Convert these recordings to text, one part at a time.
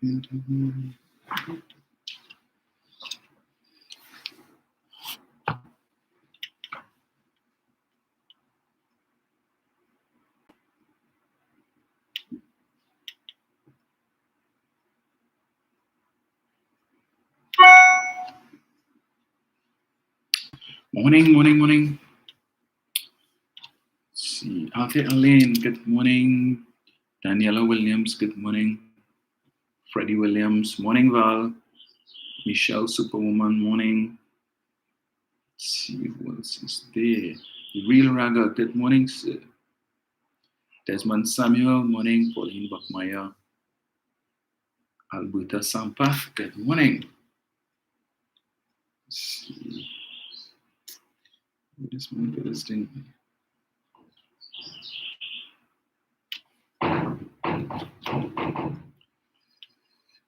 Morning. Let's see, Alfie Elaine, good morning. Daniela Williams, good morning. Freddie Williams, morning Val. Michelle Superwoman, morning. Let's see who else is there. Real Raga, good morning, sir. Desmond Samuel, morning. Pauline Buckmeyer. Alberta Sampath, good morning. Let's see. What is my biggest thing?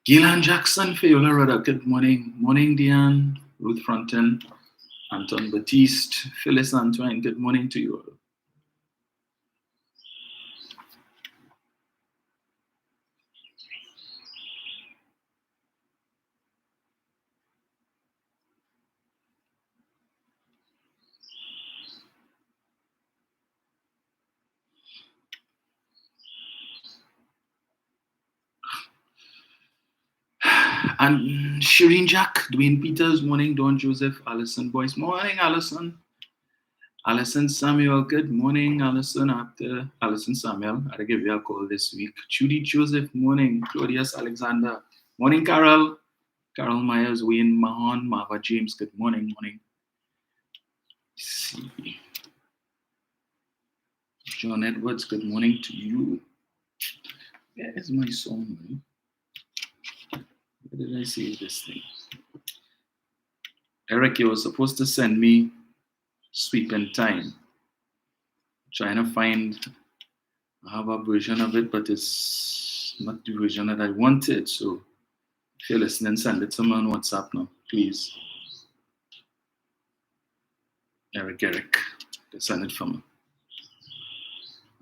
Gillian Jackson, Fiola Rudder, good morning. Morning, Diane. Ruth Fronten, Anton Batiste, Phyllis Antoine, good morning to you all. And Shireen Jack, Dwayne Peters, morning. Don Joseph, Alison Boyce, morning, Alison. Alison Samuel, good morning, Alison. After Alison Samuel, I'll give you a call this week. Judy Joseph, morning. Claudius Alexander, morning, Carol. Carol Myers, Wayne Mahon, Marva James, good morning. Let's see. John Edwards, good morning to you. Where is my song, man? Where did I save this thing? Eric, you were supposed to send me Sweeping Time. Trying to find, I have a version of it, but it's not the version that I wanted. So if you're listening, send it to me on WhatsApp now, please. Eric, send it for me.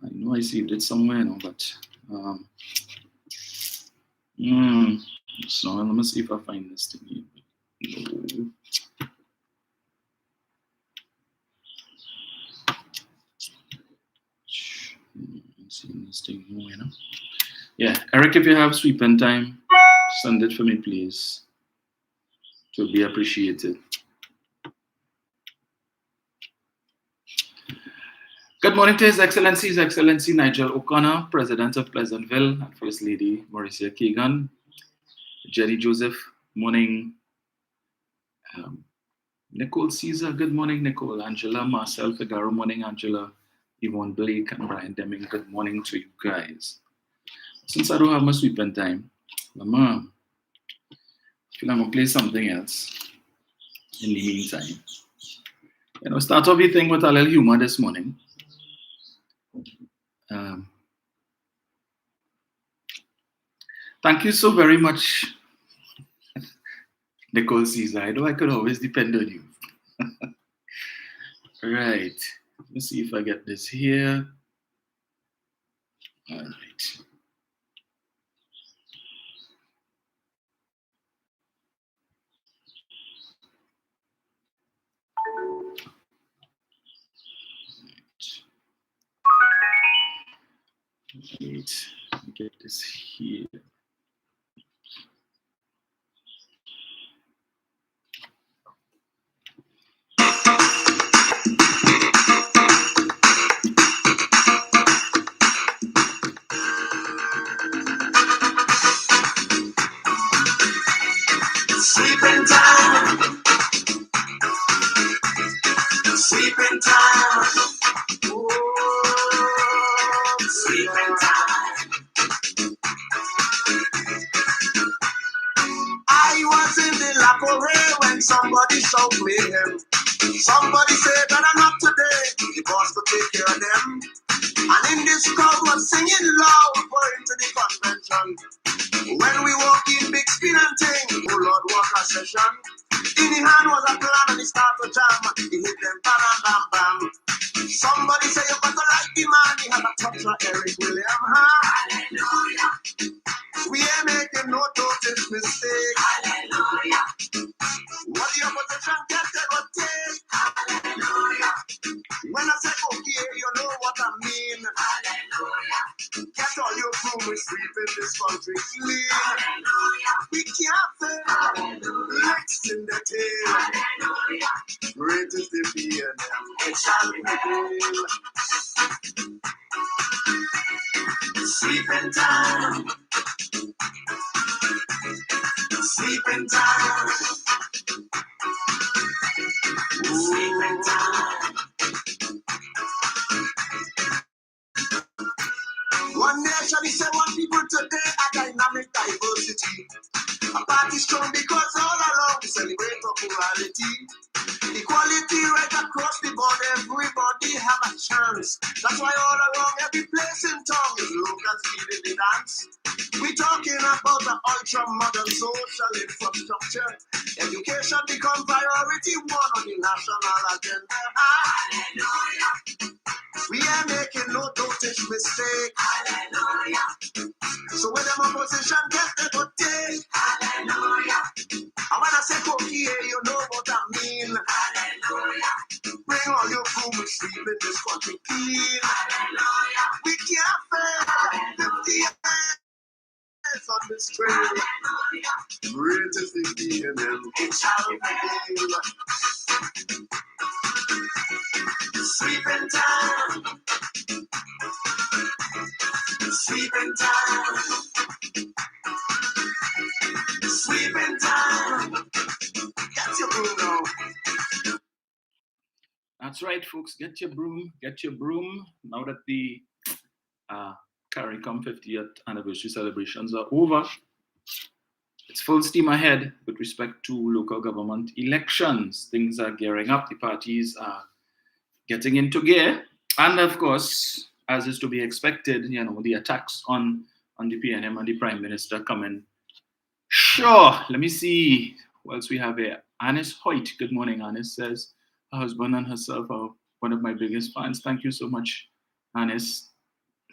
I know I saved it somewhere now, but so let me see if I find this thing here. No. I'm seeing this thing here, you know. Yeah, Eric, if you have Sweeping Time, send it for me, please. It will be appreciated. Good morning to His Excellency Nigel O'Connor, President of Pleasantville, and First Lady Mauricia Kagan. Jerry Joseph, morning. Nicole Caesar, good morning, Nicole. Angela Marcel Figaro, morning, Angela. Yvonne Blake and Brian Deming, good morning to you guys. Since I don't have my Sweeping Time, I feel I'm going to play something else in the meantime. You know, start off the thing with a little humor this morning. Thank you so very much, Nicole Caesar. I know I could always depend on you. Right. Let's see if I get this here. All right. Wait, let me get this here. Sweeping time. Sweeping time. Oh, sweeping time. I was in the laboratory when somebody showed me him. Somebody said that I'm not today. He was to take care of them. And in this crowd was singing loud for into the convention. When we walk in big spin and ting, oh Lord, walk a session. In the hand was a plan and he start to jam. He hit them bam, bam, bam. Somebody say you better like the man. He had a touch of Eric William. Hallelujah. We ain't making no talk. you know what I mean. Hallelujah. Get all your broom and sweep in this country clean. Hallelujah. We can't fail. Hallelujah. Lights in the tail. Hallelujah. Great is the PNM. It shall prevail. Sleeping time. Sleeping time. Sleeping time. One nation is one people today, a dynamic diversity. A party strong because all along we celebrate our plurality. Equality right across the board, everybody have a chance. That's why all along every place in town is locals leading the dance. We talking about the ultra-modern social infrastructure. Education become priority one on the national agenda. Hallelujah. We are making no dotish mistake. Hallelujah. So when them opposition get the good take. Hallelujah. And when I say cookie, you know what I mean. Hallelujah. Bring all your food and sleep in this country clean. Hallelujah. We can't fail. 50 years on this trail. Hallelujah. Great is the PNM. It shall prevail. Sleeping time. Sleeping time. Sleeping time. Get your broom now. That's right, folks. Get your broom. Get your broom. Now that the CARICOM 50th anniversary celebrations are over, it's full steam ahead with respect to local government elections. Things are gearing up. The parties are getting into gear. And of course, as is to be expected, the attacks on the PNM and the Prime Minister coming. Sure, let me see what else we have here. Anis Hoyt, good morning. Anis says her husband and herself are one of my biggest fans. Thank you so much, Anis.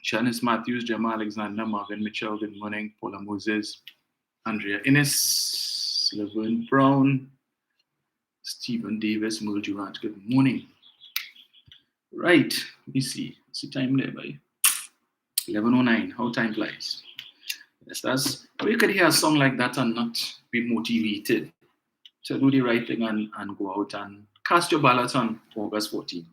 Janice Matthews, Gemma Alexander, Marvin Mitchell, good morning. Paula Moses, Andrea Innes, Laverne Brown, Stephen Davis, Mul Durant, good morning. Right, let me see. What's the time there, by 11:09. How time flies. Yes, that's. You could hear a song like that and not be motivated to do the right thing and go out and cast your ballot on August 14th.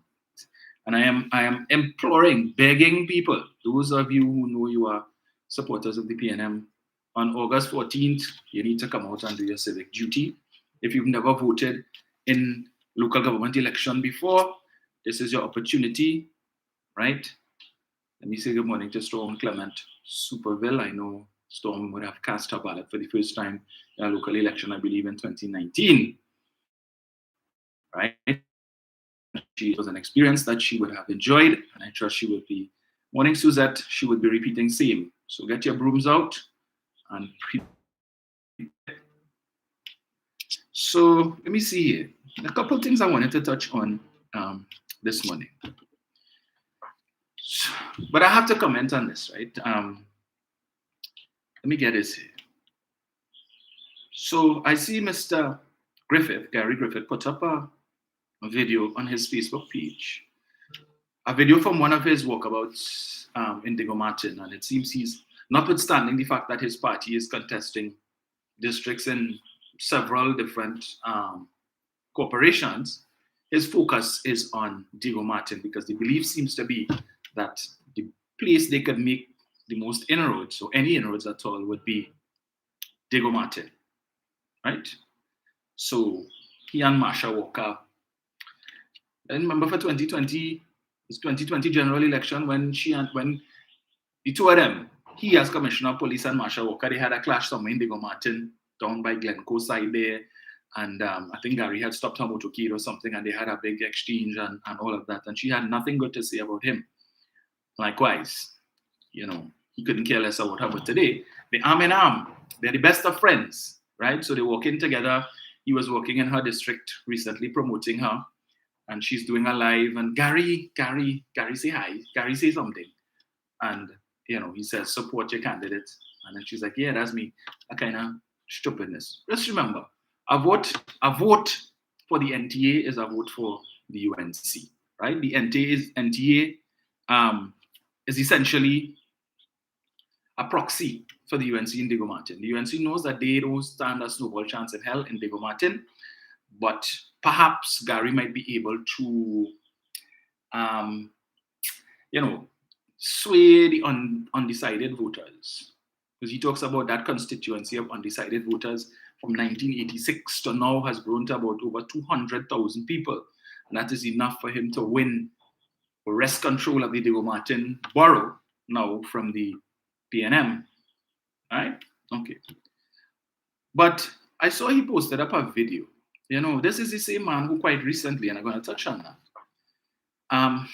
And I am imploring, begging people, those of you who know you are supporters of the PNM, on August 14th, you need to come out and do your civic duty. If you've never voted in local government election before, this is your opportunity, right? Let me say good morning to Storm Clement Superville. I know Storm would have cast her ballot for the first time in a local election, I believe, in 2019, right? She was an experience that she would have enjoyed, and I trust she would be. Morning, Suzette, she would be repeating same. So get your brooms out and so let me see here. A couple of things I wanted to touch on this morning. But I have to comment on this, right? Let me get this here. So I see Mr. Griffith, Gary Griffith, put up a video on his Facebook page. A video from one of his walkabouts in Diego Martin, and it seems he's, notwithstanding the fact that his party is contesting districts in several different corporations, his focus is on Diego Martin because the belief seems to be that the place they could make the most inroads, so any inroads at all, would be Diego Martin, right? So he and Marsha Walker, I remember for 2020, this 2020 general election when the two of them, he as Commissioner of Police and Marsha Walker, they had a clash somewhere in Diego Martin, down by Glencoe side there. And I think Gary had stopped her motorcade or something, and they had a big exchange and all of that. And she had nothing good to say about him. Likewise, he couldn't care less about her. But today, they're arm in arm. They're the best of friends, right? So they walk in together. He was working in her district recently, promoting her. And she's doing a live. And Gary, say hi. Gary, say something. And, he says, support your candidate. And then she's like, yeah, that's me. A kind of stupidness. Just remember, a vote for the NTA is a vote for the UNC. right? The NTA is essentially a proxy for the UNC in Diego Martin. The UNC knows that they don't stand a snowball chance in hell in Diego Martin, but perhaps Gary might be able to, sway the undecided voters. Because he talks about that constituency of undecided voters from 1986 to now has grown to about over 200,000 people. And that is enough for him to win or wrest control of the Diego Martin borough now from the PNM. Right? Okay. But I saw he posted up a video. This is the same man who quite recently, and I'm going to touch on that. Let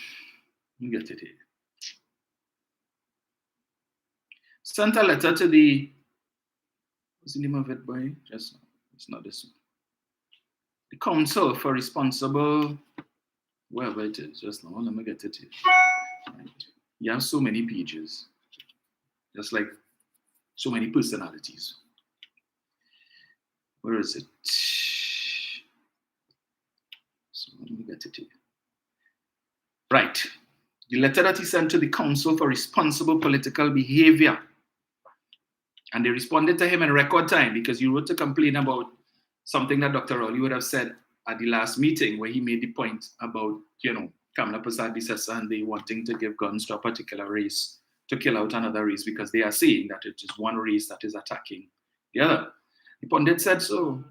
me get it here. Sent a letter to what's the name of it, boy? Just, it's not this one. The Council for Responsible, wherever it is, just now, let me get it here. You have so many pages, just like so many personalities. Where is it? So let me get it here. Right. The letter that he sent to the Council for Responsible Political Behavior. And they responded to him in record time because he wrote to complain about something that Dr. Rowley would have said at the last meeting where he made the point about, Kamala Prasad Disesa and they wanting to give guns to a particular race to kill out another race because they are saying that it is one race that is attacking the other. The pundit said so.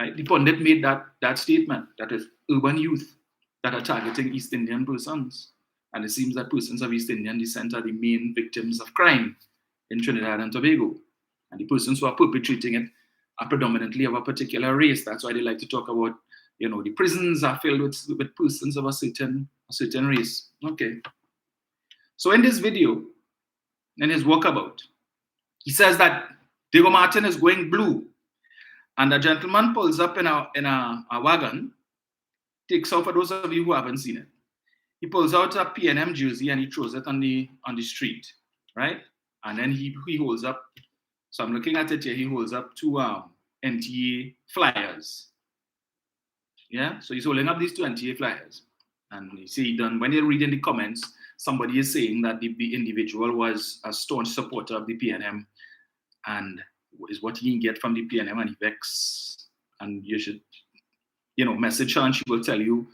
Right? The pundit made that statement that is urban youth that are targeting East Indian persons. And it seems that persons of East Indian descent are the main victims of crime in Trinidad and Tobago. And the persons who are perpetrating it are predominantly of a particular race. That's why they like to talk about, the prisons are filled with persons of a certain race. Okay. So in this video, in his walkabout, he says that Diego Martin is going blue. And a gentleman pulls up in a wagon, takes out, for those of you who haven't seen it, he pulls out a PNM jersey and he throws it on the street, right? And then he holds up, so I'm looking at it here, he holds up two NTA flyers. Yeah, so he's holding up these two NTA flyers. And you see, when you're reading the comments, somebody is saying that the individual was a staunch supporter of the PNM and is what he can get from the PNM and he vexed. And you should, message her and she will tell you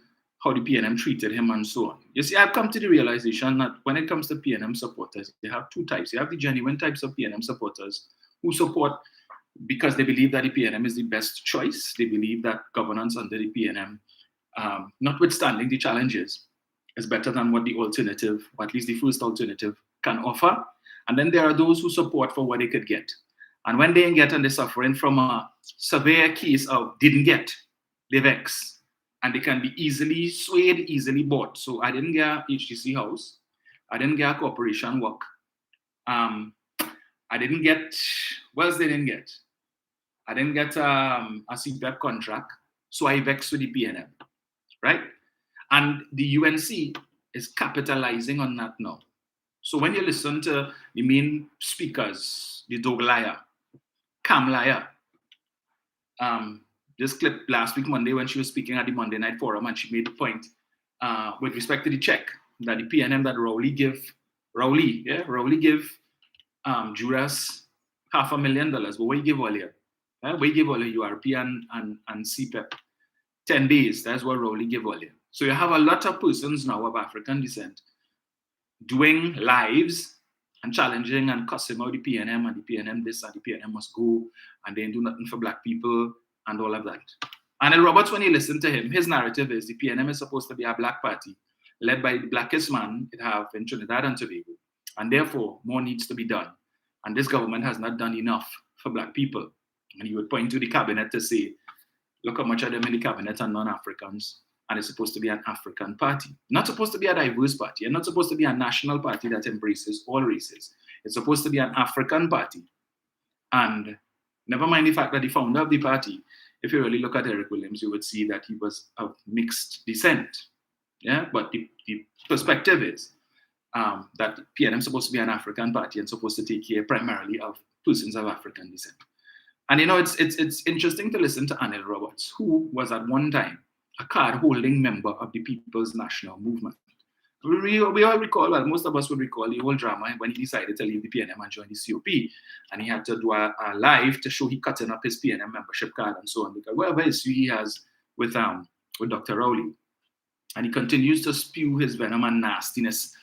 how the PNM treated him and so on. You see, I've come to the realization that when it comes to PNM supporters, they have two types. You have the genuine types of PNM supporters who support because they believe that the PNM is the best choice. They believe that governance under the PNM, notwithstanding the challenges, is better than what the alternative, or at least the first alternative, can offer. And then there are those who support for what they could get. And when they didn't get and they're suffering from a severe case of didn't get, they vex. And they can be easily swayed, easily bought. So I didn't get HTC house. I didn't get a corporation work. I didn't get, what else they didn't get? I didn't get a CPEP contract. So I vexed with the PNM, right? And the UNC is capitalizing on that now. So when you listen to the main speakers, the Doug Lyer, Cam Lyer, this clip last week, Monday, when she was speaking at the Monday Night Forum, and she made the point with respect to the check that the PNM that Rowley give Judas $500,000. But what you give earlier? We give earlier URP and CPEP 10 days. That's what Rowley give earlier. So you have a lot of persons now of African descent doing lives and challenging and cussing out the PNM and the PNM this and the PNM must go and they do nothing for black people and all of that. And Roberts, when you listen to him, his narrative is the PNM is supposed to be a black party led by the blackest man it have in Trinidad and Tobago. And therefore, more needs to be done. And this government has not done enough for black people. And he would point to the cabinet to say, look how much of them in the cabinet are non-Africans. And it's supposed to be an African party. Not supposed to be a diverse party. And not supposed to be a national party that embraces all races. It's supposed to be an African party. And never mind the fact that the founder of the party, if you really look at Eric Williams, you would see that he was of mixed descent. Yeah, but the perspective is that PNM is supposed to be an African party and supposed to take care primarily of persons of African descent. And it's interesting to listen to Anil Roberts, who was at one time a card-holding member of the People's National Movement. We all recall, well, most of us would recall the whole drama when he decided to leave the PNM and join the COP. And he had to do a live to show he cutting up his PNM membership card and so on, because whatever issue he has with Dr. Rowley. And he continues to spew his venom and nastiness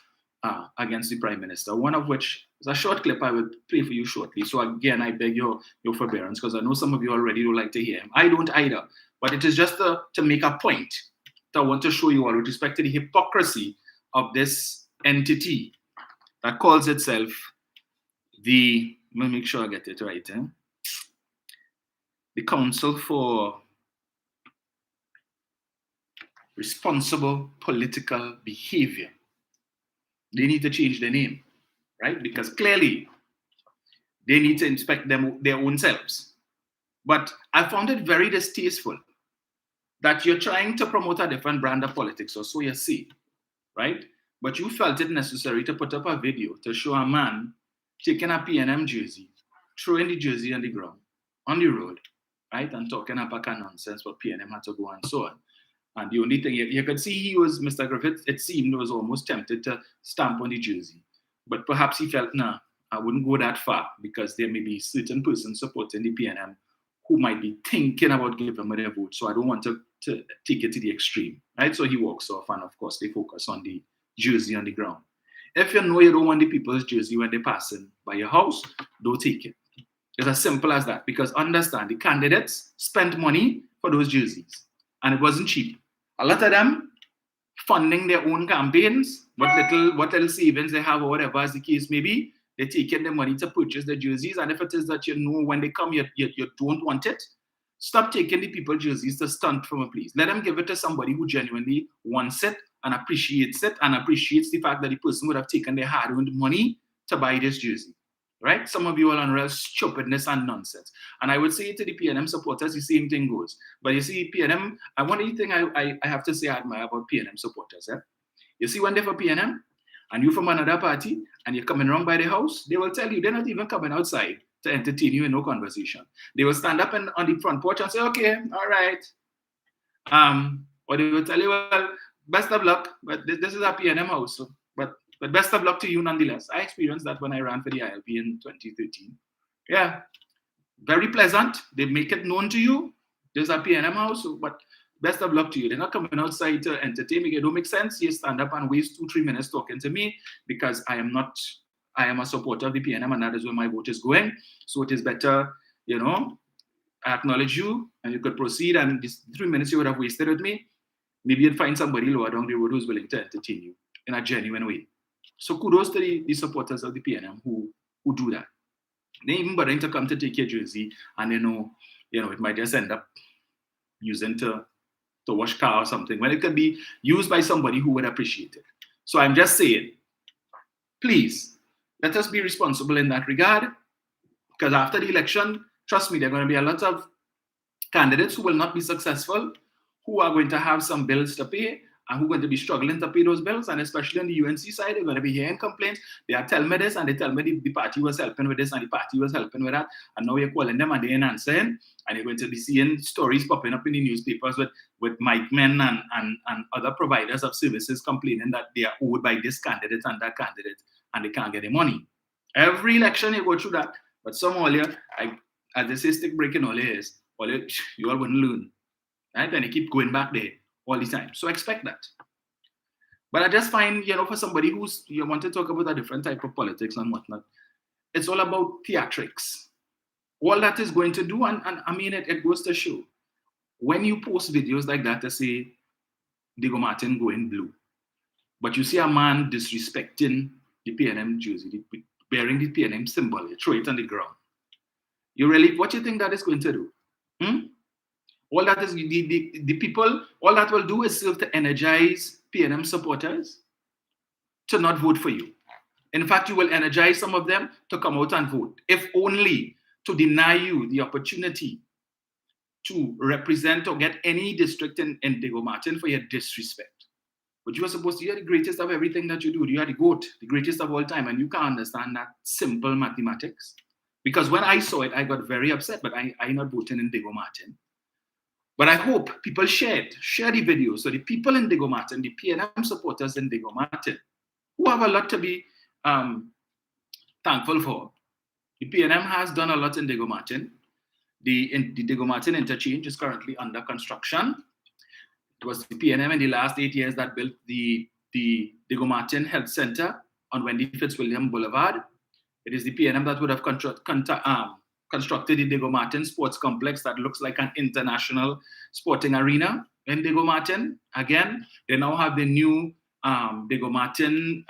against the Prime Minister, one of which is a short clip I will play for you shortly. So again, I beg your forbearance, because I know some of you already don't like to hear him. I don't either, but it is just to make a point that I want to show you all with respect to the hypocrisy of this entity that calls itself let me make sure I get it right, the Council for Responsible Political Behavior. They need to change their name, right? Because clearly they need to inspect their own selves. But I found it very distasteful that you're trying to promote a different brand of politics, or so you see, right? But you felt it necessary to put up a video to show a man taking a PNM jersey, throwing the jersey on the ground, on the road, right? And talking about nonsense, but PNM had to go and so on. And the only thing you could see, Mr. Griffith, it seemed, was almost tempted to stamp on the jersey. But perhaps he felt, nah, I wouldn't go that far, because there may be certain persons supporting the PNM who might be thinking about giving me their vote. So I don't want to take it to the extreme, right? So he walks off, and of course they focus on the jersey on the ground. If you know you don't want the people's jersey when they're passing by your house, don't take it. It's as simple as that, because understand, the candidates spent money for those jerseys, and it wasn't cheap. A lot of them funding their own campaigns, what little savings they have, or whatever as the case may be, they're taking the money to purchase the jerseys. And if it is that you know when they come, you don't want it, stop taking the people's jerseys to stunt from a place. Let them give it to somebody who genuinely wants it and appreciates it, and appreciates the fact that the person would have taken their hard-earned money to buy this jersey. Right? Some of you are on real stupidness and nonsense. And I would say to the PNM supporters, the same thing goes. But you see, PNM, and one of the things I have to say I admire about PNM supporters, you see, when they're for PNM, and you're from another party, and you're coming around by the house, they will tell you they're not even coming outside to entertain you in no conversation. They will stand up on the front porch and say, okay, all right. Or they will tell you, well, best of luck, but this is a PNM house. So, but best of luck to you nonetheless. I experienced that when I ran for the ILP in 2013. Yeah, very pleasant. They make it known to you. There's a PNM house, but best of luck to you. They're not coming outside to entertain me. It don't make sense. You stand up and waste 2-3 minutes talking to me, because I am a supporter of the PNM, and that is where my vote is going. So it is better, I acknowledge you, and you could proceed. And these 3 minutes you would have wasted with me, maybe you'd find somebody lower down the road who's willing to entertain you in a genuine way. So kudos to the supporters of the PNM who do that. They even bothering to come to take your jersey, and they know, it might just end up using to wash car or something, when it could be used by somebody who would appreciate it. So I'm just saying, please, let us be responsible in that regard, because after the election, trust me, there are going to be a lot of candidates who will not be successful, who are going to have some bills to pay, and who are going to be struggling to pay those bills. And especially on the UNC side, they're going to be hearing complaints. They are telling me this, and they tell me the party was helping with this, and the party was helping with that. And now you're calling them, and they ain't answering. And you're going to be seeing stories popping up in the newspapers with mic men and other providers of services complaining that they are owed by this candidate and that candidate, and they can't get the money. Every election you go through that. But somehow, as they say, stick breaking all is, you all wouldn't learn. Right? And you keep going back there all the time. So expect that. But I just find, for somebody who's, you want to talk about a different type of politics and whatnot, it's all about theatrics. All that is going to do, and I mean, it goes to show, when you post videos like that to say, Diego Martin going blue, but you see a man disrespecting the PNM jersey, bearing the PNM symbol, you throw it on the ground. What do you think that is going to do? All that is the people, all that will do is serve to energize PNM supporters to not vote for you. In fact, you will energize some of them to come out and vote, if only to deny you the opportunity to represent or get any district in Diego Martin for your disrespect. But you are supposed to, you're the greatest of everything that you do. You are the GOAT, the greatest of all time, and you can't understand that simple mathematics. Because when I saw it, I got very upset, but I'm not voting in Diego Martin. But I hope people share the video, so the people in Diego Martin, the PNM supporters in Diego Martin, who have a lot to be thankful for. The PNM has done a lot in Diego Martin. The Diego Martin interchange is currently under construction. It was the PNM in the last 8 years that built the Diego Martin Health Center on Wendy Fitzwilliam Boulevard. It is the PNM that would have constructed the Diego Martin Sports Complex that looks like an international sporting arena in Diego Martin. Again, they now have the new Diego Martin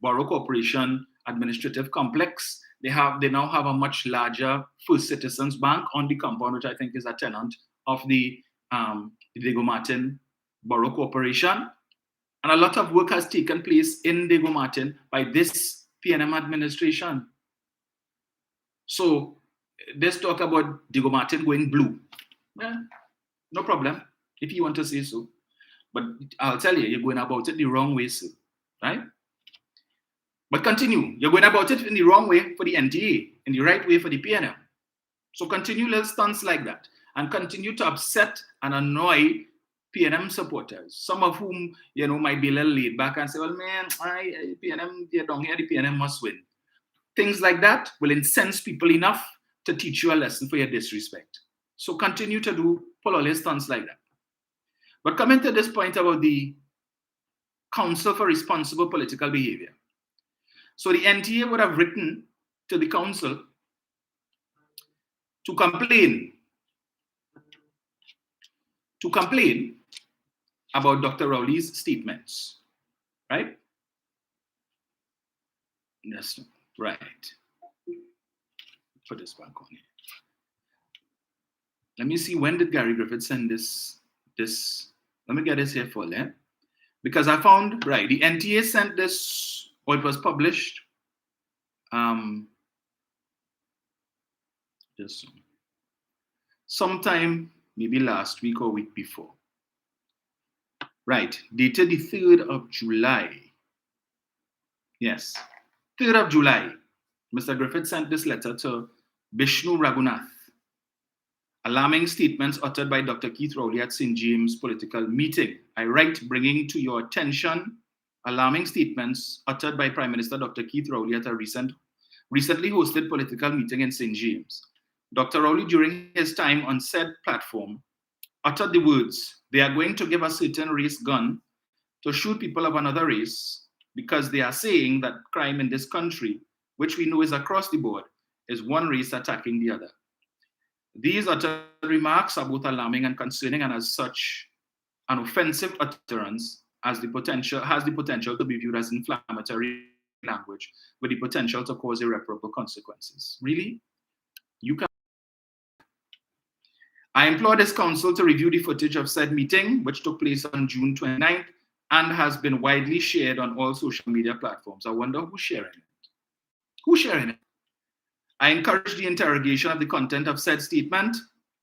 Borough Corporation Administrative Complex. They now have a much larger First Citizens Bank on the compound, which I think is a tenant of the Diego Martin Borough Corporation. And a lot of work has taken place in Diego Martin by this PNM administration. So let's talk about Diego Martin going blue. Yeah, no problem, if you want to say so. But I'll tell you, you're going about it the wrong way, sir. Right? But continue. You're going about it in the wrong way for the NTA, in the right way for the PNM. So continue little stunts like that, and continue to upset and annoy PNM supporters, some of whom, might be a little laid back and say, well, man, PNM, they're down here, the PNM must win. Things like that will incense people enough to teach you a lesson for your disrespect. So continue to pull all your stunts like that. But coming to this point about the Council for Responsible Political Behavior. So the NTA would have written to the council to complain about Dr. Rowley's statements, right? Yes, right. Put this back on here. Let me see, when did Gary Griffith send this? Let me get this here for you. Because I found, right, the NTA sent this, or it was published just sometime maybe last week or week before. Right, dated the 3rd of July. Yes, 3rd of July. Mr. Griffith sent this letter to Bishnu Raghunath. Alarming statements uttered by Dr. Keith Rowley at St. James political meeting. I write, bringing to your attention alarming statements uttered by Prime Minister Dr. Keith Rowley at a recently hosted political meeting in St. James. Dr. Rowley, during his time on said platform, uttered the words, "They are going to give a certain race gun to shoot people of another race because they are saying that crime in this country, which we know is across the board, is one race attacking the other." These uttered remarks are both alarming and concerning, and as such, an offensive utterance has the potential to be viewed as inflammatory language with the potential to cause irreparable consequences. Really? You can. I implore this council to review the footage of said meeting, which took place on June 29th and has been widely shared on all social media platforms. I wonder who's sharing it. Who's sharing it? I encourage the interrogation of the content of said statement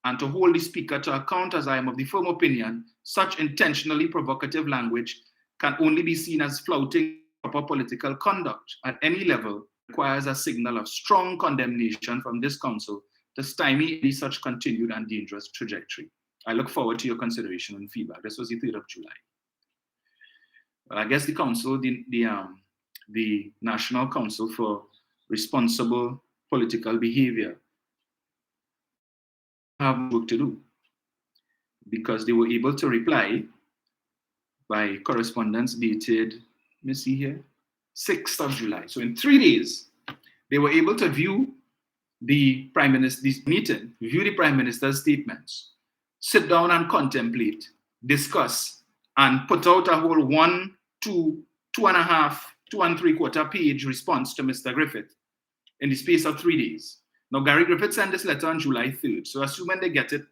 and to hold the speaker to account, as I am of the firm opinion such intentionally provocative language can only be seen as flouting proper political conduct at any level, requires a signal of strong condemnation from this council to stymie any such continued and dangerous trajectory. I look forward to your consideration and feedback. This was the 3rd of July. Well, I guess the council, the National Council for Responsible Political Behavior, have work to do, because they were able to reply by correspondence dated, let me see here, 6th of July. So in 3 days, they were able to view the Prime Minister's meeting, view the Prime Minister's statements, sit down and contemplate, discuss, and put out a whole 1, 2, 2.5, 2 3/4 page response to Mr. Griffith in the space of 3 days. Now, Gary Griffith sent this letter on July 3rd. So assuming they get it,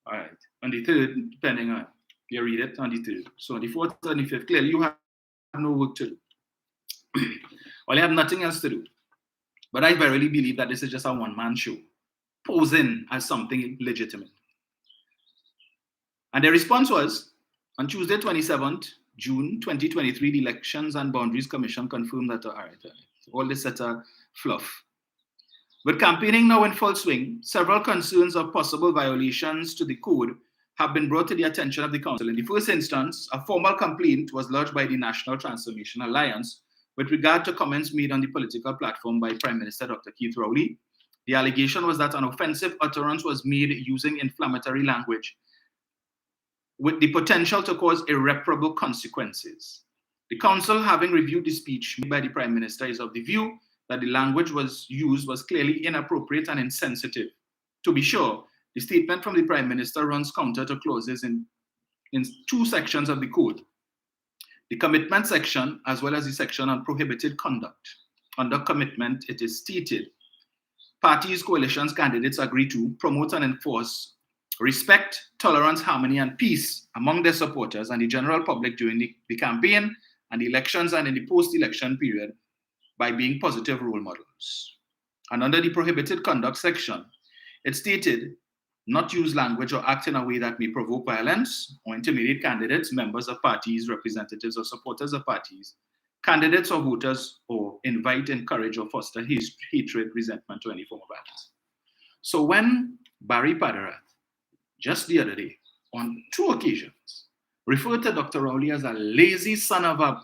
all right, on the 3rd, depending on, you read it on the 3rd. So on the 4th and the 5th, clearly you have no work to do. Well, you have nothing else to do. But I verily believe that this is just a one-man show, posing as something legitimate. And the response was, on Tuesday, 27th June 2023, the Elections and Boundaries Commission confirmed that, all right, all this set of fluff. With campaigning now in full swing, several concerns of possible violations to the code have been brought to the attention of the Council. In the first instance, a formal complaint was lodged by the National Transformation Alliance with regard to comments made on the political platform by Prime Minister Dr. Keith Rowley. The allegation was that an offensive utterance was made using inflammatory language with the potential to cause irreparable consequences. The Council, having reviewed the speech made by the Prime Minister, is of the view that the language used was clearly inappropriate and insensitive. To be sure, the statement from the Prime Minister runs counter to clauses in two sections of the code, the commitment section as well as the section on prohibited conduct. Under commitment, it is stated, parties, coalitions, candidates agree to promote and enforce respect, tolerance, harmony, and peace among their supporters and the general public during the campaign and the elections and in the post-election period by being positive role models. And under the prohibited conduct section, it stated, not use language or act in a way that may provoke violence or intimidate candidates, members of parties, representatives or supporters of parties, candidates or voters, or invite, encourage, or foster hatred, resentment, or any form of violence. So when Barry Padarath, just the other day, on 2 occasions, referred to Dr. Rowley as a lazy son of a...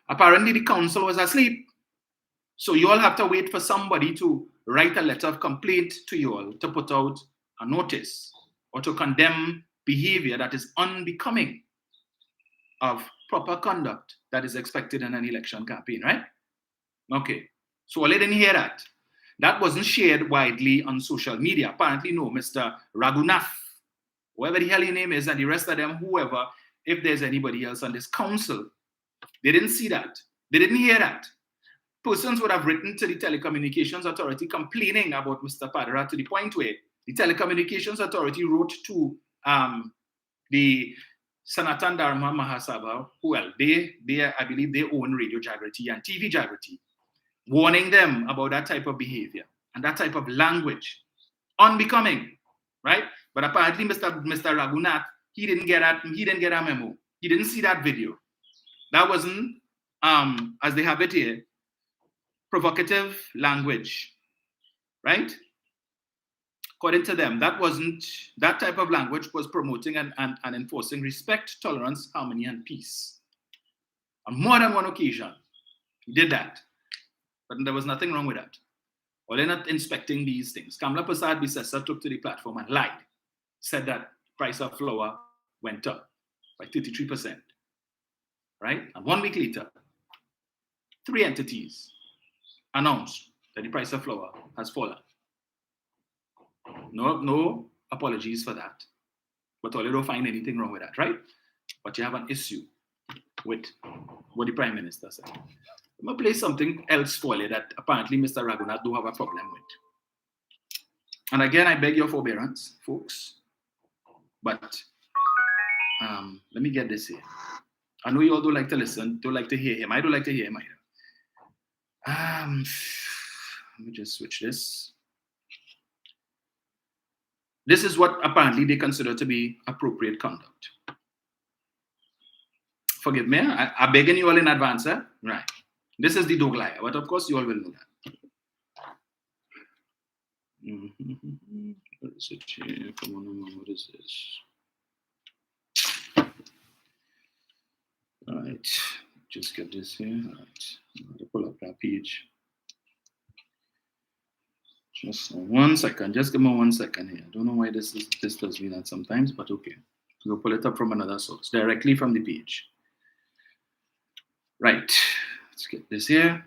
Apparently the council was asleep. So you all have to wait for somebody to write a letter of complaint to you all to put out a notice or to condemn behavior that is unbecoming of proper conduct that is expected in an election campaign, right? Okay. So I didn't hear that. That wasn't shared widely on social media. Apparently, no, Mr. Raghunath, whoever the hell his name is, and the rest of them, whoever, if there's anybody else on this council, they didn't see that. They didn't hear that. Persons would have written to the Telecommunications Authority complaining about Mr. Padarath to the point where the Telecommunications Authority wrote to the Sanatan Dharma Mahasabha, I believe they own Radio Jagrati and TV Jagrati, warning them about that type of behavior and that type of language. Unbecoming, right? But apparently Mr. Raghunath, he didn't get a memo. He didn't see that video. That wasn't, as they have it here, provocative language, right? According to them, that type of language was promoting and enforcing respect, tolerance, harmony, and peace. On more than one occasion, he did that. But there was nothing wrong with that. Or they're not inspecting these things. Kamla Prasad Bisesa took to the platform and lied, said that price of flour went up by 33%, right? And 1 week later, 3 entities announced that the price of flour has fallen. No apologies for that. But you don't find anything wrong with that, right? But you have an issue with what the Prime Minister said. I'm going to play something else for you that apparently Mr. Raghunath do have a problem with. And again, I beg your forbearance, folks. But let me get this here. I know you all don't like to listen, don't like to hear him. I don't like to hear him either. Let me just switch this. This is what apparently they consider to be appropriate conduct. Forgive me, I'm begging you all in advance, eh? Right. This is the Doglaya, but of course you all will know that. What is it here? Come on, what is this? All right, just get this here. All right, I'm going to pull up that page. Just 1 second. Just give me 1 second here. I don't know why this does me that sometimes, but okay. We'll pull it up from another source, directly from the page. Right. Let's get this here.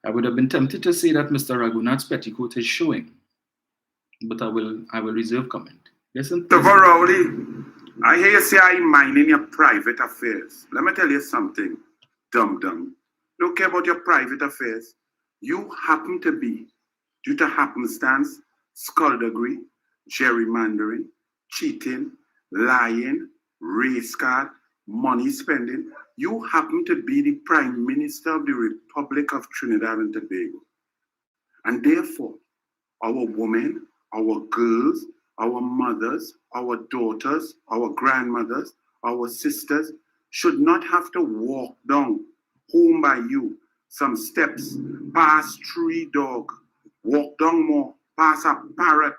I would have been tempted to say that Mr. Raghunath's petticoat is showing, but I will reserve comment. Listen. Mr. Rowley, I hear you say I'm minding your private affairs. Let me tell you something, dum-dum. Don't care about your private affairs. You happen to be, due to happenstance, skullduggery, gerrymandering, cheating, lying, race card, money spending. You happen to be the Prime Minister of the Republic of Trinidad and Tobago. And therefore, our women, our girls, our mothers, our daughters, our grandmothers, our sisters, should not have to walk down home by you some steps, past 3 dogs, walk down more, pass a parrot,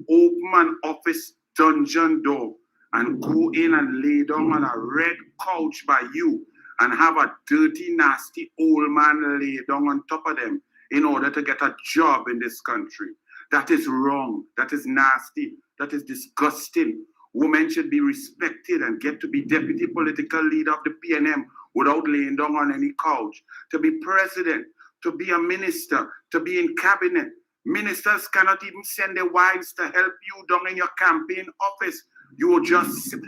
open an office dungeon door, and go in and lay down on a red couch by you and have a dirty, nasty old man lay down on top of them in order to get a job in this country. That is wrong. That is nasty. That is disgusting. Women should be respected and get to be deputy political leader of the PNM without laying down on any couch. To be president, to be a minister, to be in cabinet. Ministers cannot even send their wives to help you down in your campaign office. You will just send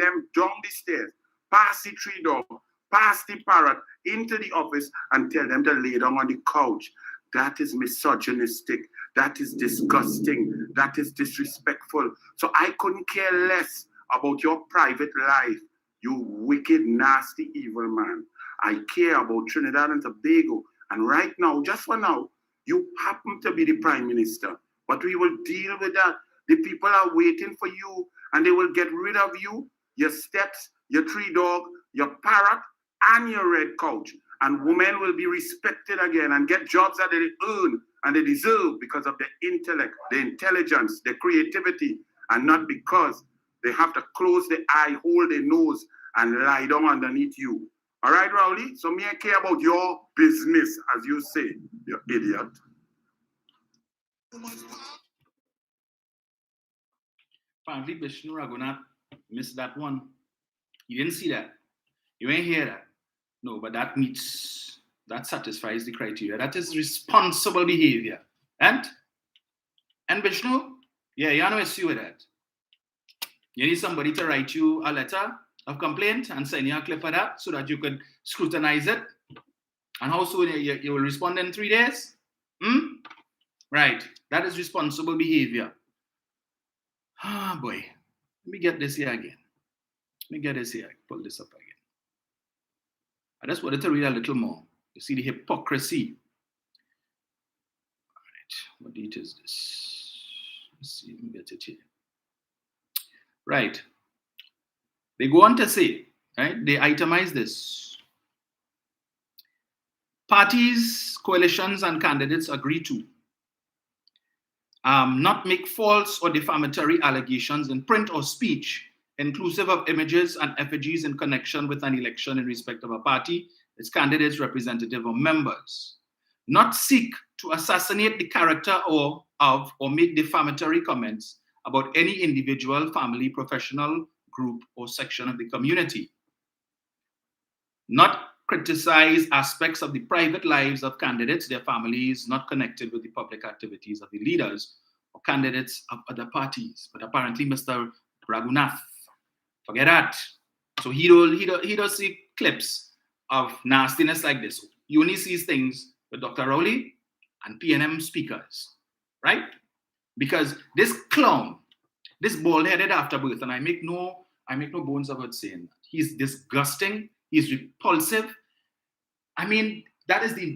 them down the stairs, past the 3 dogs, past the parrot, into the office and tell them to lay down on the couch. That is misogynistic. That is disgusting. That is disrespectful. So I couldn't care less about your private life, you wicked, nasty, evil man. I care about Trinidad and Tobago. And right now, just for now, you happen to be the prime minister. But we will deal with that. The people are waiting for you and they will get rid of you, your steps, your 3 dog, your parrot, and your red couch. And women will be respected again and get jobs that they earn and they deserve because of their intellect, their intelligence, their creativity, and not because they have to close their eye, hold their nose, and lie down underneath you. All right, Rowley? So me, I care about your business, as you say, you idiot. Apparently, Vishnu Raghunath missed that one. You didn't see that. You ain't hear that. No, but that satisfies the criteria. That is responsible behavior. And Vishnu, yeah, you know issue with that. You need somebody to write you a letter of complaint and send you a clip of that so that you can scrutinize it. And how soon you will respond in 3 days? Right. That is responsible behavior. Ah, boy. Let me get this here again. Pull this up again. I just wanted to read a little more. You see the hypocrisy. All right. What date is this? Let's see. Let me get it here. Right. They go on to say, right? They itemize this. Parties, coalitions, and candidates agree to not make false or defamatory allegations in print or speech, inclusive of images and effigies in connection with an election in respect of a party, its candidates, representative, or members. Not seek to assassinate the character or make defamatory comments about any individual, family, professional, group, or section of the community. Not criticize aspects of the private lives of candidates, their families, not connected with the public activities of the leaders or candidates of other parties. But apparently, Mr. Raghunath, forget that. So he does see clips of nastiness like this. You only see things with Dr. Rowley and PNM speakers, right? Because this clown, this bald-headed afterbirth, and I make no bones about saying that. He's disgusting. He's repulsive. I mean,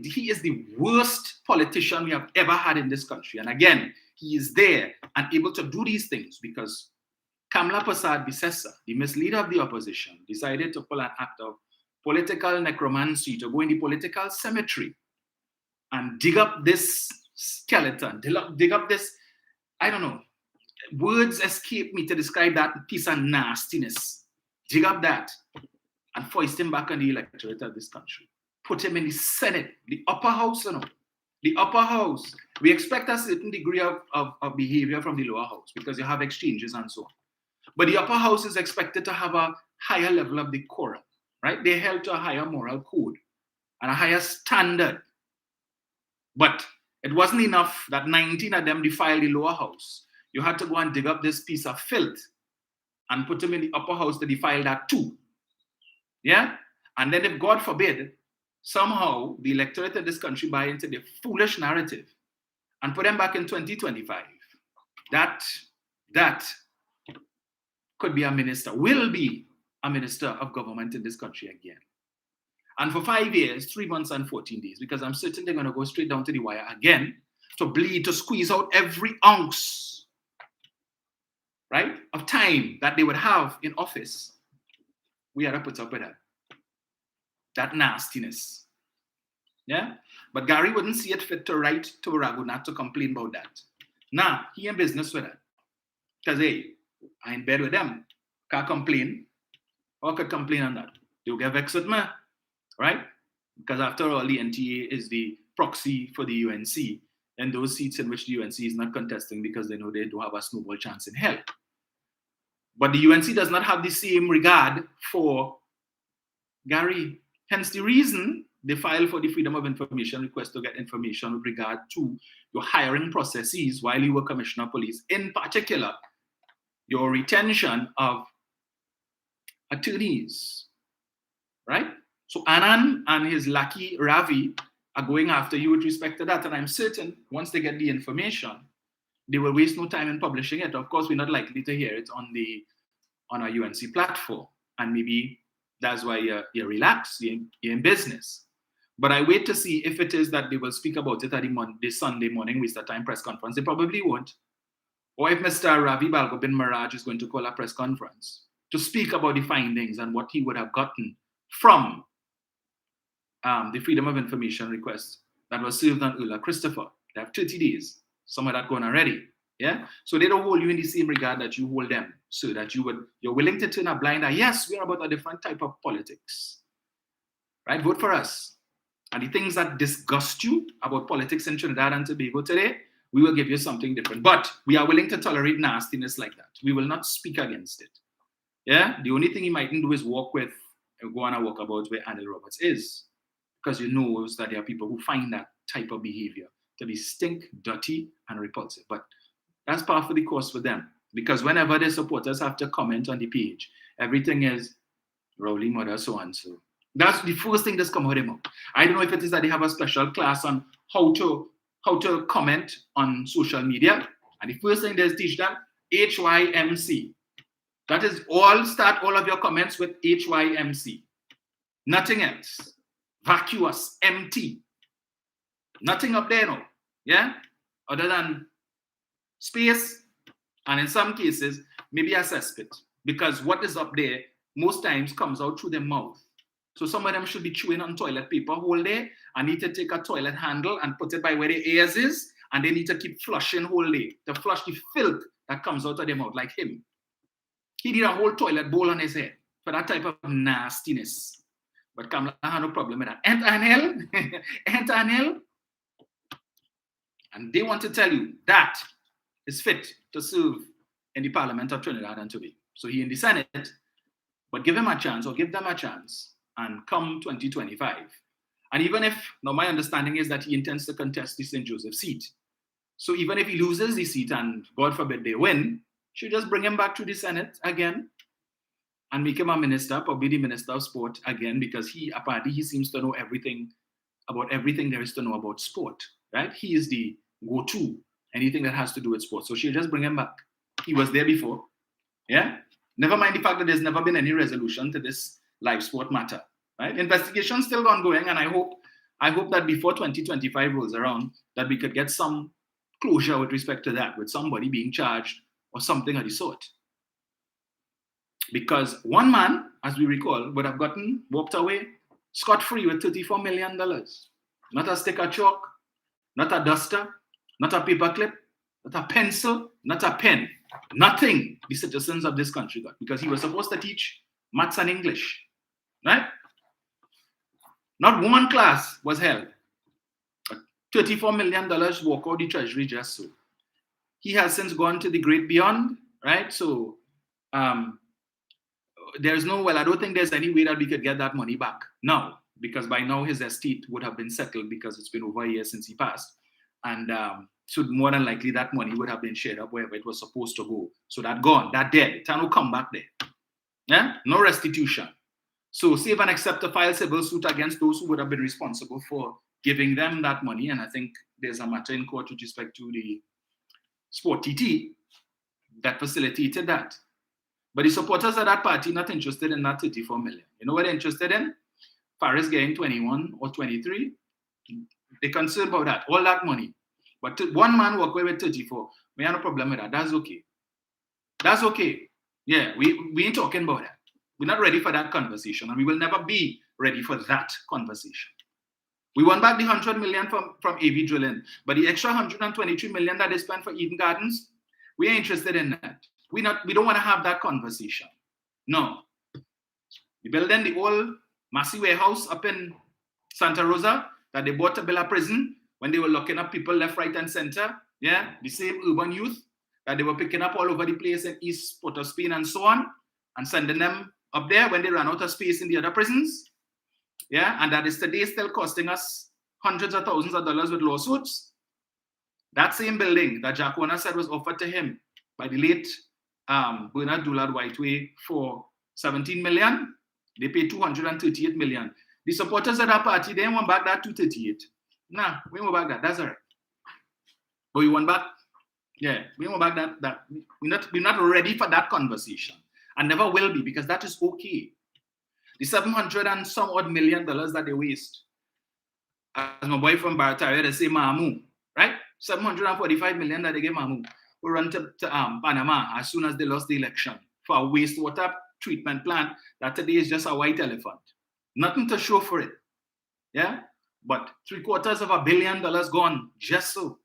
he is the worst politician we have ever had in this country. And again, he is there and able to do these things because Kamla Prasad Bisesa, the misleader of the opposition, decided to pull an act of political necromancy, to go in the political cemetery and dig up this skeleton, dig up this, I don't know, words escape me to describe that piece of nastiness. Dig up that and foist him back on the electorate of this country. Put him in the Senate, the upper house, the upper house. We expect a certain degree of behavior from the lower house because you have exchanges and so on. But the upper house is expected to have a higher level of decorum, right? They're held to a higher moral code and a higher standard. But it wasn't enough that 19 of them defiled the lower house. You had to go and dig up this piece of filth and put them in the upper house to defile that too. Yeah? And then if God forbid, somehow the electorate of this country buy into the foolish narrative and put them back in 2025, that could be a minister, will be a minister of government in this country again. And for 5 years, 3 months and 14 days, because I'm certain they're going to go straight down to the wire again to bleed, to squeeze out every ounce, right, of time that they would have in office. We had to put up with that. that nastiness. Yeah? But Gary wouldn't see it fit to write to Raghunath to complain about that. Nah, he in business with that. Because, hey, I in bed with them. Can't complain. Or could complain on that. They'll get vexed with me. Right? Because after all, the NTA is the proxy for the UNC. And those seats in which the UNC is not contesting because they know they don't have a snowball chance in hell. But the UNC does not have the same regard for Gary. Hence the reason they filed for the Freedom of Information request to get information with regard to your hiring processes while you were Commissioner of Police. In particular, your retention of attorneys. Right? So Anand and his lackey Ravi are going after you with respect to that. And I'm certain once they get the information, they will waste no time in publishing it. Of course, we're not likely to hear it on a UNC platform. And maybe that's why you're relaxed, you're in business. But I wait to see if it is that they will speak about it at the Sunday morning Waste Time press conference. They probably won't. Or if Mr. Ravi Balgobin Maraj is going to call a press conference to speak about the findings and what he would have gotten from the Freedom of Information request that was served on Ulla Christopher. They have 30 days. Some of that gone already. Yeah? So they don't hold you in the same regard that you hold them. So that you're willing to turn a blind eye. Yes, we're about a different type of politics. Right? Vote for us. And the things that disgust you about politics in Trinidad and Tobago today, we will give you something different. But we are willing to tolerate nastiness like that. We will not speak against it. Yeah? The only thing he mightn't do is go on a walkabout where Anil Roberts is. Because he knows that there are people who find that type of behavior to be stink, dirty, and repulsive. But that's part of the course for them. Because whenever their supporters have to comment on the page, everything is Rowley mother so-and-so. That's the first thing that's come out of them. I don't know if it is that they have a special class on how to comment on social media. And the first thing they teach them, HYMC. That is start all of your comments with HYMC. Nothing else. Vacuous, empty. Nothing up there now. Yeah? Other than space, and in some cases, maybe a cesspit. Because what is up there most times comes out through their mouth. So some of them should be chewing on toilet paper whole day and need to take a toilet handle and put it by where their ears is, and they need to keep flushing whole day to flush the filth that comes out of their mouth, like him. He did a whole toilet bowl on his head for that type of nastiness. But Kamala had no problem with that. Enter Anil. And they want to tell you that is fit to serve in the Parliament of Trinidad and Tobago. So he in the Senate, but give him a chance or give them a chance and come 2025. And even if, now my understanding is that he intends to contest the St. Joseph seat. So even if he loses the seat and God forbid they win, should just bring him back to the Senate again and make him a minister, probably the Minister of Sport again, because apparently he seems to know everything about everything there is to know about sport, right? He is the go-to, anything that has to do with sport. So she'll just bring him back. He was there before, yeah? Never mind the fact that there's never been any resolution to this live sport matter, right? Investigation's still ongoing, and I hope that before 2025 rolls around, that we could get some closure with respect to that, with somebody being charged or something of the sort. Because one man, as we recall, would have walked away scot-free with $34 million. Not a stick of chalk, not a duster, not a paperclip, not a pencil, not a pen. Nothing the citizens of this country got, because he was supposed to teach maths and English, right? Not one class was held. But $34 million walk out the treasury just so. He has since gone to the great beyond, right? So there's I don't think there's any way that we could get that money back now, because by now his estate would have been settled because it's been over a year since he passed. And so more than likely that money would have been shared up wherever it was supposed to go. So that gone, that dead, it will come back there. Yeah? No restitution. So save and accept to file civil suit against those who would have been responsible for giving them that money. And I think there's a matter in court with respect to the Sport TT that facilitated that. But the supporters of that party not interested in that 34 million. You know what they're interested in? Paris getting 21 or 23. They're concerned about that, all that money. But one man walk away with 34. We have no problem with that. That's okay. That's okay. Yeah, we ain't talking about that. We're not ready for that conversation, and we will never be ready for that conversation. We want back the 100 million from AV drilling, but the extra 123 million that they spent for Eden Gardens, we ain't interested in that. We don't want to have that conversation. No. We built then the old Massey warehouse up in Santa Rosa that they bought to build a prison when they were locking up people left, right, and center. Yeah, the same urban youth that they were picking up all over the place in East Port of Spain and so on, and sending them up there when they ran out of space in the other prisons. Yeah, and that is today still costing us hundreds of thousands of dollars with lawsuits. That same building that Jack Warner said was offered to him by the late Bernard Doulard Whiteway for 17 million, they paid 238 million. The supporters of that party, they want back that 238. Nah, we want back that. That's all right. But we want back, yeah, we want back that. We're not ready for that conversation, and never will be, because that is okay. The 700 and some odd million dollars that they waste, as my boy from Barataria, they say Mamu, right? 745 million that they gave Mamu, who run to Panama as soon as they lost the election for a wastewater treatment plant that today is just a white elephant. Nothing to show for it. Yeah? But $750 million gone just so.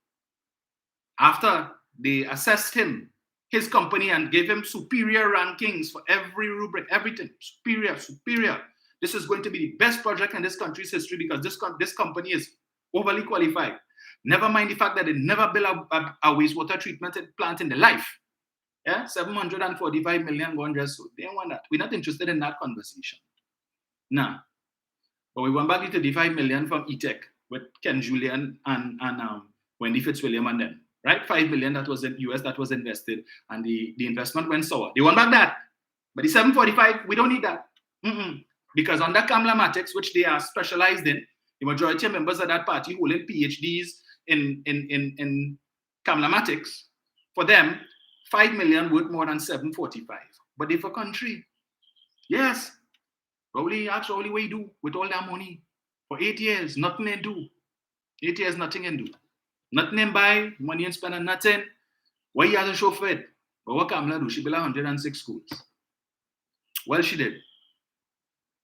After they assessed him, his company, and gave him superior rankings for every rubric, everything. Superior. This is going to be the best project in this country's history because this company is overly qualified. Never mind the fact that they never built a wastewater treatment plant in their life. Yeah, 745 million gone just so. They don't want that. We're not interested in that conversation. Nah. But we went back to the 5 million from E-Tech with Ken Julian and Wendy Fitzwilliam and them. Right? 5 million that was in US that was invested, and the investment went sour. They want back that. But the 745, we don't need that. Because under Kamlamatics, which they are specialized in, the majority of members of that party holding PhDs in Kamlamatics, for them, 5 million worth more than 745. But they for country. Yes. Probably ask Rowley what you do with all that money. For 8 years, nothing they do. 8 years, nothing they do. Nothing in buy, money and spend on nothing. Why you have to show for it? But what Kamala do? She built 106 schools. Well, she did.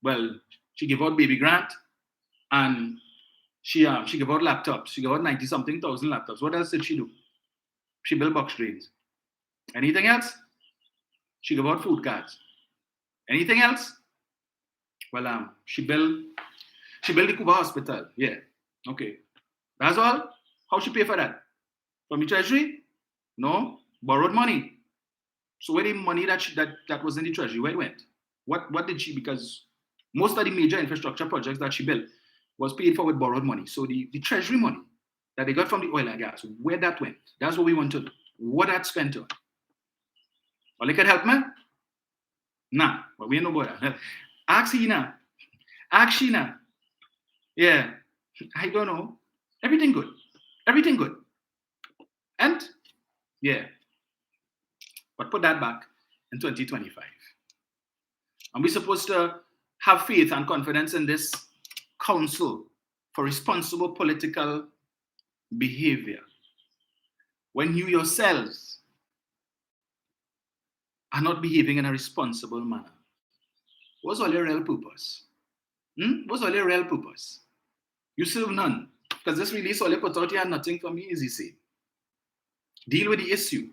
Well, she gave out baby grant, and she gave out laptops. She gave out 90-something thousand laptops. What else did she do? She built box trains. Anything else? She gave out food cards. Anything else? Well, she built the Cuba Hospital. Yeah. Okay. That's all? How she pay for that? From the treasury? No. Borrowed money. So where the money that was in the treasury, where it went? What did she, because most of the major infrastructure projects that she built was paid for with borrowed money. So the treasury money that they got from the oil and gas, where that went? That's what we want to know. What that spent on? Or they could help me? Nah, but we ain't no bother. Ask Hina. Ask Sheena. Yeah, I don't know. Everything good. Everything good. And, yeah. But put that back in 2025. And we're supposed to have faith and confidence in this council for responsible political behavior. When you yourselves are not behaving in a responsible manner. What's all your real purpose? What's all your real purpose? You serve none. Because this release all you put out here, nothing for me, is he saying. Deal with the issue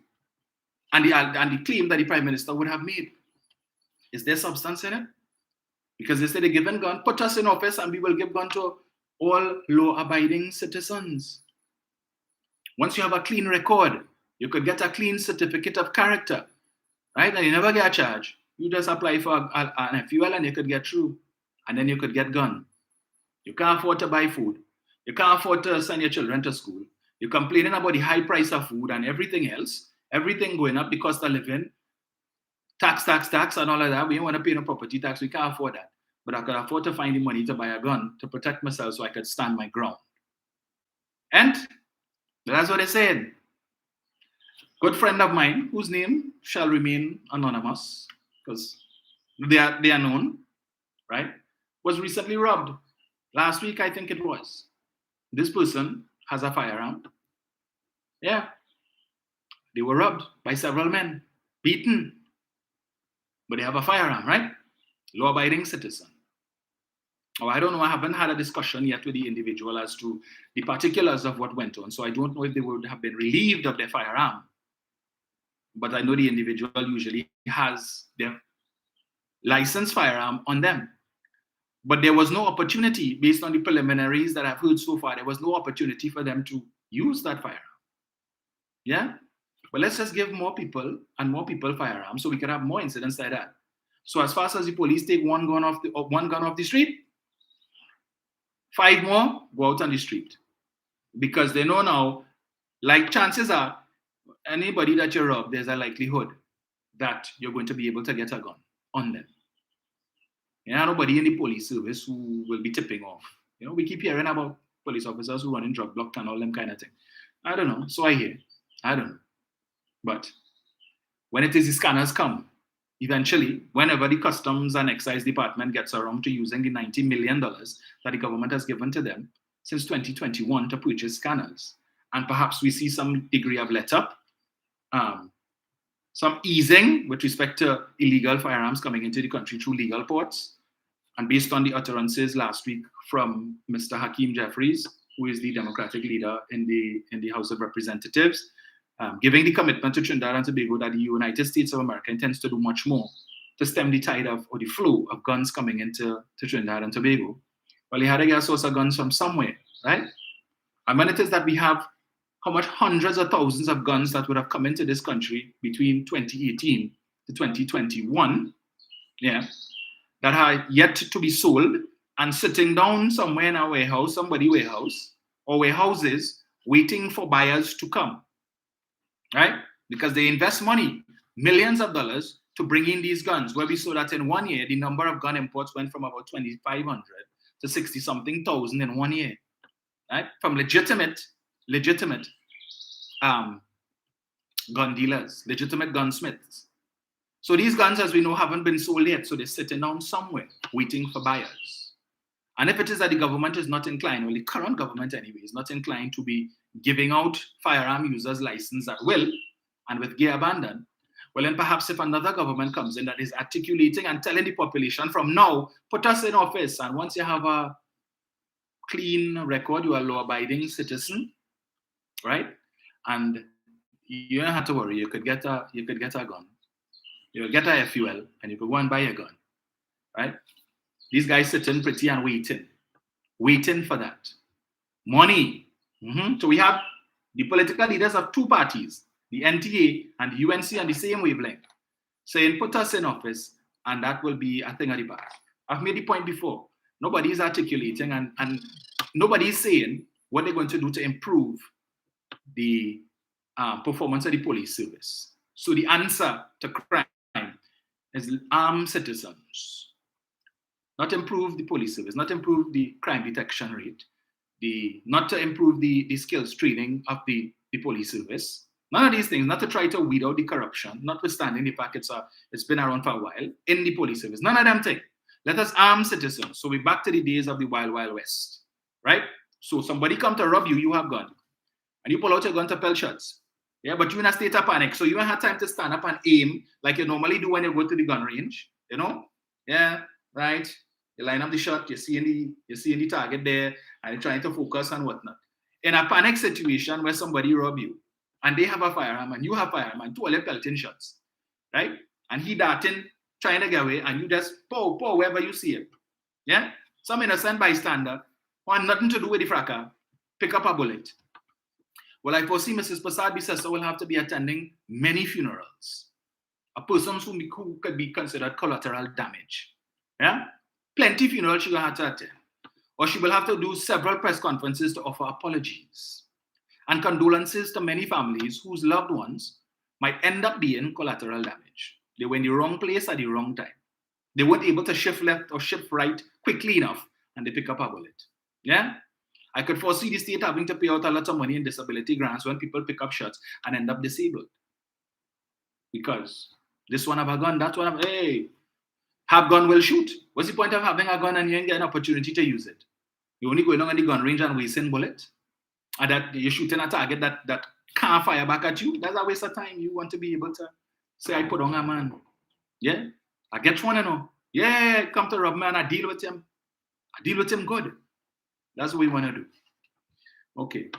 and the claim that the Prime Minister would have made. Is there substance in it? Because they say they're giving gun, put us in office and we will give gun to all law-abiding citizens. Once you have a clean record, you could get a clean certificate of character, right? And you never get a charge. You just apply for an FUL and you could get through. And then you could get gun. You can't afford to buy food. You can't afford to send your children to school. You're complaining about the high price of food and everything else. Everything going up, the cost of living. Tax, and all of that. We don't want to pay no property tax. We can't afford that. But I could afford to find the money to buy a gun to protect myself so I could stand my ground. And that's what they said. Good friend of mine, whose name shall remain anonymous, because they are known, right, was recently robbed. Last week, I think it was. This person has a firearm. Yeah. They were robbed by several men, beaten. But they have a firearm, right? law-abiding citizen. Oh, I don't know, I haven't had a discussion yet with the individual as to the particulars of what went on, so I don't know if they would have been relieved of their firearm. But I know the individual usually has their licensed firearm on them. But there was no opportunity, based on the preliminaries that I've heard so far, there was no opportunity for them to use that firearm. Yeah? Well, let's just give more people and more people firearms so we can have more incidents like that. So as fast as the police take one gun off the street, 5 more go out on the street. Because they know now, like chances are, anybody that you rob, there's a likelihood that you're going to be able to get a gun on them. Nobody in the police service who will be tipping off. We keep hearing about police officers who run in drug block and all them kind of thing. I don't know. So I hear. I don't know. But when it is the scanners come, eventually, whenever the Customs and Excise Department gets around to using the $90 million that the government has given to them since 2021 to purchase scanners, and perhaps we see some degree of let-up, some easing with respect to illegal firearms coming into the country through legal ports. And based on the utterances last week from Mr. Hakeem Jeffries, who is the Democratic leader in the House of Representatives, giving the commitment to Trinidad and Tobago that the United States of America intends to do much more to stem the tide of, or the flow of guns coming into Trinidad and Tobago. Well, he had to get a source of guns from somewhere, right? And when it is that we have how much hundreds of thousands of guns that would have come into this country between 2018 to 2021, yeah, that are yet to be sold and sitting down somewhere in a warehouse, somebody's warehouse, or warehouses, waiting for buyers to come, right? Because they invest money, millions of dollars, to bring in these guns, where we saw that in 1 year, the number of gun imports went from about 2,500 to 60-something thousand in 1 year, right? From legitimate gun dealers, legitimate gunsmiths. So these guns, as we know, haven't been sold yet, so they're sitting down somewhere waiting for buyers. And if it is that the government is not inclined, well, the current government anyway, is not inclined to be giving out firearm users license at will and with gear abandon, well, then perhaps if another government comes in that is articulating and telling the population from now, put us in office, and once you have a clean record, you are a law-abiding citizen, right? And you don't have to worry, you could get a gun. You'll get a FUL and you could go and buy a gun, right? These guys sitting pretty and waiting for that. Money. So we have the political leaders of two parties, the NTA and the UNC on the same wavelength, saying put us in office and that will be a thing of the past. I've made the point before. Nobody is articulating and nobody is saying what they're going to do to improve the performance of the police service. So the answer to crime is arm citizens. Not improve the police service, not improve the crime detection rate, not to improve the skills training of the police service. None of these things, not to try to weed out the corruption, notwithstanding the fact it's been around for a while in the police service. None of them things. Let us arm citizens. So we're back to the days of the Wild Wild West, right? So somebody come to rob you, you have gun. And you pull out your gun to pelt shots. Yeah, but you're in a state of panic. So you don't have time to stand up and aim like you normally do when you go to the gun range. Yeah, right. You line up the shot, you're seeing the target there, and you're trying to focus and whatnot. In a panic situation where somebody rob you, and they have a firearm, and you have a firearm, and two are pelting shots, right? And he darting, trying to get away, and you just pow wherever you see him. Yeah? Some innocent bystander want nothing to do with the fracas, pick up a bullet. Well, I foresee Mrs. Prasad-Bissessar will have to be attending many funerals. A person who could be considered collateral damage. Yeah? Plenty funerals she will have to attend. Or she will have to do several press conferences to offer apologies and condolences to many families whose loved ones might end up being collateral damage. They were in the wrong place at the wrong time. They weren't able to shift left or shift right quickly enough, and they pick up a bullet. Yeah? I could foresee the state having to pay out a lot of money in disability grants when people pick up shots and end up disabled. Because this one have a gun, that one have gun will shoot. What's the point of having a gun and you ain't get an opportunity to use it? You're only going on the gun range and wasting bullets. And that you're shooting a target that can't fire back at you. That's a waste of time. You want to be able to say, I put on a man. Yeah? I get one, Yeah, come to rob me and I deal with him. I deal with him good. That's what we want to do. Okay.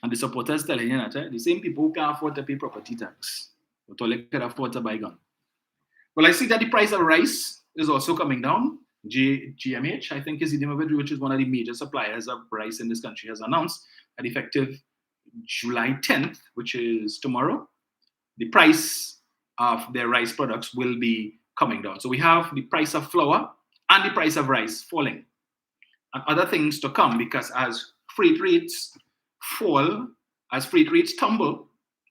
And the supporters telling you that, the same people who can't afford to pay property tax, but all they can afford to buy gun. Well, I see that the price of rice is also coming down. GMH, I think is the name of it, which is one of the major suppliers of rice in this country, has announced that effective July 10th, which is tomorrow, the price of their rice products will be coming down. So we have the price of flour and the price of rice falling, and other things to come, because as freight rates fall, as freight rates tumble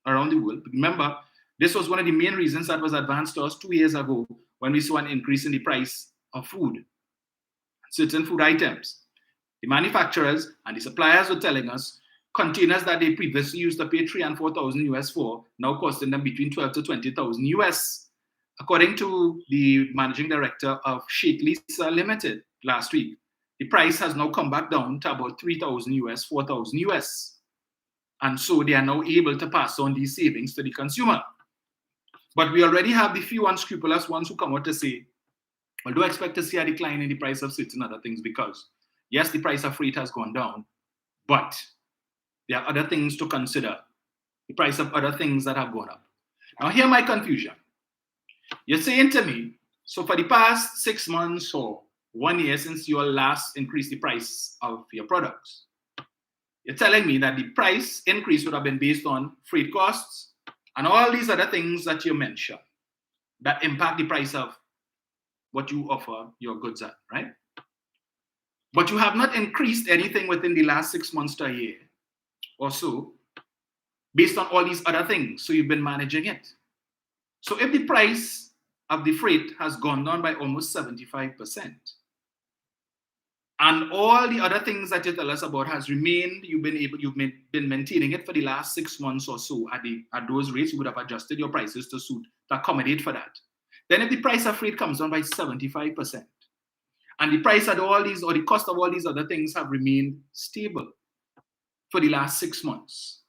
around the world. Remember, this was one of the main reasons that was advanced to us 2 years ago when we saw an increase in the price of food, certain food items. The manufacturers and the suppliers were telling us containers that they previously used to pay 3,000 and 4,000 US for, now costing them between 12 to 20,000 US. According to the managing director of Sheikh Lisa Limited last week, the price has now come back down to about 3,000 US, 4,000 US. And so they are now able to pass on these savings to the consumer. But we already have the few unscrupulous ones who come out to say, well, do expect to see a decline in the price of certain other things, because yes, the price of freight has gone down, but there are other things to consider, the price of other things that have gone up. Now, hear my confusion. You're saying to me, so for the past 6 months or 1 year since you last increased the price of your products, you're telling me that the price increase would have been based on freight costs and all these other things that you mentioned that impact the price of what you offer your goods at, right? But you have not increased anything within the last 6 months to a year or so based on all these other things. So you've been managing it. So if the price of the freight has gone down by almost 75%, and all the other things that you tell us about has remained, you've been maintaining it for the last 6 months or so at those rates, you would have adjusted your prices to accommodate for that. Then if the price of freight comes down by 75%, and the price of all these, or the cost of all these other things have remained stable for the last 6 months,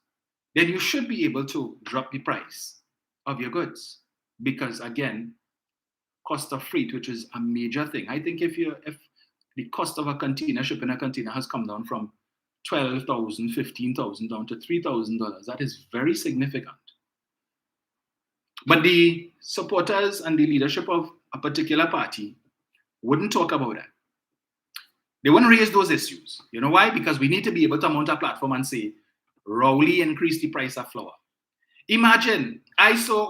then you should be able to drop the price of your goods. Because again, cost of freight, which is a major thing. I think if the cost of a container, shipping a container, has come down from $12,000, $15,000 down to $3,000, that is very significant. But the supporters and the leadership of a particular party wouldn't talk about that. They wouldn't raise those issues. You know why? Because we need to be able to mount a platform and say, Rowley increased the price of flour. Imagine,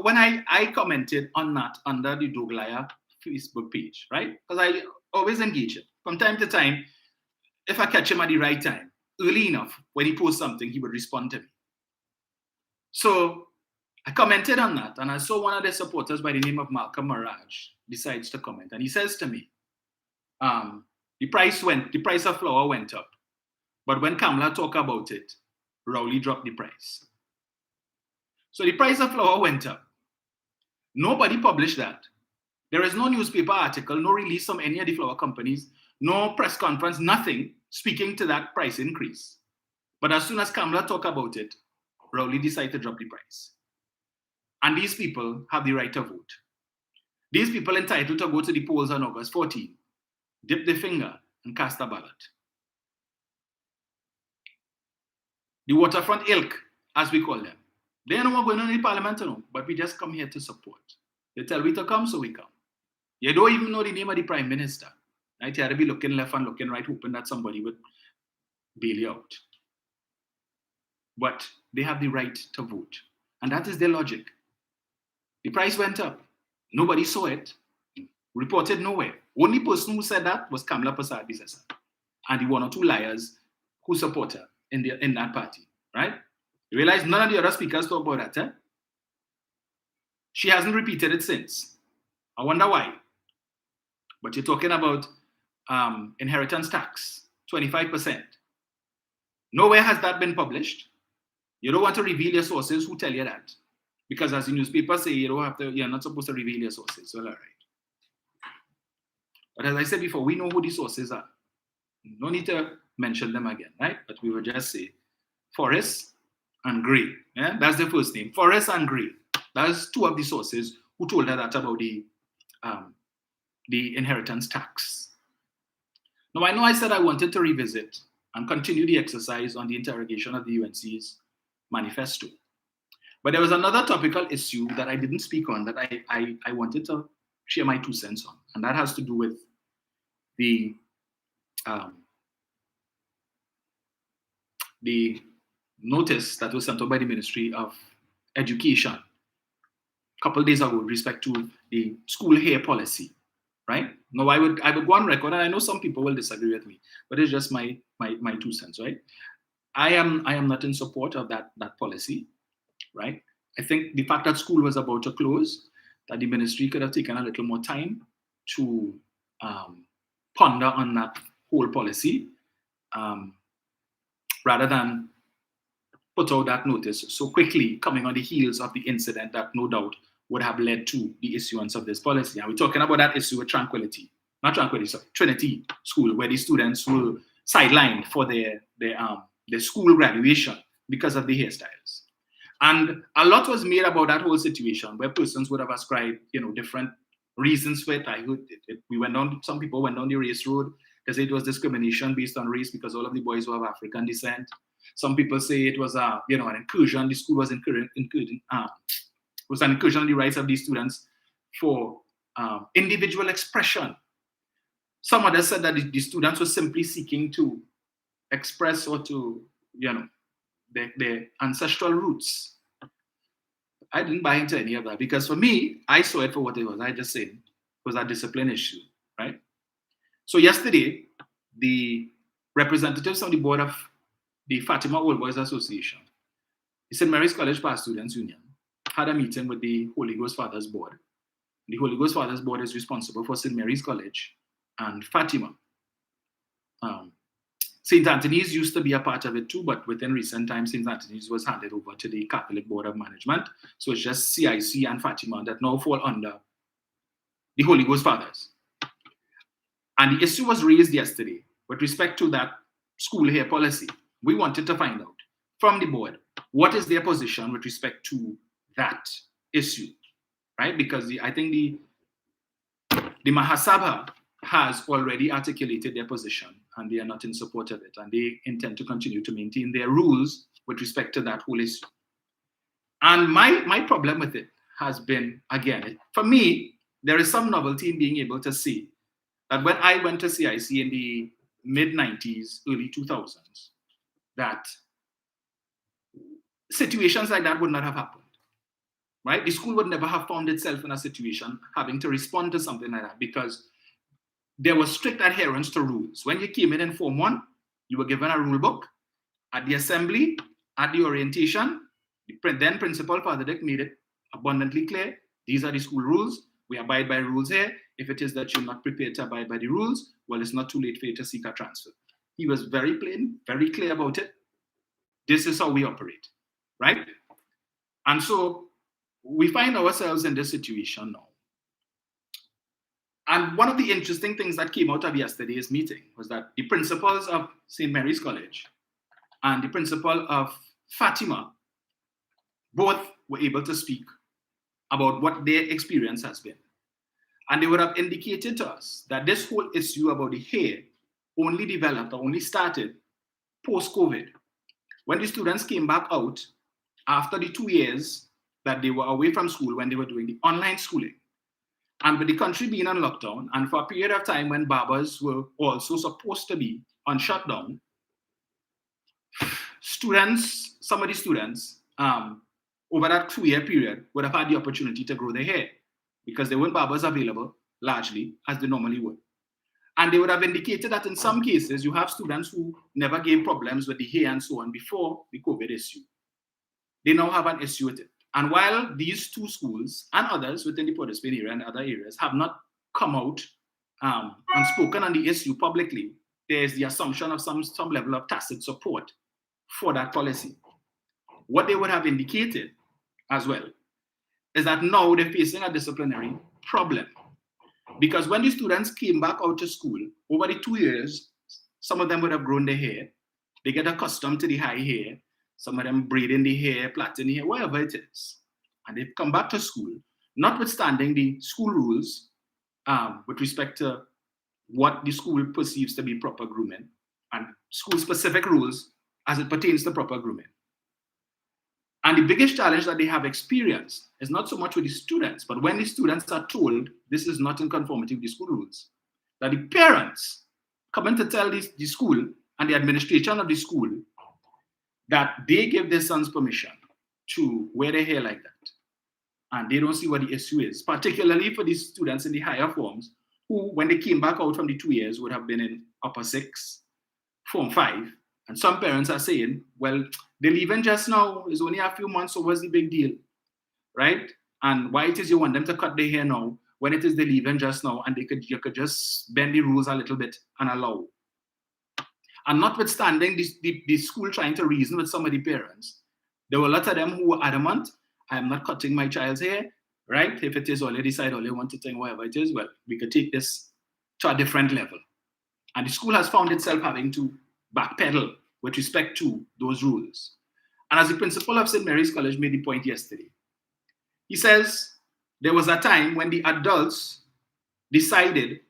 when I commented on that under the Doglaya Facebook page, right? Because I always engage it. From time to time, if I catch him at the right time, early enough, when he posts something, he would respond to me. So I commented on that, and I saw one of the supporters by the name of Malcolm Maraj decides to comment, and he says to me, the price of flour went up, but when Kamala talked about it, Rowley dropped the price. So the price of flour went up. Nobody published that. There is no newspaper article, no release from any of the flour companies, no press conference, nothing speaking to that price increase. But as soon as Kamala talked about it, Rowley decided to drop the price. And these people have the right to vote. These people entitled to go to the polls on August 14, dip their finger and cast a ballot. The waterfront ilk, as we call them, they know what's going on in the parliament, but we just come here to support. They tell we to come, so we come. You don't even know the name of the prime minister. Right? You have to be looking left and looking right, hoping that somebody would bail you out. But they have the right to vote. And that is their logic. The price went up. Nobody saw it. Reported nowhere. Only person who said that was Kamala Persad-Bissessar and the one or two liars who support her in that party. Right? You realize none of the other speakers talk about that. She hasn't repeated it since. I wonder why. But you're talking about inheritance tax, 25%. Nowhere has that been published. You don't want to reveal your sources. Who tell you that? Because as the newspapers say, you're not supposed to reveal your sources. Well, all right. But as I said before, we know who the sources are. No need to mention them again, right? But we will just say Forrest and Gray. Yeah? That's the first name. Forrest and Gray. That's two of the sources who told her that about the the inheritance tax. Now, I know I said I wanted to revisit and continue the exercise on the interrogation of the UNC's manifesto. But there was another topical issue that I didn't speak on that I wanted to share my 2 cents on, and that has to do with the notice that was sent out by the Ministry of Education a couple of days ago with respect to the school hair policy, right? Now, I would go on record, and I know some people will disagree with me, but it's just my 2 cents, right? I am not in support of that policy, right? I think the fact that school was about to close, that the ministry could have taken a little more time to ponder on that whole policy, rather than put out that notice so quickly, coming on the heels of the incident that no doubt would have led to the issuance of this policy. And we're talking about that issue with Trinity School, where the students were sidelined for their school graduation because of the hairstyles. And a lot was made about that whole situation, where persons would have ascribed, different reasons for it. Some people went down the race road. They say it was discrimination based on race because all of the boys were of African descent. Some people say it was an incursion. The school was an incursion on the rights of these students for individual expression. Some others said that the students were simply seeking to express or to, their ancestral roots. I didn't buy into any of that because for me, I saw it for what it was. I just said it was a discipline issue, right? So yesterday, the representatives on the board of the Fatima Old Boys Association, the St. Mary's College Past Students Union, had a meeting with the Holy Ghost Fathers Board. The Holy Ghost Fathers Board is responsible for St. Mary's College and Fatima. St. Anthony's used to be a part of it too, but within recent times, St. Anthony's was handed over to the Catholic Board of Management. So it's just CIC and Fatima that now fall under the Holy Ghost Fathers. And the issue was raised yesterday with respect to that school hair policy. We wanted to find out from the board, what is their position with respect to that issue, right? Because I think the Mahasabha has already articulated their position and they are not in support of it. And they intend to continue to maintain their rules with respect to that whole issue. And my problem with it has been, again, for me, there is some novelty in being able to see that when I went to CIC in the mid-90s, early 2000s, that situations like that would not have happened, right? The school would never have found itself in a situation having to respond to something like that because there was strict adherence to rules. When you came in Form 1, you were given a rule book. At the assembly, at the orientation, the then Principal Father Dick made it abundantly clear, these are the school rules. We abide by rules here. If it is that you're not prepared to abide by the rules, well, it's not too late for you to seek a transfer. He was very plain, very clear about it. This is how we operate, right? And so we find ourselves in this situation now. And one of the interesting things that came out of yesterday's meeting was that the principals of St. Mary's College and the principal of Fatima both were able to speak about what their experience has been. And they would have indicated to us that this whole issue about the hair only developed or only started post-COVID. When the students came back out after the 2 years that they were away from school when they were doing the online schooling. And with the country being on lockdown, and for a period of time when barbers were also supposed to be on shutdown, some of the students, over that 2-year period, would have had the opportunity to grow their hair because there weren't barbers available, largely, as they normally would. And they would have indicated that in some cases, you have students who never gave problems with the hair and so on before the COVID issue. They now have an issue with it. And while these two schools and others within the Port of Spain area and other areas have not come out and spoken on the issue publicly, there is the assumption of some level of tacit support for that policy. What they would have indicated as well is that now they're facing a disciplinary problem. Because when the students came back out to school, over the 2 years, some of them would have grown their hair. They get accustomed to the high hair. Some of them braiding the hair, plaiting the hair, whatever it is. And they've come back to school, notwithstanding the school rules with respect to what the school perceives to be proper grooming and school-specific rules as it pertains to proper grooming. And the biggest challenge that they have experienced is not so much with the students, but when the students are told this is not in conformity with the school rules, that the parents come in to tell the school and the administration of the school that they give their sons permission to wear their hair like that. And they don't see what the issue is, particularly for these students in the higher forms who, when they came back out from the 2 years, would have been in upper 6, form 5. And some parents are saying, well, they're leaving just now. It's only a few months, so what's the big deal, right? And why it is you want them to cut their hair now when it is they're leaving just now and you could just bend the rules a little bit and allow. And notwithstanding the school trying to reason with some of the parents, there were a lot of them who were adamant, I'm not cutting my child's hair, right? If it is all they decide, all they want to think, whatever it is, well, we could take this to a different level. And the school has found itself having to backpedal with respect to those rules. And as the principal of St. Mary's College made the point yesterday, he says there was a time when the adults decided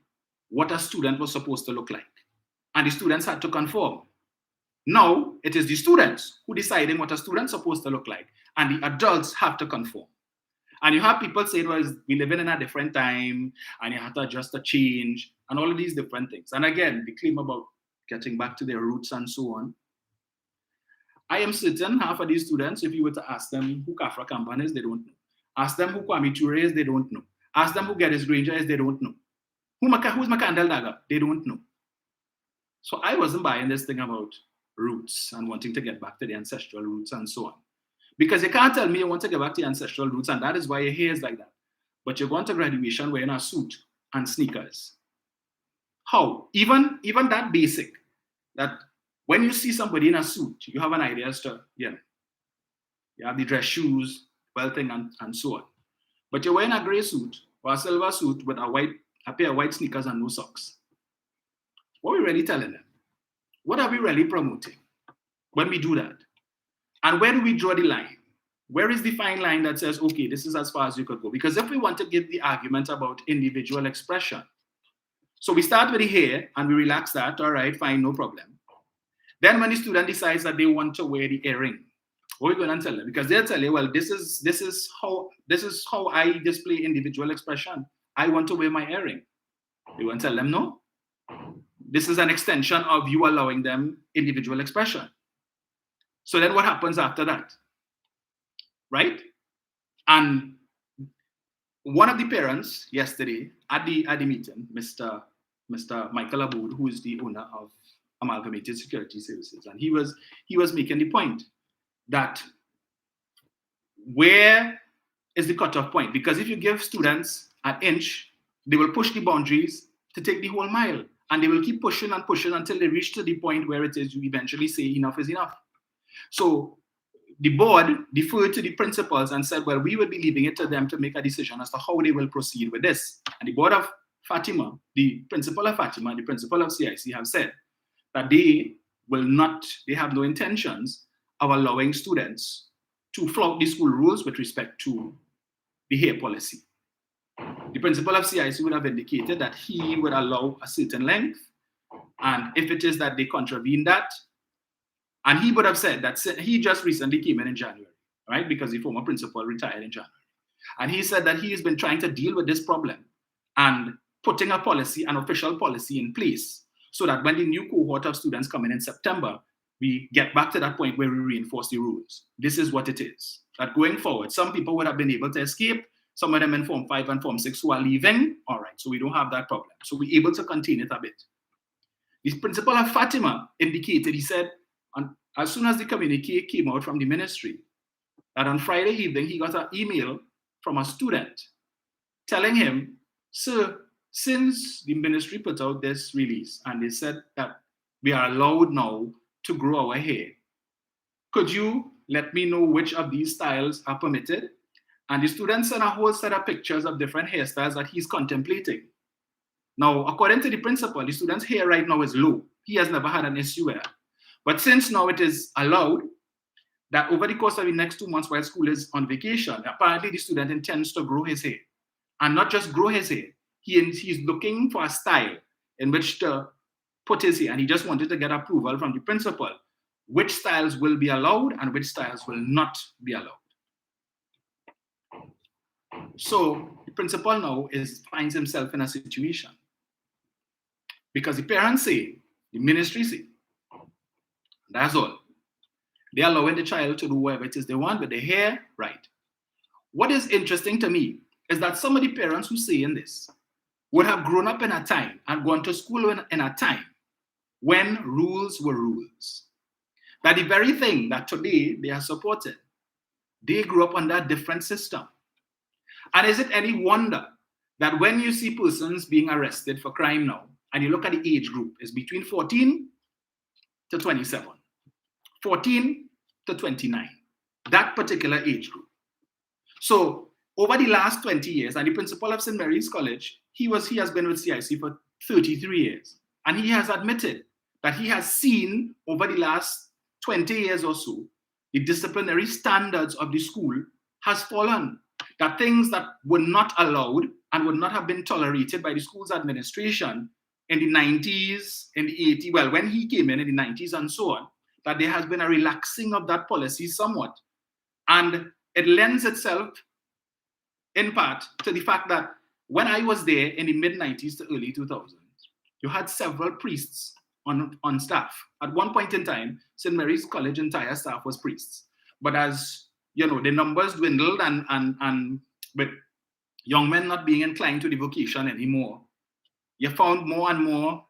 what a student was supposed to look like, and the students had to conform. Now it is the students who deciding what a student's supposed to look like, and the adults have to conform. And you have people saying, well, we're living in a different time, and you have to adjust to change, and all of these different things. And again, the claim about getting back to their roots and so on. I am certain half of these students, if you were to ask them who Kafra Kampan is, they don't know. Ask them who Kwame Ture is, they don't know. Ask them who Geddes Granger is, they don't know. Who's Makandal Daga? They don't know. So I wasn't buying this thing about roots and wanting to get back to the ancestral roots and so on. Because you can't tell me you want to get back to your ancestral roots, and that is why your hair is like that. But you're going to graduation wearing a suit and sneakers. How? Even that basic, that when you see somebody in a suit, you have an idea as to, you have the dress shoes, belting, and so on. But you're wearing a gray suit or a silver suit with a pair of white sneakers and no socks. What are we really telling them? What are we really promoting when we do that? And where do we draw the line? Where is the fine line that says, okay, this is as far as you could go? Because if we want to give the argument about individual expression, so we start with the hair and we relax that, all right, fine, no problem. Then when the student decides that they want to wear the earring, what are we going to tell them? Because they'll tell you, well, this is how I display individual expression. I want to wear my earring. We won't tell them, no. This is an extension of you allowing them individual expression. So then what happens after that? Right? And one of the parents yesterday at the meeting, Mr. Michael Aboud, who is the owner of Amalgamated Security Services, and he was making the point that where is the cutoff point? Because if you give students an inch, they will push the boundaries to take the whole mile, and they will keep pushing and pushing until they reach to the point where it is you eventually say enough is enough. So the board deferred to the principals and said, well, we will be leaving it to them to make a decision as to how they will proceed with this. And the board of Fatima, the principal of Fatima, the principal of CIC have said that they have no intentions of allowing students to flout the school rules with respect to the hair policy. The principal of CIC would have indicated that he would allow a certain length, and if it is that they contravene that, and he would have said that he just recently came in January, right? Because the former principal retired in January. And he said that he has been trying to deal with this problem and putting a policy, an official policy in place, so that when the new cohort of students come in September, we get back to that point where we reinforce the rules. This is what it is. That going forward, some people would have been able to escape, some of them in Form 5 and Form 6 who are leaving. All right, so we don't have that problem. So we're able to contain it a bit. The principal of Fatima indicated, he said, as soon as the communique came out from the ministry, that on Friday evening, he got an email from a student telling him, sir, since the ministry put out this release and they said that we are allowed now to grow our hair, could you let me know which of these styles are permitted? And the student sent a whole set of pictures of different hairstyles that he's contemplating. Now, according to the principal, the student's hair right now is low. He has never had an issue with that. But since now it is allowed that over the course of the next 2 months while school is on vacation, apparently the student intends to grow his hair. And not just grow his hair, he's looking for a style in which to put his hair, and he just wanted to get approval from the principal, which styles will be allowed and which styles will not be allowed. So the principal now finds himself in a situation because the parents say, the ministry say, that's all. They're allowing the child to do whatever it is they want with their hair, right? What is interesting to me is that some of the parents who say in this would have grown up in a time and gone to school in a time when rules were rules. That the very thing that today they are supported, they grew up under a different system. And is it any wonder that when you see persons being arrested for crime now, and you look at the age group, it's between 14 to 27, 14 to 29, that particular age group. So over the last 20 years, and the principal of St. Mary's College, he has been with CIC for 33 years. And he has admitted that he has seen over the last 20 years or so, the disciplinary standards of the school has fallen. That things that were not allowed and would not have been tolerated by the school's administration in the 90s, in the 80s, well, when he came in the 90s and so on, that there has been a relaxing of that policy somewhat. And it lends itself in part to the fact that when I was there in the mid-90s to early 2000s, you had several priests on staff. At one point in time, St. Mary's College entire staff was priests. But as you know, the numbers dwindled and with young men not being inclined to the vocation anymore, you found more and more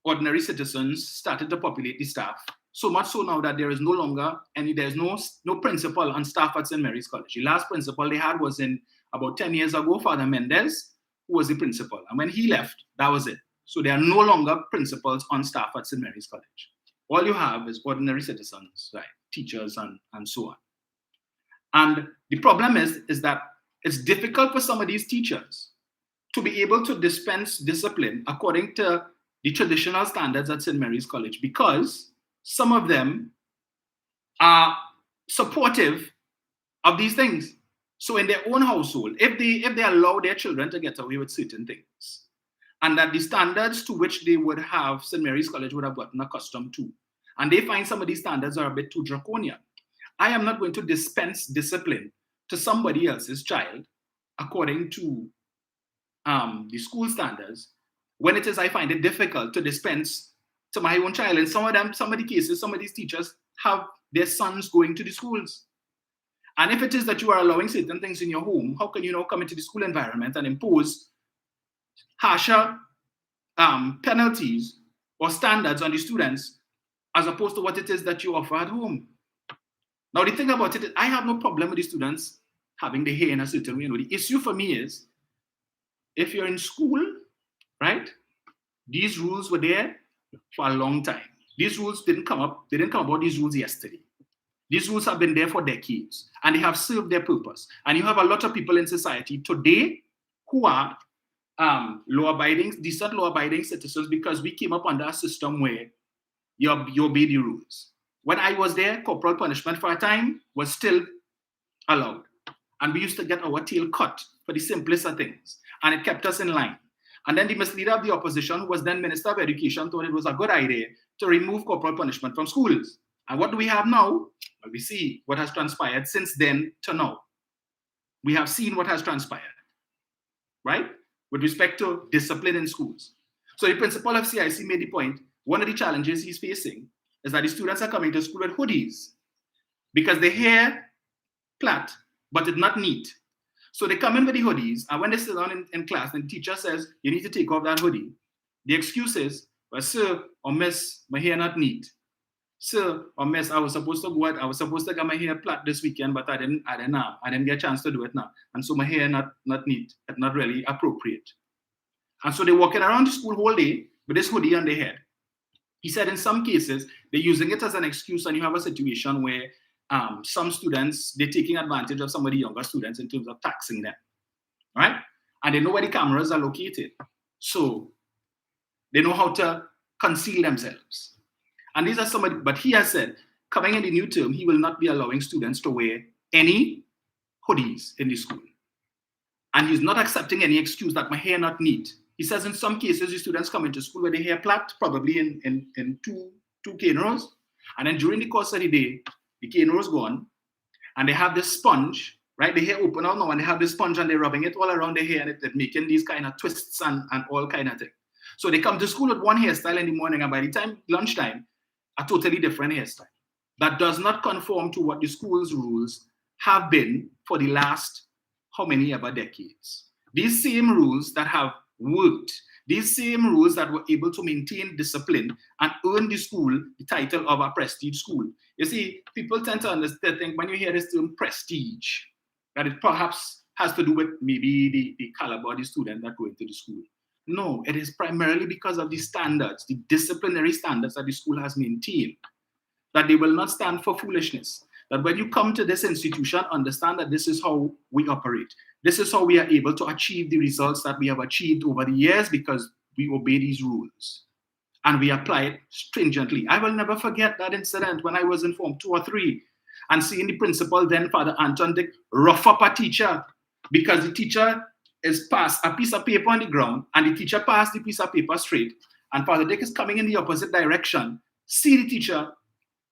ordinary citizens started to populate the staff. So much so now that there is no longer there's no principal on staff at St. Mary's College. The last principal they had was in about 10 years ago, Father Mendez, who was the principal. And when he left, that was it. So there are no longer principals on staff at St. Mary's College. All you have is ordinary citizens, right? Teachers and so on. And the problem is that it's difficult for some of these teachers to be able to dispense discipline according to the traditional standards at St. Mary's College, because some of them are supportive of these things. So in their own household, if they allow their children to get away with certain things, and that the standards to which they would have St. Mary's College would have gotten accustomed to, and they find some of these standards are a bit too draconian, I am not going to dispense discipline to somebody else's child according to the school standards when it is I find it difficult to dispense to my own child. And some of the cases, some of these teachers have their sons going to the schools. And if it is that you are allowing certain things in your home, how can you now come into the school environment and impose harsher penalties or standards on the students as opposed to what it is that you offer at home? Now, the thing about it is I have no problem with the students having their hair in a certain way. You know, the issue for me is if you're in school, right, these rules were there for a long time. These rules didn't come about these rules yesterday. These rules have been there for decades, and they have served their purpose. And you have a lot of people in society today who are decent law-abiding citizens because we came up under a system where you obey the rules. When I was there, corporal punishment for a time was still allowed. And we used to get our tail cut for the simplest of things. And it kept us in line. And then the misleader of the opposition, who was then Minister of Education, thought it was a good idea to remove corporal punishment from schools. And what do we have now? Well, we see what has transpired since then to now. We have seen what has transpired, right? With respect to discipline in schools. So the principal of CIC made the point, one of the challenges he's facing is that the students are coming to school with hoodies because the hair plait, but it's not neat. So they come in with the hoodies, and when they sit down in class and the teacher says, you need to take off that hoodie, the excuse is, well, sir or miss, my hair not neat. Sir or miss, I was supposed to get my hair plait this weekend, but I didn't get a chance to do it now. And so my hair not neat, not really appropriate. And so they're walking around the school whole day with this hoodie on their head. He said in some cases, they're using it as an excuse, and you have a situation where some students, they're taking advantage of some of the younger students in terms of taxing them, right? And they know where the cameras are located. So they know how to conceal themselves. And these are but he has said, coming in the new term, he will not be allowing students to wear any hoodies in the school. And he's not accepting any excuse that my hair not neat. He says in some cases, the students come into school with their hair plait, probably in two cane rows. And then during the course of the day, the cane row is gone. And they have this sponge, right? The hair open out now, and they have this sponge and they're rubbing it all around the hair, and it's making these kind of twists and all kind of things. So they come to school with one hairstyle in the morning, and by the time lunchtime, a totally different hairstyle. That does not conform to what the school's rules have been for the last how many ever decades. These same rules that have worked, these same rules that were able to maintain discipline and earn the school the title of a prestige school. You see, people tend to understand, think when you hear this term prestige, that it perhaps has to do with maybe the caliber of the student that go into the school. No, it is primarily because of the standards, the disciplinary standards that the school has maintained, that they will not stand for foolishness. That when you come to this institution, understand that this is how we operate. This is how we are able to achieve the results that we have achieved over the years, because we obey these rules and we apply it stringently. I will never forget that incident when I was in Form 2 or 3 and seeing the principal, then Father Anton Dick, rough up a teacher because the teacher is passed a piece of paper on the ground and the teacher passed the piece of paper straight, and Father Dick is coming in the opposite direction, see the teacher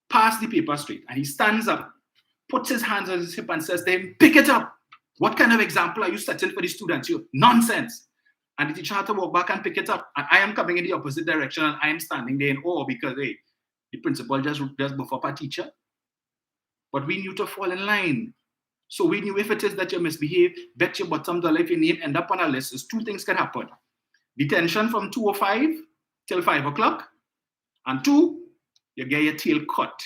pass the paper straight, and he stands up, puts his hands on his hip and says to him, "Pick it up. What kind of example are you setting for the students? You nonsense." And the teacher had to walk back and pick it up. And I am coming in the opposite direction and I am standing there in awe because, hey, the principal just buff up a teacher. But we knew to fall in line. So we knew if it is that you misbehave, bet your bottom dollar if your name end up on a list, is two things can happen. Detention from 2:05 till 5 o'clock. And 2, you get your tail cut.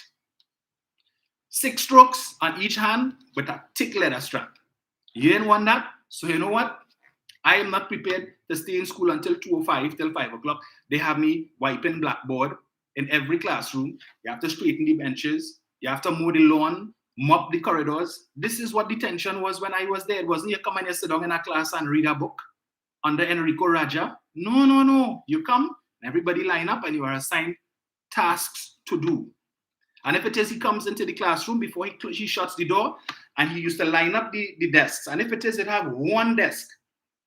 6 strokes on each hand with a thick leather strap. You didn't want that, so you know what? I am not prepared to stay in school until 2:05 till 5 o'clock. They have me wiping blackboard in every classroom. You have to straighten the benches. You have to mow the lawn, mop the corridors. This is what detention was when I was there. It wasn't you come and you sit down in a class and read a book under Enrico Raja. No. You come, everybody line up, and you are assigned tasks to do. And if it is he comes into the classroom before he shuts the door, and he used to line up the desks. And if it is it have one desk,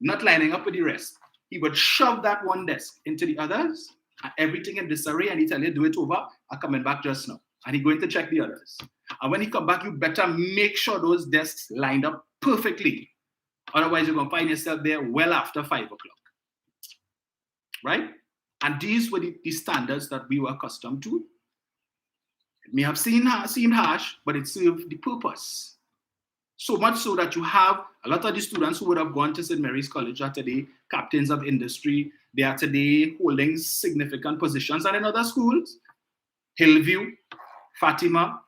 not lining up with the rest, he would shove that one desk into the others, and everything in disarray, and he tell you, do it over, I'm coming back just now. And he going to check the others. And when he come back, you better make sure those desks lined up perfectly. Otherwise, you're going to find yourself there well after 5 o'clock. Right? And these were the standards that we were accustomed to. It may have seemed harsh, but it served the purpose. So much so that you have a lot of the students who would have gone to St. Mary's College are today captains of industry. They are today holding significant positions. And in other schools, Hillview, Fatima,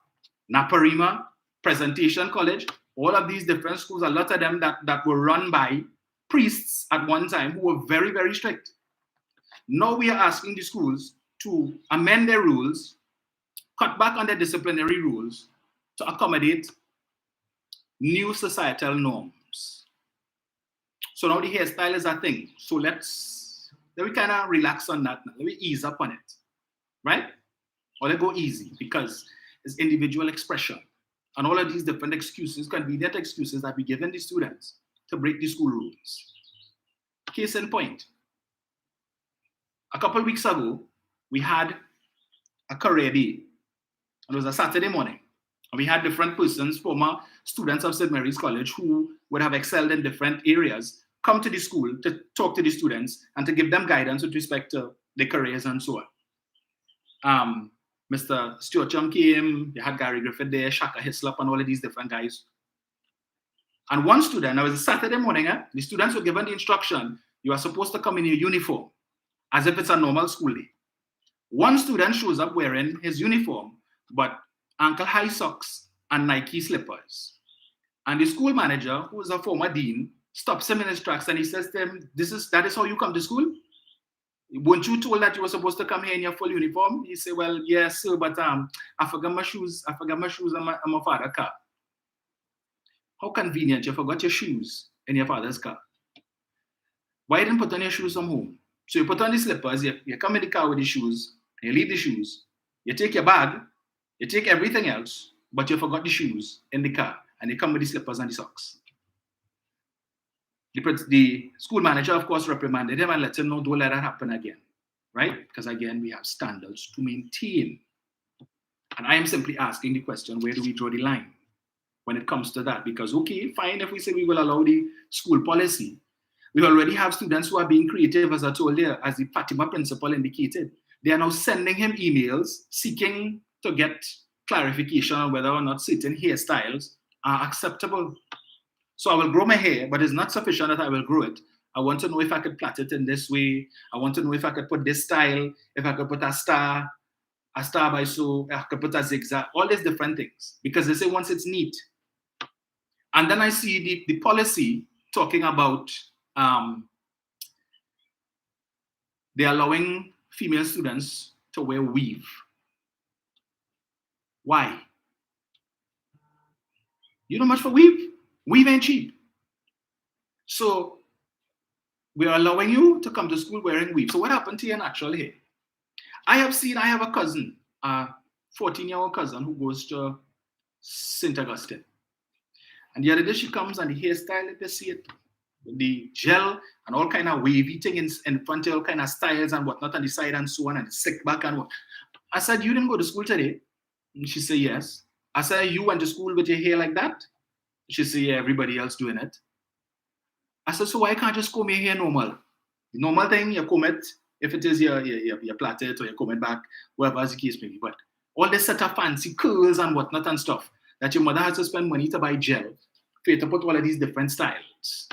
Naparima, Presentation College, all of these different schools, a lot of them that were run by priests at one time who were very, very strict. Now we are asking the schools to amend their rules, cut back on their disciplinary rules to accommodate new societal norms. So now the hairstyle is a thing. So let me kind of relax on that now. Let me ease up on it, right? Or let go easy because it's individual expression. And all of these different excuses, convenient excuses that we given the students to break the school rules. Case in point. A couple of weeks ago, we had a career day. It was a Saturday morning. And we had different persons, former students of St. Mary's College who would have excelled in different areas, come to the school to talk to the students and to give them guidance with respect to their careers and so on. Mr. Stuart Young came, they had Gary Griffith there, Shaka Hislop, and all of these different guys. And one student, it was a Saturday morning, the students were given the instruction, you are supposed to come in your uniform, as if it's a normal school day. One student shows up wearing his uniform, but ankle-high socks and Nike slippers. And the school manager, who is a former dean, stops him in his tracks and he says to him, that is how you come to school? Weren't you told that you were supposed to come here in your full uniform? He said, well, yes, sir, but I forgot my shoes. I forgot my shoes in my father's car. How convenient, you forgot your shoes in your father's car. Why didn't you put on your shoes from home? So you put on the slippers, you come in the car with the shoes, and you leave the shoes. You take your bag, you take everything else, but you forgot the shoes in the car, and you come with the slippers and the socks. The school manager, of course, reprimanded him and let him know, don't let that happen again, right? Because again, we have standards to maintain. And I am simply asking the question, where do we draw the line when it comes to that? Because, okay, fine, if we say we will allow the school policy, we already have students who are being creative, as I told you, as the Fatima principal indicated. They are now sending him emails seeking to get clarification on whether or not certain hairstyles are acceptable. So I will grow my hair, but it's not sufficient that I will grow it. I want to know if I could plait it in this way. I want to know if I could put this style, if I could put a star by so, I could put a zigzag, all these different things. Because they say once it's neat. And then I see the policy talking about they're allowing female students to wear weave. Why? You know much for weave? Weave ain't cheap. So we are allowing you to come to school wearing weave. So what happened to your natural hair? I have a cousin, a 14-year-old cousin who goes to St. Augustine. And the other day she comes and the hairstyle, let us see it, the gel and all kind of wavy thing in front of all kind of styles and whatnot on the side and so on, and slick back and what. I said, you didn't go to school today? And she said, yes. I said, you went to school with your hair like that? She said, yeah, everybody else doing it. I said, so why can't you just comb your hair normal? The normal thing, you comb it, if it is your plait it or you comb it back, whatever the case may be. But all this set of fancy curls and whatnot and stuff that your mother has to spend money to buy gel for you to put all of these different styles.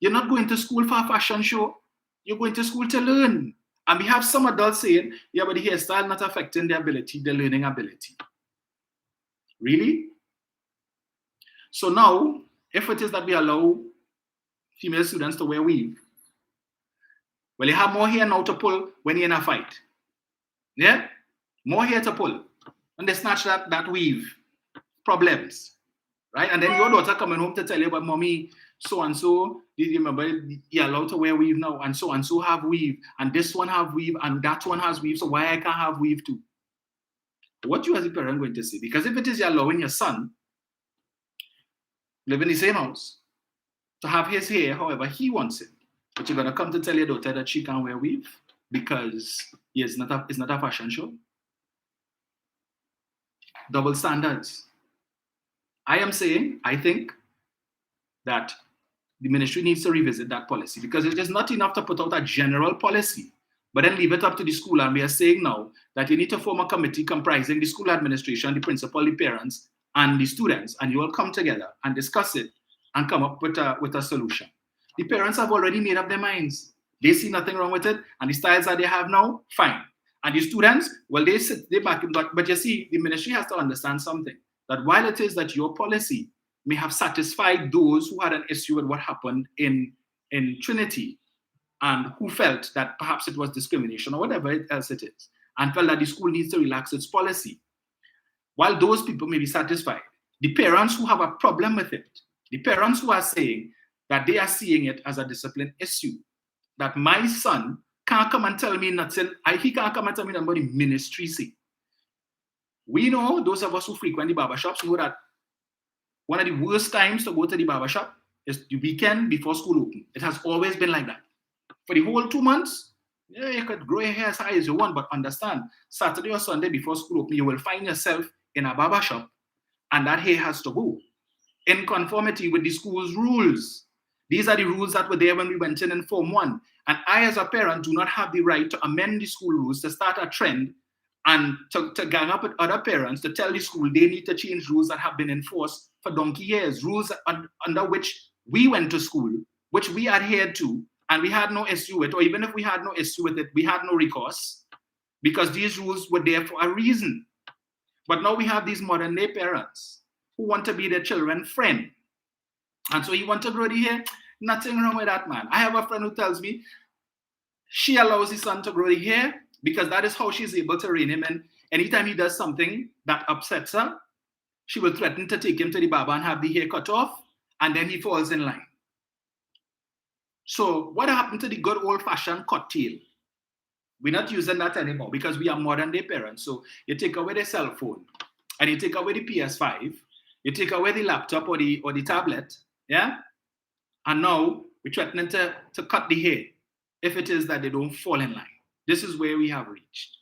You're not going to school for a fashion show. You're going to school to learn. And we have some adults saying, yeah, but the hairstyle not affecting the learning ability. Really? So now, if it is that we allow female students to wear weave, well, you have more hair now to pull when you're in a fight. Yeah? More hair to pull. And they snatch that weave. Problems. Right? And then your daughter coming home to tell you, but mommy, so-and-so, did you remember you're allowed to wear weave now? And so have weave. And this one have weave. And that one has weave. So why I can't have weave too? What you as a parent going to say? Because if it is you're allowing your son live in the same house to have his hair however he wants it, but you're going to come to tell your daughter that she can't wear weave because it's not a fashion show? Double standards. I am saying, I think that the ministry needs to revisit that policy because it is not enough to put out a general policy, but then leave it up to the school. And we are saying now that you need to form a committee comprising the school administration, the principal, the parents, and the students, and you all come together and discuss it and come up with a solution. The parents have already made up their minds. They see nothing wrong with it, and the styles that they have now, fine. And the students, well, they back it, but you see, the ministry has to understand something, that while it is that your policy may have satisfied those who had an issue with what happened in Trinity and who felt that perhaps it was discrimination or whatever else it is, and felt that the school needs to relax its policy. While those people may be satisfied, the parents who have a problem with it, the parents who are saying that they are seeing it as a discipline issue, that my son can't come and tell me nothing, he can't come and tell me nothing about the ministry say. We know, those of us who frequent the barbershops know that one of the worst times to go to the barbershop is the weekend before school open. It has always been like that. For the whole 2 months, yeah, you could grow your hair as high as you want, but understand, Saturday or Sunday before school open, you will find yourself in a barbershop, and that hair has to go in conformity with the school's rules. These are the rules that were there when we went in Form 1. And I, as a parent, do not have the right to amend the school rules to start a trend and to gang up with other parents to tell the school they need to change rules that have been enforced for donkey years, rules under which we went to school, which we adhered to, and we had no issue with, or even if we had no issue with it, we had no recourse, because these rules were there for a reason. But now we have these modern day parents who want to be their children's friend. And so you want to grow the hair? Nothing wrong with that, man. I have a friend who tells me she allows his son to grow the hair because that is how she's able to rein him in. Anytime he does something that upsets her, she will threaten to take him to the barber and have the hair cut off, and then he falls in line. So what happened to the good old-fashioned cut tail? We're not using that anymore because we are modern-day parents. So you take away the cell phone, and you take away the PS5, you take away the laptop or the tablet, yeah? And now we're threatening to cut the hair if it is that they don't fall in line. This is where we have reached.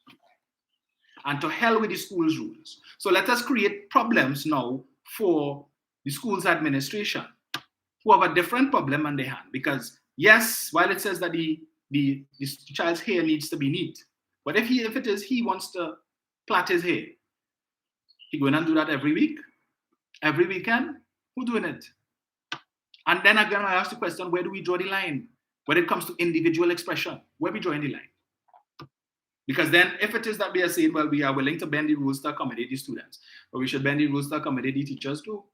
And to hell with the school's rules. So let us create problems now for the school's administration, who have a different problem on their hand. Because yes, while it says that the child's hair needs to be neat, but if it is he wants to plait his hair, he going to do that every week, every weekend. Who doing it? And then again, I ask the question: where do we draw the line when it comes to individual expression? Where are we drawing the line? Because then, if it is that we are saying, well, we are willing to bend the rules to accommodate the students, but we should bend the rules to accommodate the teachers too.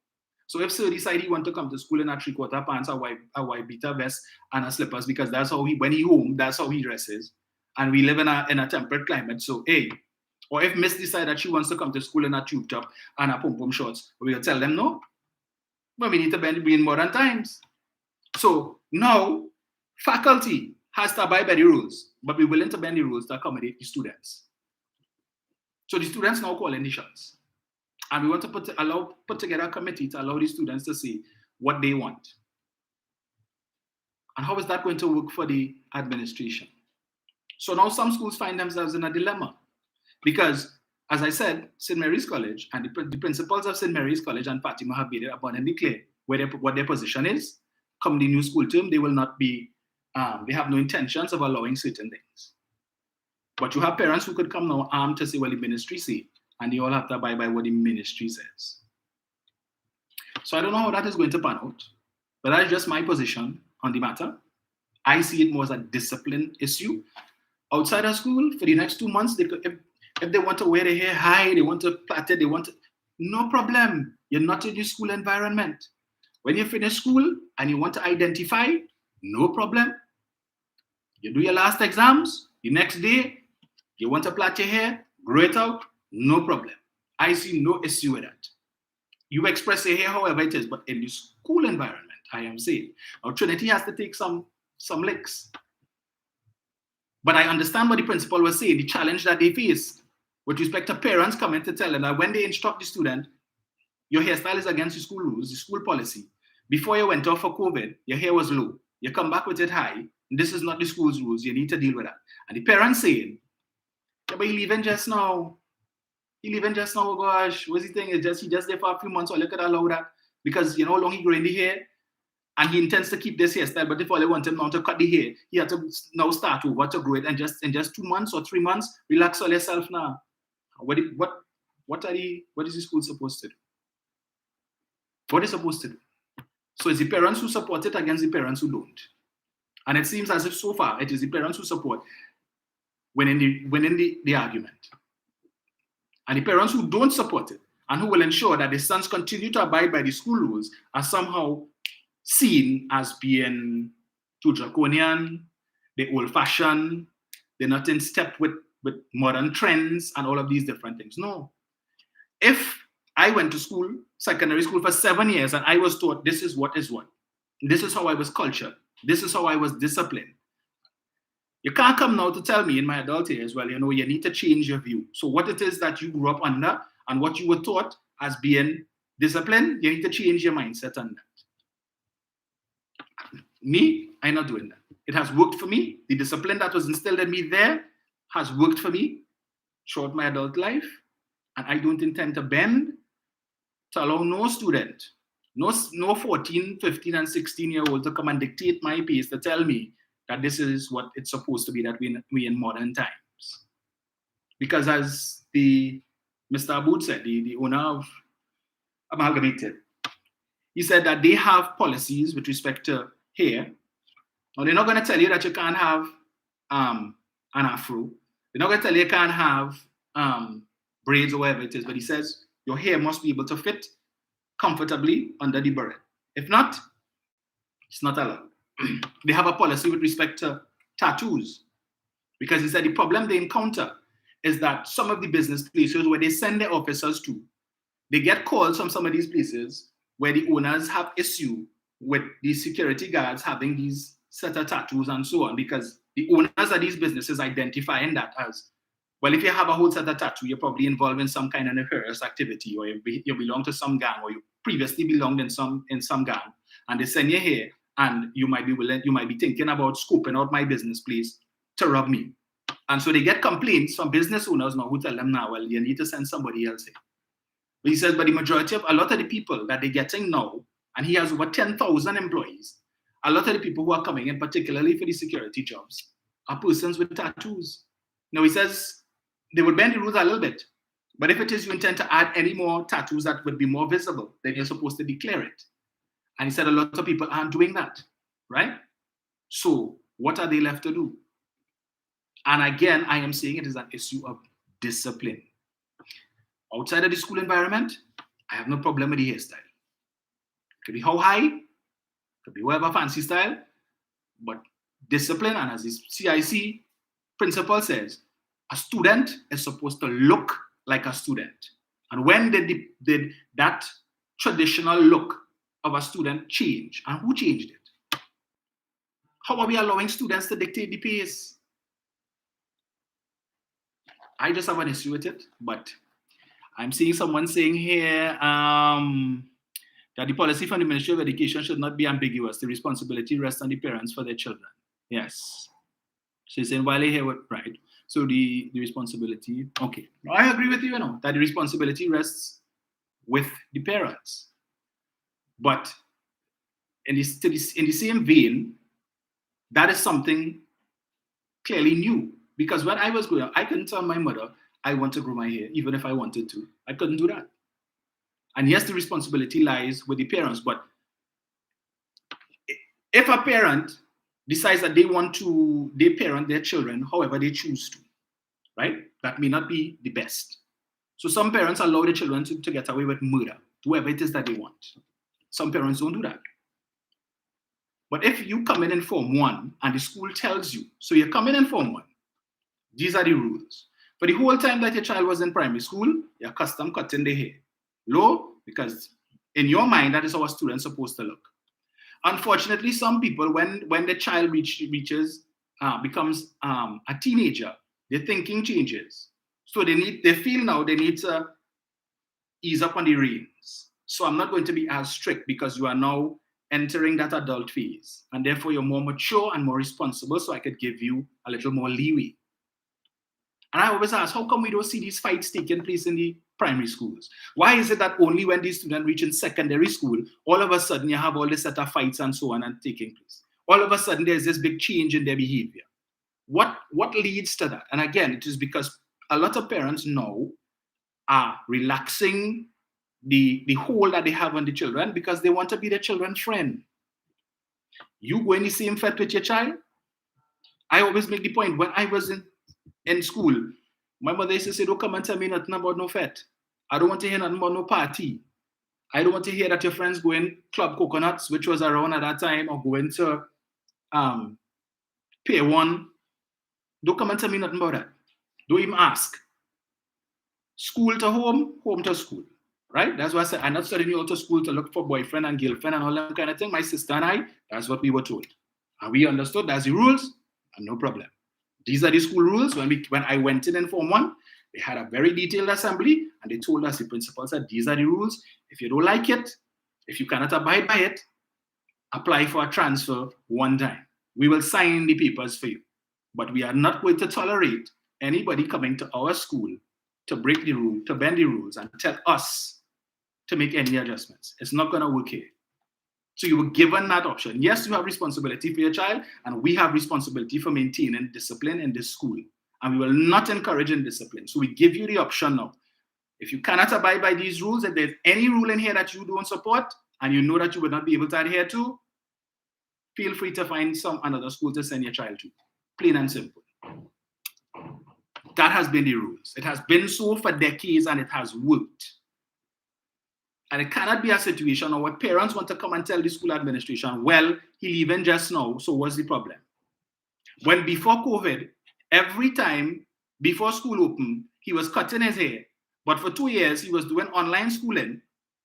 So if sir decide he want to come to school in a 3/4 pants, a white beater vest, and a slippers, because that's how when he home, that's how he dresses, and we live in a temperate climate. So or if Miss decide that she wants to come to school in a tube top and a pom-pom shorts, we'll tell them no. But we need to be in modern times. So now faculty has to abide by the rules, but we're willing to bend the rules to accommodate the students. So the students now call in the shots. And we want to put together a committee to allow the students to see what they want. And how is that going to work for the administration? So now some schools find themselves in a dilemma. Because, as I said, St. Mary's College and the principals of St. Mary's College and Fatima have made it abundantly clear what their position is. Come the new school term, they will not be, they have no intentions of allowing certain things. But you have parents who could come now armed to say, well, the ministry say, and they all have to abide by what the ministry says. So I don't know how that is going to pan out, but that's just my position on the matter. I see it more as a discipline issue. Outside of school, for the next 2 months, they could, if they want to wear their hair high, they want to plait it, no problem. You're not in your school environment. When you finish school and you want to identify, no problem. You do your last exams, the next day, you want to plait your hair, grow it out, no problem. I see no issue with that. You express your hair however it is, but in the school environment, I am saying. Now, Trinity has to take some licks. But I understand what the principal was saying, the challenge that they face with respect to parents coming to tell them that when they instruct the student, your hairstyle is against the school rules, the school policy. Before you went off for COVID, your hair was low. You come back with it high. This is not the school's rules. You need to deal with that. And the parents saying, yeah, but he leaving just now. Oh gosh, what's he thinking? He just there for a few months, or look at allow that. Because you know how long he growing the hair, and he intends to keep this hairstyle, but if all they want him now to cut the hair, he had to now start over to grow it, and just in just 2 months or 3 months, relax all yourself now. What is the school supposed to do? What is supposed to do? So it's the parents who support it against the parents who don't. And it seems as if so far it is the parents who support winning the argument. And the parents who don't support it and who will ensure that the sons continue to abide by the school rules are somehow seen as being too draconian, they're old-fashioned, they're not in step with modern trends and all of these different things. No. If I went to school, secondary school for 7 years, and I was taught this is what is what. This is how I was cultured. This is how I was disciplined. You can't come now to tell me in my adult years, well, you know, you need to change your view. So what it is that you grew up under and what you were taught as being disciplined, you need to change your mindset on that. Me, I'm not doing that. It has worked for me. The discipline that was instilled in me there has worked for me throughout my adult life. And I don't intend to bend to allow no student, no 14, 15, and 16-year-old to come and dictate my pace to tell me that this is what it's supposed to be, that we in modern times. Because as the Mr. Aboud said, the owner of Amalgamated, he said that they have policies with respect to hair. Now, they're not going to tell you that you can't have an afro. They're not going to tell you you can't have braids or whatever it is, but he says your hair must be able to fit comfortably under the beret. If not, it's not allowed. They have a policy with respect to tattoos, because he said the problem they encounter is that some of the business places where they send their officers to, they get calls from some of these places where the owners have issue with the security guards having these set of tattoos and so on, because the owners of these businesses identifying that as, well, if you have a whole set of tattoo, you're probably involved in some kind of nefarious activity, or you belong to some gang, or you previously belonged in some gang, and they send you here, and you might be thinking about scoping out my business place to rob me. And so they get complaints from business owners now who tell them, now, well, you need to send somebody else in. But he says, but the majority of a lot of the people that they're getting now, and he has over 10,000 employees, a lot of the people who are coming in, particularly for the security jobs, are persons with tattoos. Now, he says they would bend the rules a little bit, but if it is you intend to add any more tattoos that would be more visible, then you're supposed to declare it. And he said a lot of people aren't doing that, right? So what are they left to do? And again, I am saying it is an issue of discipline. Outside of the school environment, I have no problem with the hairstyle. It could be how high, it could be whatever fancy style, but discipline, and as the CIC principle says, a student is supposed to look like a student. And when did that traditional look of a student change? And who changed it? How are we allowing students to dictate the pace? I just have an issue with it, but I'm seeing someone saying here that the policy from the Ministry of Education should not be ambiguous. The responsibility rests on the parents for their children. Yes. So he's saying, while I hear what, right? So the responsibility, okay. I agree with you, that the responsibility rests with the parents. But in the same vein, that is something clearly new. Because when I was growing up, I couldn't tell my mother, I want to grow my hair, even if I wanted to. I couldn't do that. And yes, the responsibility lies with the parents. But if a parent decides that they want to, they parent their children however they choose to, right? That may not be the best. So some parents allow their children to get away with murder, whoever it is that they want. Some parents don't do that. But if you come in Form 1 and the school tells you, so you're coming in Form 1, these are the rules. For the whole time that your child was in primary school, you're custom cutting the hair. Low, because in your mind, that is how a student's supposed to look. Unfortunately, some people, when the child becomes a teenager, their thinking changes. So they feel now they need to ease up on the reins. So I'm not going to be as strict because you are now entering that adult phase. And therefore, you're more mature and more responsible, so I could give you a little more leeway. And I always ask, how come we don't see these fights taking place in the primary schools? Why is it that only when these students reach in secondary school, all of a sudden you have all this set of fights and so on and taking place? All of a sudden there's this big change in their behavior. What leads to that? And again, it is because a lot of parents now are relaxing the hold that they have on the children because they want to be their children's friend. You go in the same fete with your child. I always make the point, when I was in school, my mother used to say, don't come and tell me nothing about no fete. I don't want to hear nothing about no party. I don't want to hear that your friends go in Club Coconuts, which was around at that time, or go into Pier 1. Don't come and tell me nothing about that. Don't even ask. School to home, home to school. Right? That's why I said, I'm not studying you out to school to look for boyfriend and girlfriend and all that kind of thing. My sister and I, that's what we were told. And we understood that's the rules, and no problem. These are the school rules. When I went in Form 1, they had a very detailed assembly, and they told us, the principal said, these are the rules. If you don't like it, if you cannot abide by it, apply for a transfer one time. We will sign the papers for you. But we are not going to tolerate anybody coming to our school to break the rule, to bend the rules, and tell us to make any adjustments. It's not going to work here. So you were given that option. Yes, you have responsibility for your child, and we have responsibility for maintaining discipline in this school. And we will not encourage indiscipline. So we give you the option now. If you cannot abide by these rules, if there's any rule in here that you don't support, and you know that you would not be able to adhere to, feel free to find another school to send your child to. Plain and simple. That has been the rules. It has been so for decades, and it has worked. And it cannot be a situation where parents want to come and tell the school administration, well, he leaving just now, so what's the problem? When before COVID, every time before school opened, he was cutting his hair. But for 2 years, he was doing online schooling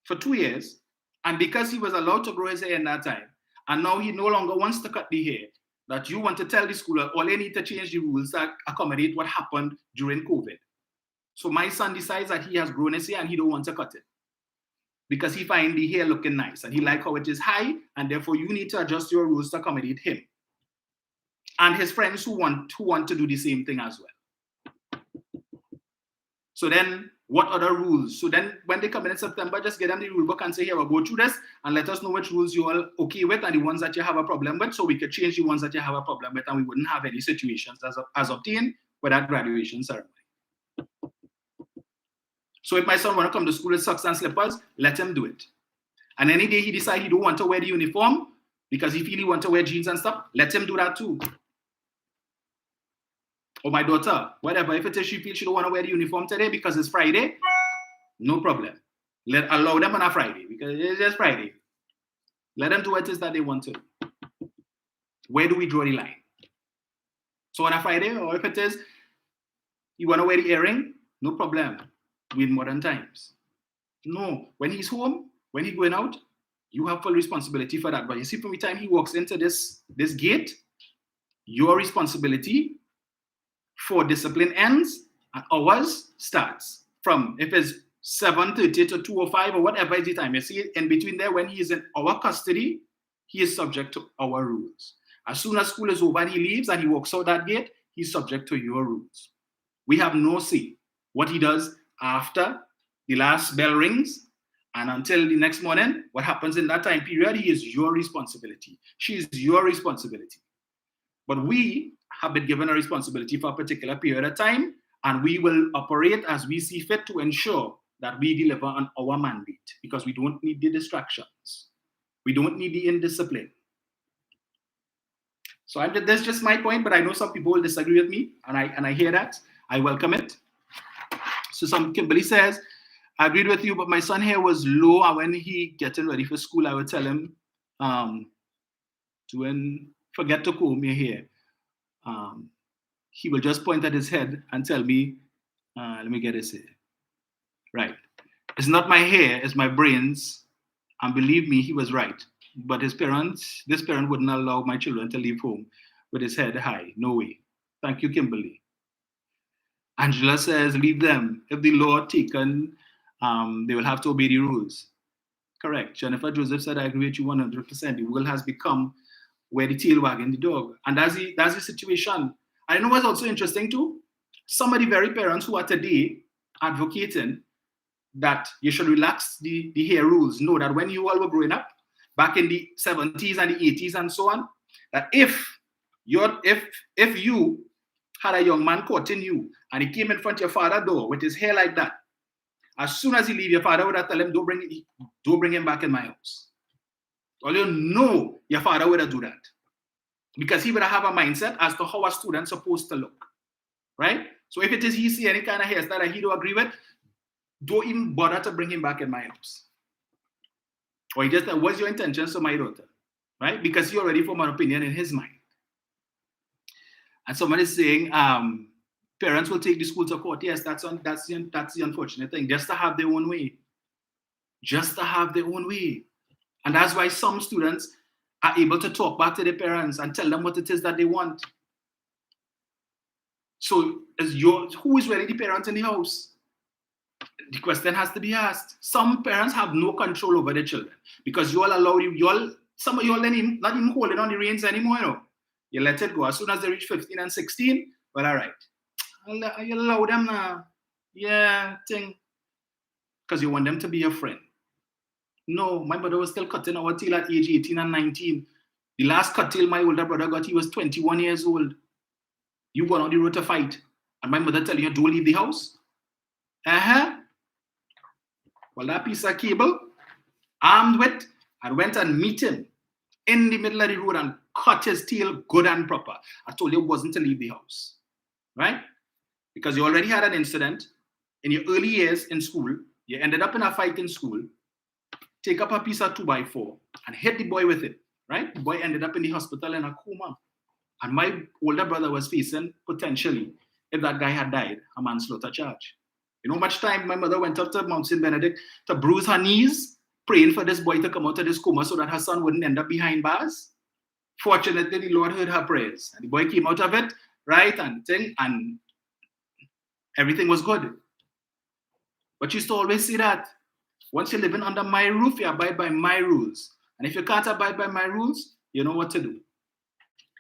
for 2 years. And because he was allowed to grow his hair in that time, and now he no longer wants to cut the hair, that you want to tell the school that all they need to change the rules to accommodate what happened during COVID. So my son decides that he has grown his hair and he don't want to cut it. because he find the hair looking nice and he like how it is high, and therefore you need to adjust your rules to accommodate him and his friends who want to do the same thing as well. So then what other rules? So then when they come in September, just get them the rule book and say, here, we'll go through this and let us know which rules you're all okay with and the ones that you have a problem with, so we could change the ones that you have a problem with and we wouldn't have any situations as obtained with that graduation ceremony. So if my son want to come to school with socks and slippers, let him do it. And any day he decide he don't want to wear the uniform because he feel he want to wear jeans and stuff, let him do that too. Or my daughter, whatever, if it is she feels she don't want to wear the uniform today because it's Friday, no problem. Allow them on a Friday because it's just Friday. Let them do what it is that they want to. Where do we draw the line? So on a Friday, or if it is you want to wear the earring, no problem. With modern times. No, when he's home, when he's going out, you have full responsibility for that. But you see, from the time he walks into this gate, your responsibility for discipline ends and ours starts. From if it's 7:30 to 2:05 or whatever is the time. You see, in between there, when he is in our custody, he is subject to our rules. As soon as school is over and he leaves and he walks out that gate, he's subject to your rules. We have no say what he does after the last bell rings and until the next morning. What happens in that time period, he is your responsibility. She is your responsibility. But we have been given a responsibility for a particular period of time, and we will operate as we see fit to ensure that we deliver on our mandate, because we don't need the distractions. We don't need the indiscipline. So that's just my point, but I know some people will disagree with me, and I hear that. I welcome it. So Kimberly says, I agreed with you, but my son hair was low, and when he getting ready for school, I would tell him to forget to comb your hair. He will just point at his head and tell me, let me get this here. Right. It's not my hair, it's my brains. And believe me, he was right. But this parent wouldn't allow my children to leave home with his head high. No way. Thank you, Kimberly. Angela says, leave them. If the law taken, they will have to obey the rules. Correct. Jennifer Joseph said, I agree with you 100%. The world has become where the tail wagging the dog. And that's the situation. I know what's also interesting too. Some of the very parents who are today advocating that you should relax the hair rules know that when you all were growing up, back in the 70s and the 80s and so on, that if you had a young man courting you and he came in front of your father's door with his hair like that, as soon as he leave, your father would have tell him, don't bring him back in my house. Well, you know your father would have do that, because he would have a mindset as to how a student's supposed to look, right? So if it is he see any kind of hairstyle that he don't agree with, don't even bother to bring him back in my house. Or he just, what's your intentions to my daughter, right? Because he already formed an opinion in his mind. And someone is saying, parents will take the school to court. Yes, that's the unfortunate thing. Just to have their own way. Just to have their own way. And that's why some students are able to talk back to their parents and tell them what it is that they want. So who is really the parent in the house? The question has to be asked. Some parents have no control over their children, because some of you all not even holding on the reins anymore, you know. You let it go. As soon as they reach 15 and 16, well, all right. You allow them now. Yeah, thing. Because you want them to be your friend. No, my brother was still cutting our tail at age 18 and 19. The last cut tail my older brother got, he was 21 years old. You go on the road to fight, and my mother telling you, don't leave the house. Well, that piece of cable, armed with, I went and meet him in the middle of the road and cut his tail good and proper. I told you it wasn't to leave the house, right? Because you already had an incident in your early years in school. You ended up in a fight in school, take up a piece of 2x4 and hit the boy with it, right? The boy ended up in the hospital in a coma. And my older brother was facing, potentially, if that guy had died, a manslaughter charge. You know how much time my mother went up to Mount St. Benedict to bruise her knees, praying for this boy to come out of this coma so that her son wouldn't end up behind bars? Fortunately, the Lord heard her prayers. And the boy came out of it, right, and everything was good. But she used to always say that. Once you're living under my roof, you abide by my rules. And if you can't abide by my rules, you know what to do.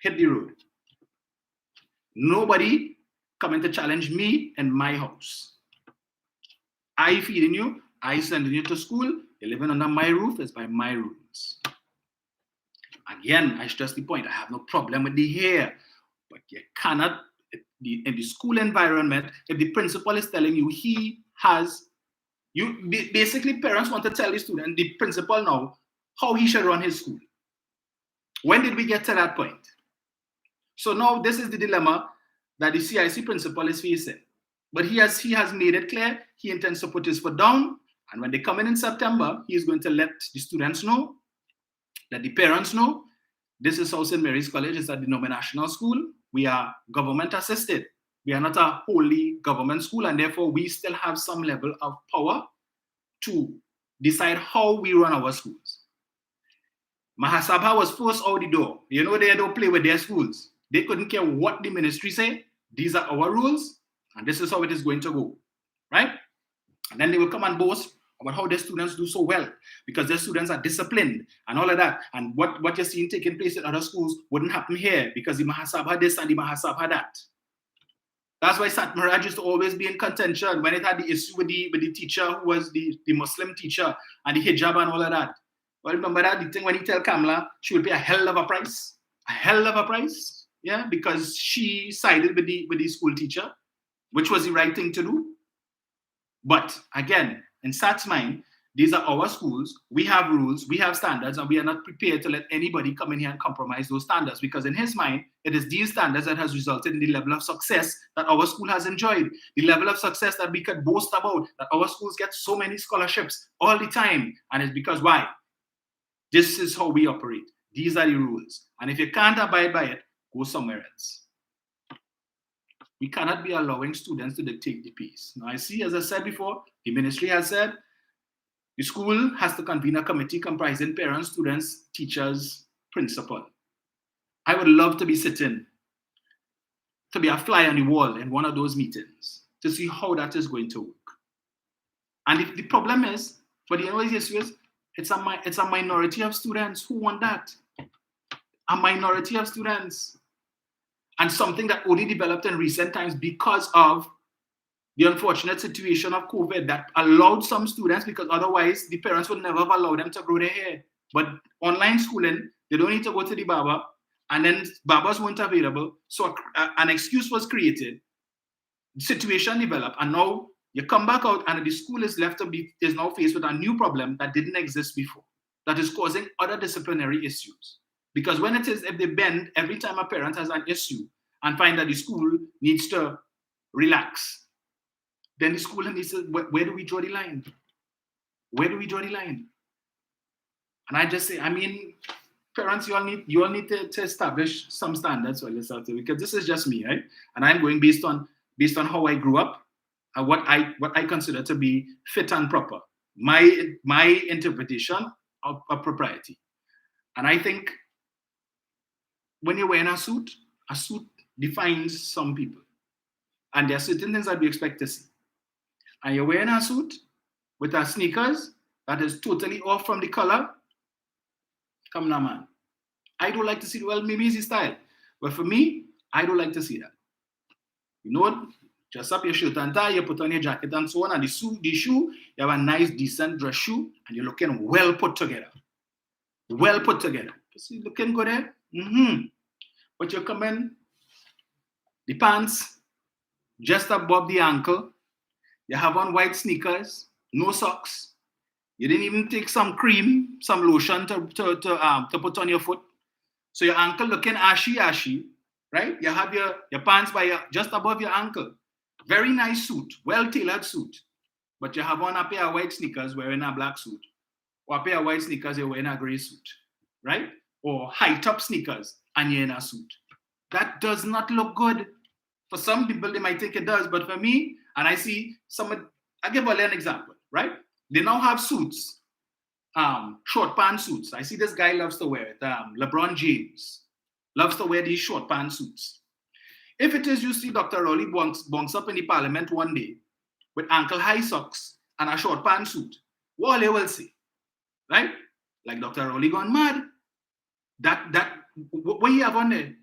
Hit the road. Nobody coming to challenge me in my house. I feeding you, I sending you to school, you're living under my roof, it's by my rules. Again, I stress the point, I have no problem with the hair, but you cannot, in the school environment, if the principal is telling you basically parents want to tell the student, the principal now, how he should run his school. When did we get to that point? So now this is the dilemma that the CIC principal is facing. But he has made it clear he intends to put his foot down. And when they come in September, he is going to let the students know, let the parents know, this is how St. Mary's College is a denominational school. We are government assisted. We are not a wholly government school, and therefore we still have some level of power to decide how we run our schools. Mahasabha was forced out the door. You know, they don't play with their schools. They couldn't care what the ministry say. These are our rules, and this is how it is going to go, right? And then they will come and boast about how their students do so well because their students are disciplined and all of that. And what you're seeing taking place in other schools wouldn't happen here because the Mahasabha this and the Mahasabha that. That's why Satmaraj used to always be in contention when it had the issue with the teacher who was the Muslim teacher and the hijab and all of that. Well, remember that the thing when he tell Kamala she would pay a hell of a price. A hell of a price. Yeah, because she sided with the school teacher, which was the right thing to do. But again, in Sat's mind, these are our schools, we have rules, we have standards, and we are not prepared to let anybody come in here and compromise those standards because in his mind, it is these standards that has resulted in the level of success that our school has enjoyed, the level of success that we could boast about, that our schools get so many scholarships all the time. And it's because why? This is how we operate. These are the rules. And if you can't abide by it, go somewhere else. We cannot be allowing students to dictate the pace. Now, I see, as I said before, the ministry has said the school has to convene a committee comprising parents, students, teachers, principal. I would love to be sitting, to be a fly on the wall in one of those meetings to see how that is going to work. And the problem is, but the only issue is, it's a minority of students who want that. A minority of students. And something that only developed in recent times because of the unfortunate situation of COVID that allowed some students, because otherwise the parents would never have allowed them to grow their hair. But online schooling, they don't need to go to the barber, and then barbers weren't available. So an excuse was created, the situation developed, and now you come back out and the school is now faced with a new problem that didn't exist before, that is causing other disciplinary issues. Because when it is, if they bend every time a parent has an issue and find that the school needs to relax, then the school needs to, where do we draw the line? Where do we draw the line? And I just say, I mean, parents, you all need to establish some standards for yourself, because this is just me, right? And I'm going based on how I grew up and what I consider to be fit and proper. My interpretation of propriety. And I think when you're wearing a suit defines some people. And there are certain things that we expect to see. And you're wearing a suit with a sneakers that is totally off from the color. Come now, man. I don't like to see it. Well, maybe it's the style. But for me, I don't like to see that. You know what? Dress up your shirt and tie, you put on your jacket and so on. And the shoe, you have a nice, decent dress shoe, and you're looking well put together. Well put together. You see, looking good there? But you come in, the pants just above the ankle. You have on white sneakers, no socks. You didn't even take some cream, some lotion to put on your foot. So your ankle looking ashy, right? You have your pants just above your ankle. Very nice suit, well-tailored suit. But you have on a pair of white sneakers wearing a black suit. Or a pair of white sneakers you're wearing a gray suit, right? Or high-top sneakers and you're in a suit. That does not look good. For some people, they might think it does, but for me, and I see I'll give an example, right? They now have suits, short pant suits. I see this guy loves to wear it. LeBron James loves to wear these short pant suits. If it is you see Dr. Rowley bonks up in the parliament one day with ankle-high socks and a short pant suit, what they will say, right? Like Dr. Rowley gone mad. What you have on there?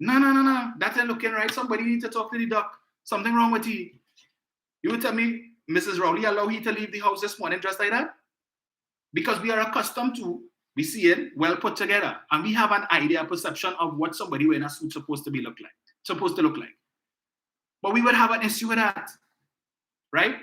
No. That ain't looking right. Somebody need to talk to the doc. Something wrong with you. You would tell me, Mrs. Rowley allowed you to leave the house this morning dressed like that? Because we are accustomed to, we see it well put together. And we have an idea, perception of what somebody wearing a suit supposed to look like. But we would have an issue with that, right?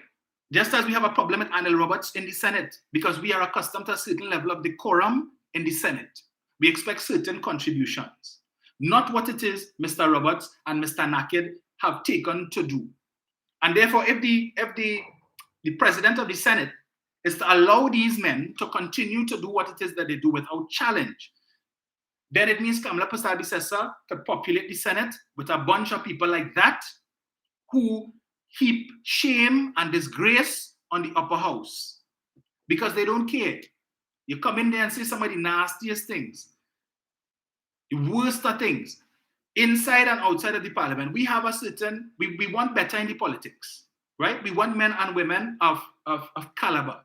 Just as we have a problem with Arnold Roberts in the Senate, because we are accustomed to a certain level of decorum in the Senate. We expect certain contributions, not what it is Mr. Roberts and Mr. Naked have taken to do. And therefore, if the president of the Senate is to allow these men to continue to do what it is that they do without challenge, then it means Kamala Prasad-Bissessar could populate the Senate with a bunch of people like that who heap shame and disgrace on the upper house because they don't care. You come in there and say some of the nastiest things, the worst of things, inside and outside of the parliament. We have a certain, we want better in the politics, right? We want men and women of caliber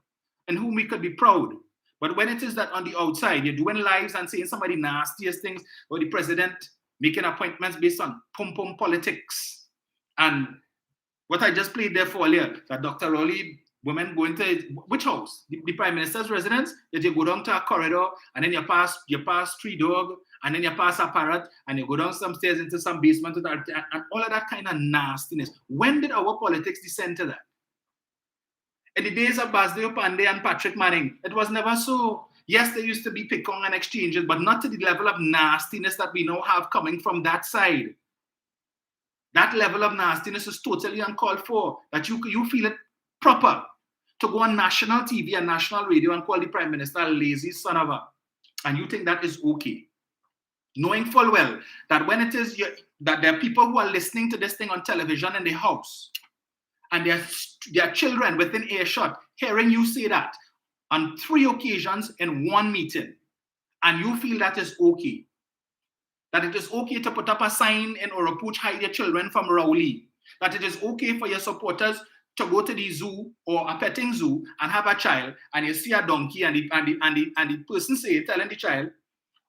and whom we could be proud. But when it is that on the outside, you're doing lives and saying some of the nastiest things, or the president making appointments based on pum-pum politics. And what I just played there for earlier, that Dr. Rowley, women going to which house? The Prime Minister's residence, that you go down to a corridor and then you pass 3 dogs and then you pass a parrot and you go down some stairs into some basement and all of that kind of nastiness. When did our politics descend to that? In the days of Basdeo Pandey and Patrick Manning, it was never so. Yes, there used to be pick-on and exchanges, but not to the level of nastiness that we now have coming from that side. That level of nastiness is totally uncalled for. That you feel it proper to go on national TV and national radio and call the Prime Minister a lazy son of a, and you think that is okay. Knowing full well that when it is that there are people who are listening to this thing on television in the house, and their children within earshot hearing you say that on 3 occasions in one meeting, and you feel that is okay. That it is okay to put up a sign in Oropuch, hide your children from Rowley. That it is okay for your supporters to go to the zoo or a petting zoo and have a child, and you see a donkey, and the person telling the child,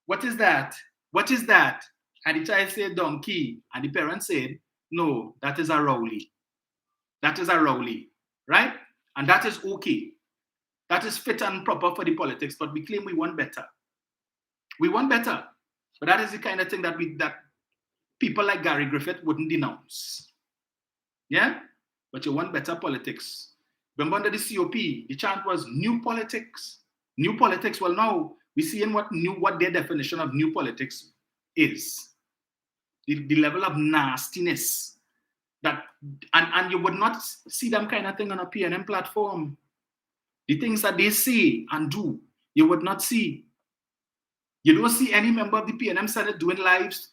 "What is that? What is that?" And the child said, "Donkey." And the parent said, "No, that is a Rowley. That is a Rowley," right? And that is okay. That is fit and proper for the politics, but we claim we want better. We want better. But that is the kind of thing that people like Gary Griffith wouldn't denounce. Yeah? But you want better politics. Remember under the COP, the chant was new politics. New politics. Well, now we're seeing what their definition of new politics is. The level of nastiness that, and you would not see them kind of thing on a PNM platform. The things that they say and do, you would not see. You don't see any member of the PNM Senate doing lives,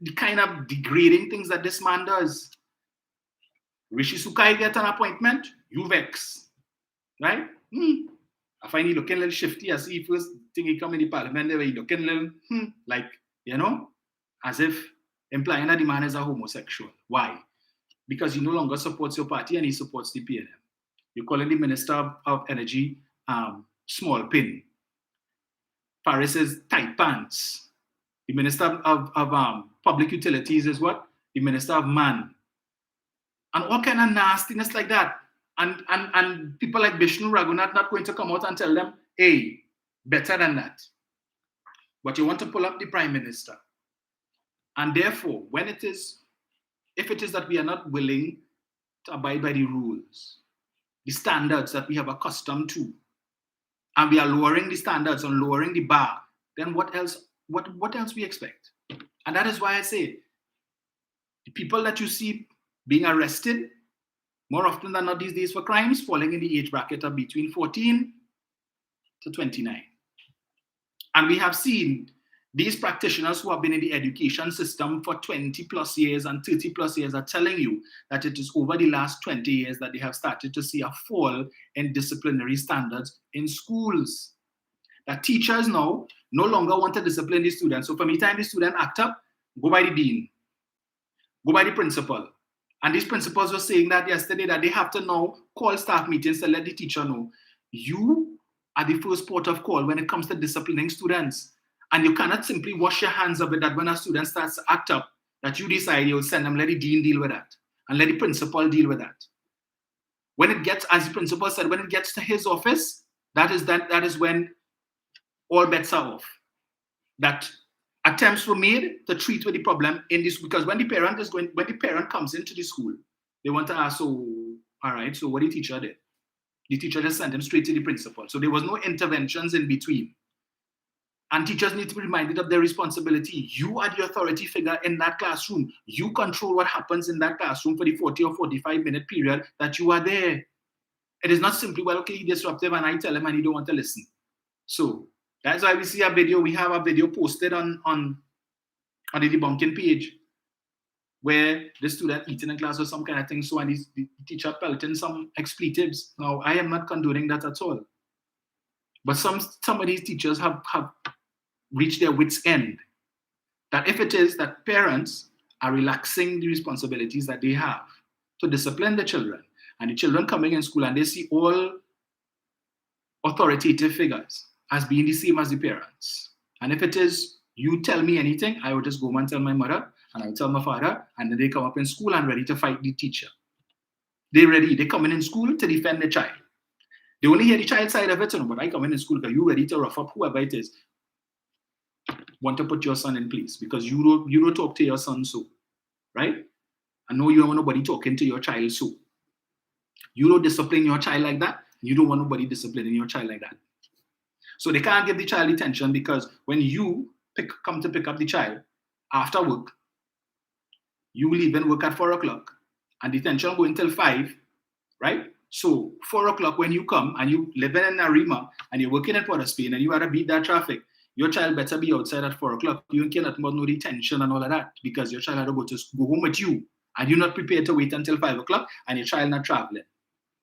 the kind of degrading things that this man does. Rishi Sukai get an appointment, you vex, right? I find he looking a little shifty. I see first thing he come in the parliament there, he looking a little, like, as if implying that the man is a homosexual. Why? Because he no longer supports your party and he supports the PNM. You're calling the Minister of Energy small pin. Paris is tight pants. The Minister of Public Utilities is what? The Minister of Man. And all kind of nastiness like that. And people like Vishnu Raghunath not going to come out and tell them, hey, better than that. But you want to pull up the Prime Minister. And therefore, if it is that we are not willing to abide by the rules, the standards that we have accustomed to, and we are lowering the standards and lowering the bar, then what else we expect? And that is why I say, the people that you see being arrested, more often than not these days for crimes, falling in the age bracket of between 14 to 29. And we have seen these practitioners who have been in the education system for 20 plus years and 30 plus years are telling you that it is over the last 20 years that they have started to see a fall in disciplinary standards in schools. That teachers now no longer want to discipline the students. So from the time the student act up, go by the dean, go by the principal. And these principals were saying that yesterday, that they have to now call staff meetings to let the teacher know, you are the first port of call when it comes to disciplining students. And you cannot simply wash your hands of it that when a student starts to act up, that you decide you'll send them, let the dean deal with that, and let the principal deal with that. When it gets, as the principal said, when it gets to his office, that is when all bets are off. That attempts were made to treat with the problem in this, because when the parent comes into the school, they want to ask, so, all right, so what the teacher did? The teacher just sent him straight to the principal. So there was no interventions in between. And teachers need to be reminded of their responsibility. You are the authority figure in that classroom. You control what happens in that classroom for the 40 or 45-minute period that you are there. It is not simply, well, okay, he's disruptive and I tell him and he don't want to listen. So that's why we see a video. We have a video posted on the debunking page where the student eating in class or some kind of thing. So, and the teacher pelting some expletives. Now, I am not condoning that at all. But some of these teachers have reached their wits' end. That if it is that parents are relaxing the responsibilities that they have to discipline the children, and the children coming in school and they see all authoritative figures as being the same as the parents. And if it is, you tell me anything, I will just go and tell my mother, and I will tell my father, and then they come up in school and ready to fight the teacher. They're ready. They come in school to defend the child. They only hear the child side of it, but I come in school because you're ready to rough up whoever it is. Want to put your son in place because you don't talk to your son so, right? I know you don't want nobody talking to your child so. You don't discipline your child like that. You don't want nobody disciplining your child like that. So they can't give the child attention because when you come to pick up the child after work, you leave and work at 4 o'clock and the detention going till 5, right? So 4 o'clock when you come and you live in Narima and you're working at Port of Spain and you gotta beat that traffic, your child better be outside at 4 o'clock. You cannot more no detention and all of that because your child had to go home with you and you're not prepared to wait until 5 o'clock and your child not traveling.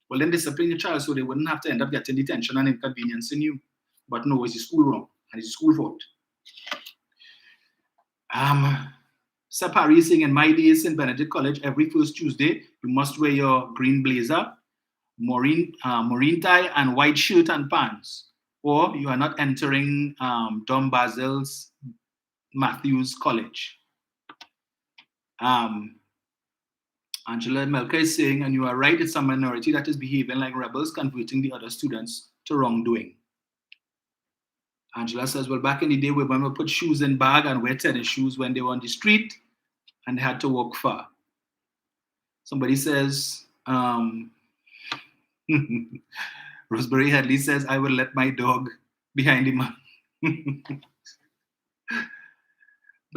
Well, then discipline your child so they wouldn't have to end up getting detention and inconveniencing you. But no, it's the school wrong and it's the school fault. Sapari is saying, in my days in Benedict College, every first Tuesday, you must wear your green blazer, marine tie, and white shirt and pants, or you are not entering Don Basil's Matthews College. Angela Melka is saying, and you are right, it's a minority that is behaving like rebels, converting the other students to wrongdoing. Angela says, well, back in the day, women would put shoes in bag and wear tennis shoes when they were on the street and they had to walk far. Somebody says, Rosemary Hadley says, I will let my dog behind the man.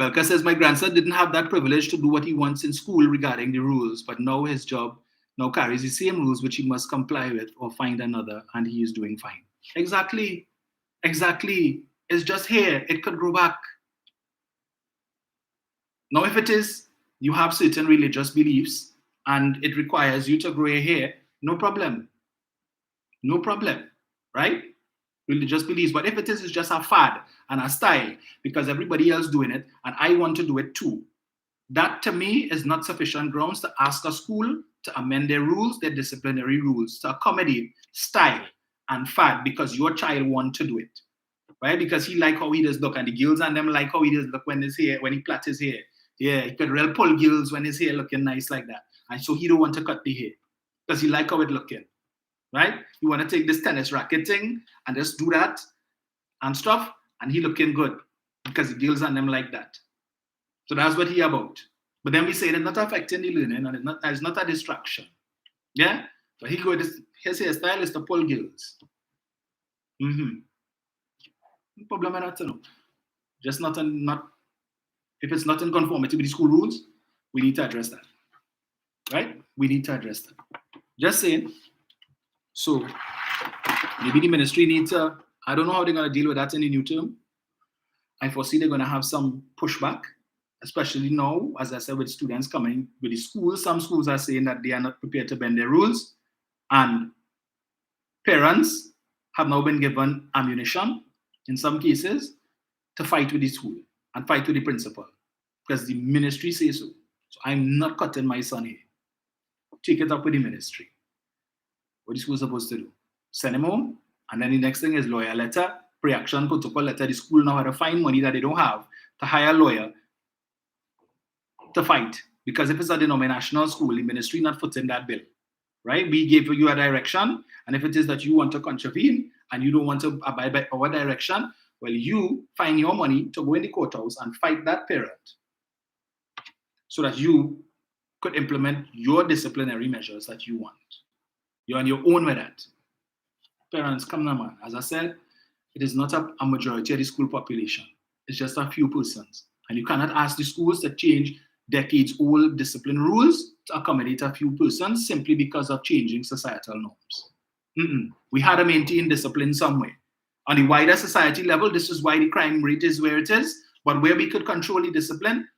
Belka says, my grandson didn't have that privilege to do what he wants in school regarding the rules, but now his job now carries the same rules which he must comply with or find another, and he is doing fine. Exactly. It's just here. It could grow back. Now, if it is, you have certain religious beliefs and it requires you to grow your hair, no problem. No problem, right? Religious beliefs. But if it is, it's just a fad and a style because everybody else doing it and I want to do it too. That to me is not sufficient grounds to ask a school to amend their rules, their disciplinary rules, to accommodate style and fad because your child want to do it, right? Because he like how he does look and the girls and them like how he does look when his hair, when he plait his hair. Yeah, he could real pull girls when his hair looking nice like that. And so he don't want to cut the hair because he like how it looking, right? You want to take this tennis racket thing and just do that and stuff and he looking good because the girls and them like that. So that's what he about. But then we say it's not affecting the learning and it's not a distraction. Yeah? But he go, his hairstyle is to pull girls. No problem with that, no. Just not if it's not in conformity with the school rules, we need to address that. Right? We need to address that. Just saying. So maybe the ministry needs to, I don't know how they're going to deal with that in the new term. I foresee they're going to have some pushback, especially now, as I said, with students coming with the schools. Some schools are saying that they are not prepared to bend their rules. And parents have now been given ammunition, in some cases, to fight with the school and fight with the principal because the ministry says so. So I'm not cutting my son here. Take it up with the ministry. What the school supposed to do? Send him home And then the next thing is lawyer letter, pre-action protocol letter. The school now had to find money that they don't have to hire a lawyer to fight. Because if it's a denominational school, the ministry not footing that bill, right? We gave you a direction, and if it is that you want to contravene and you don't want to abide by our direction, well, you find your money to go in the courthouse and fight that parent so that you could implement your disciplinary measures that you want. You're on your own with that. Parents, come on, man. As I said, it is not a majority of the school population. It's just a few persons. And you cannot ask the schools to change decades-old discipline rules to accommodate a few persons simply because of changing societal norms. We had to maintain discipline somewhere. On the wider society level, this is why the crime rate is where it is. But where we could control the discipline,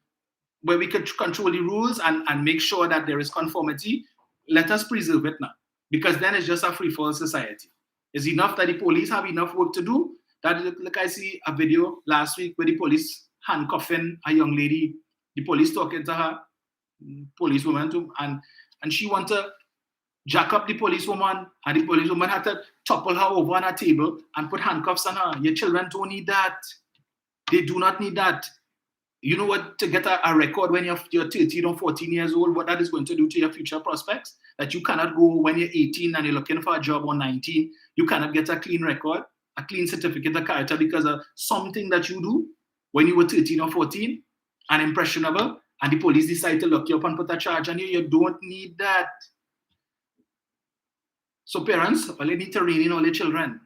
where we could control the rules and make sure that there is conformity, let us preserve it now. Because then it's just a free-fall society. It's enough that the police have enough work to do. That, like I see a video last week where the police handcuffing a young lady, the police talking to her, policewoman too, and she want to jack up the policewoman, and the policewoman had to topple her over on a table and put handcuffs on her. Your children don't need that. They do not need that. You know what, to get a record when you're 13 or 14 years old, what that is going to do to your future prospects? That you cannot go when you're 18 and you're looking for a job or 19, you cannot get a clean record, a clean certificate of character because of something that you do when you were 13 or 14 and impressionable, and the police decide to lock you up and put a charge on you. You don't need that. So parents, well, they need to rein in all their children.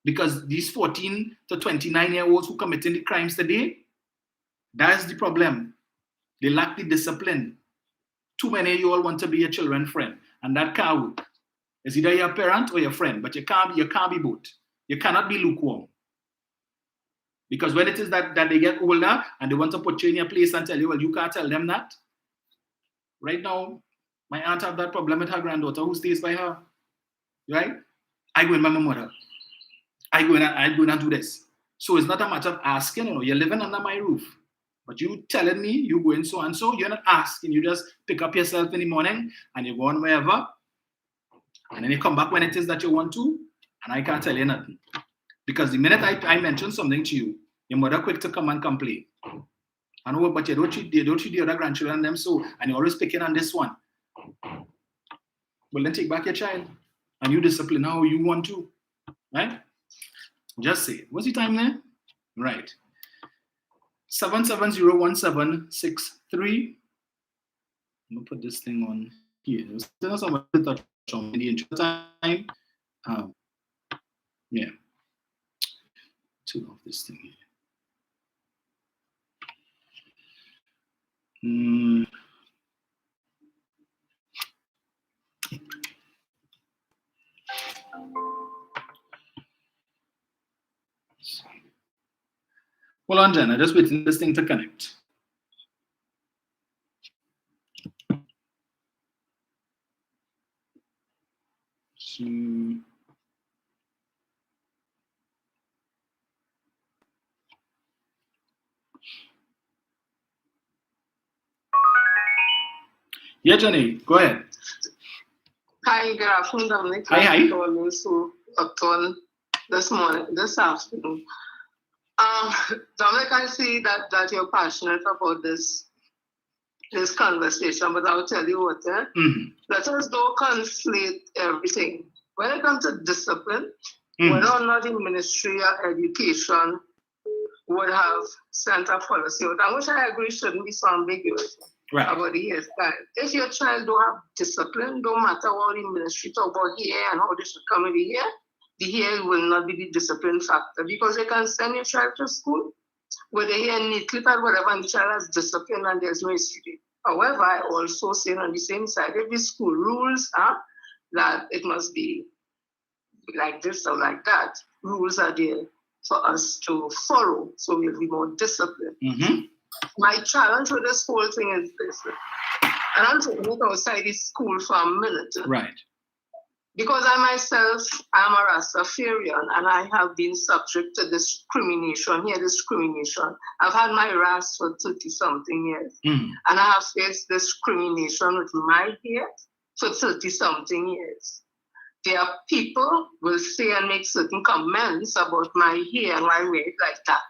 Because these 14 to 29-year-olds who committing the crimes today, that's the problem. They lack the discipline. Too many of you all want to be your children's friend, and that can't work. It's either your parent or your friend, but you can't be both. You cannot be lukewarm. Because when it is that they get older and they want to put you in your place and tell you, well, you can't tell them that. Right now, my aunt have that problem with her granddaughter who stays by her. Right? I go in by my mother. I go in and do this. So it's not a matter of asking, you're living under my roof. But you telling me you go in so and so, you're not asking. You just pick up yourself in the morning and you go on wherever. And then you come back when it is that you want to, and I can't tell you nothing. Because the minute I mention something to you, your mother quick to come and complain. I know, but you don't treat the other grandchildren them so, and you're always picking on this one. Well, then take back your child, and you discipline how you want to, right? Just say it. What's the time there? Right. 7701763. I'm gonna put this thing on here. There's somebody to touch on in the intro time. Yeah. Turn off this thing here. Hold on, Jen. I'm just waiting for this thing to connect. Yeah, Jenny, go ahead. Hi, good afternoon, Dominic. Hi. This afternoon. Dominic, I see that you're passionate about this conversation, but I'll tell you what, let us don't conflate everything. When it comes to discipline, whether or not the Ministry of Education would have sent a policy out, which I agree shouldn't be so ambiguous about the hairstyle. If your child don't have discipline, don't matter what the ministry talk about here and how they should come in the hair will not be the discipline factor, because they can send your child to school with the hair neatly and whatever, and the child has discipline and there's no issue. However, I also say on the same side, if the school rules that it must be like this or like that, rules are there for us to follow, so we'll be more disciplined. My challenge with this whole thing is this, and I'm taking it outside the school for a minute. Right. Because I myself am a Rastafarian and I have been subject to discrimination. I've had my Rast for 30-something years. And I have faced discrimination with my hair for 30-something years. there are people will say and make certain comments about my hair and why I wear it like that.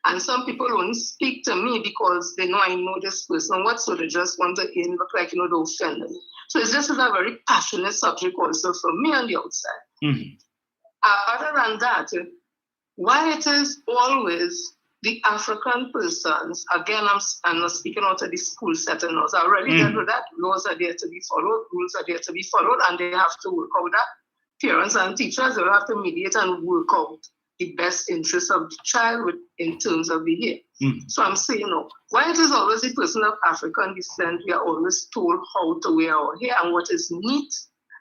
And some people only speak to me because they know I know this person. What so they just want to look like, they offend me. So it's just a very passionate subject also for me on the outside. Other than that, why it is always the African persons, again, I'm not speaking out of the school setting, laws are already dealt with that. Laws are there to be followed, rules are there to be followed, and they have to work out that. Parents and teachers will have to mediate and work out the best interest of the child in terms of the hair. So I'm saying, why it is always the person of African descent, we are always told how to wear our hair and what is neat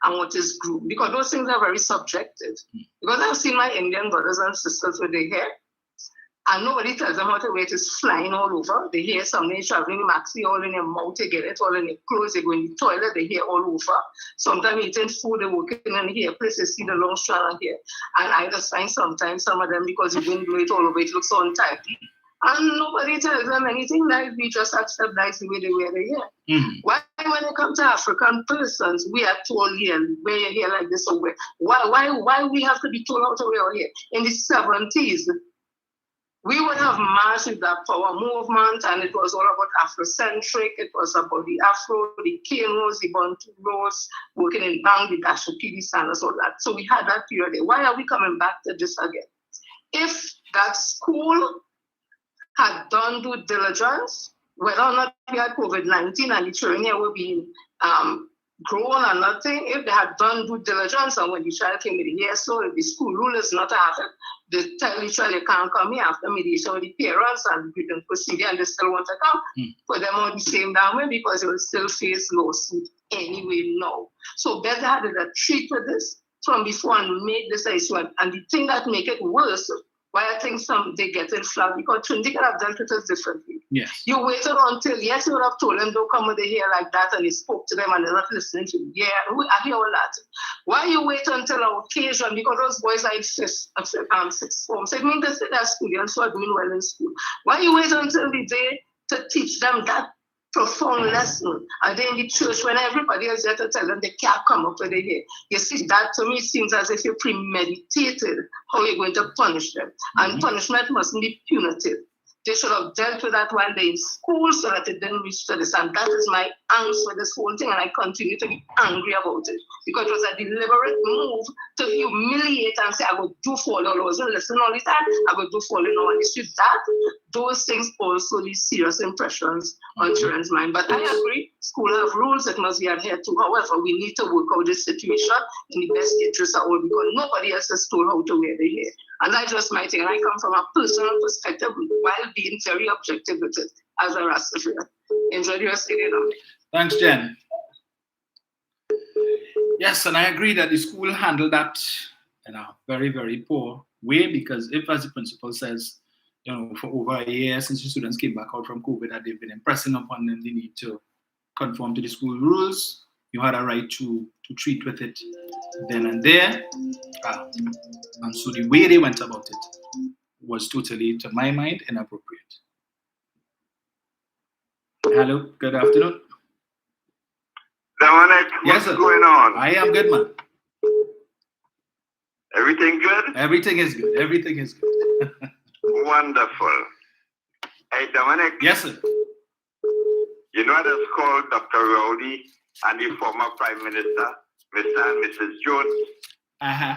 and what is groomed, because those things are very subjective. Because I've seen my Indian brothers and sisters with their hair, and nobody tells them how to wear it. It's flying all over. They hear something traveling maxi all in your mouth, they get it all in your clothes, they go in the toilet, they hear all over. Sometimes eating food, they're working in the hair place, they see the long strand of hair. And I just find sometimes some of them, because the wind blow it all over, it looks so untidy. And nobody tells them anything, like we just accept that's the way they wear their hair. Why when it comes to African persons, we are told here, wear your hair like this or wear. Why we have to be told how to wear our hair? In the 70s, we would have marched with that power movement, and it was all about Afrocentric. It was about the Afro, the Kenos, the Bantu Rose, working in Bang, the Dashuki, the Sanders, all that. So we had that period there. Why are we coming back to this again? If that school had done due diligence, whether or not we had COVID-19 and the children here were being grown or nothing, if they had done due diligence and when the child came with the hair, so if the school rule is not to have it, they tell the child they can't come here after mediation with the parents and we can proceed and they still want to come, put them on the same down way because they will still face lawsuit anyway now. So better had a treat with this from before and make this issue. And the thing that make it worse, why I think some they get it flat, because Trinity could have dealt with it differently. Yes. You waited until, yes, you would have told them don't come with the hair like that, and you spoke to them and they're not listening to you. Yeah, I hear all that. Why you wait until an occasion? Because those boys are in sixth form. So it means that they're students who are doing well in school. Why you wait until the day to teach them that profound lesson? And then in the church, when everybody is there to tell them they can't come up with the hair. You see, that to me seems as if you premeditated how you're going to punish them. And punishment mustn't be punitive. They should have dealt with that while they're in school so that it didn't reach to this. And that is my angst with this whole thing. And I continue to be angry about it because it was a deliberate move to humiliate and say, I will do for all laws. And listen, all the time, I will do for all no one. It's that. Those things also leave serious impressions on children's mind. But I agree, school have rules that must be adhered to. However, we need to work out this situation in the best interest of all because nobody else has told how to wear the hair. And that's just my thing. And I come from a personal perspective while being very objective with it as a Rastafarian. Enjoy your stay. Thanks, Jen. Yes, and I agree that the school handled that in a very, very poor way because if, as the principal says, for over a year since the students came back out from COVID, that they've been impressing upon them the need to conform to the school rules, you had a right to treat with it then and there. And so the way they went about it was totally, to my mind, inappropriate. Hello, good afternoon. Dominic, yes, what's going on? I am good, man. Everything good? Everything is good. Everything is good. Wonderful. Hey, Dominic. Yes, sir. You know that's called Dr. Rowley and the former Prime Minister, Mr. and Mrs. Jones. Uh-huh.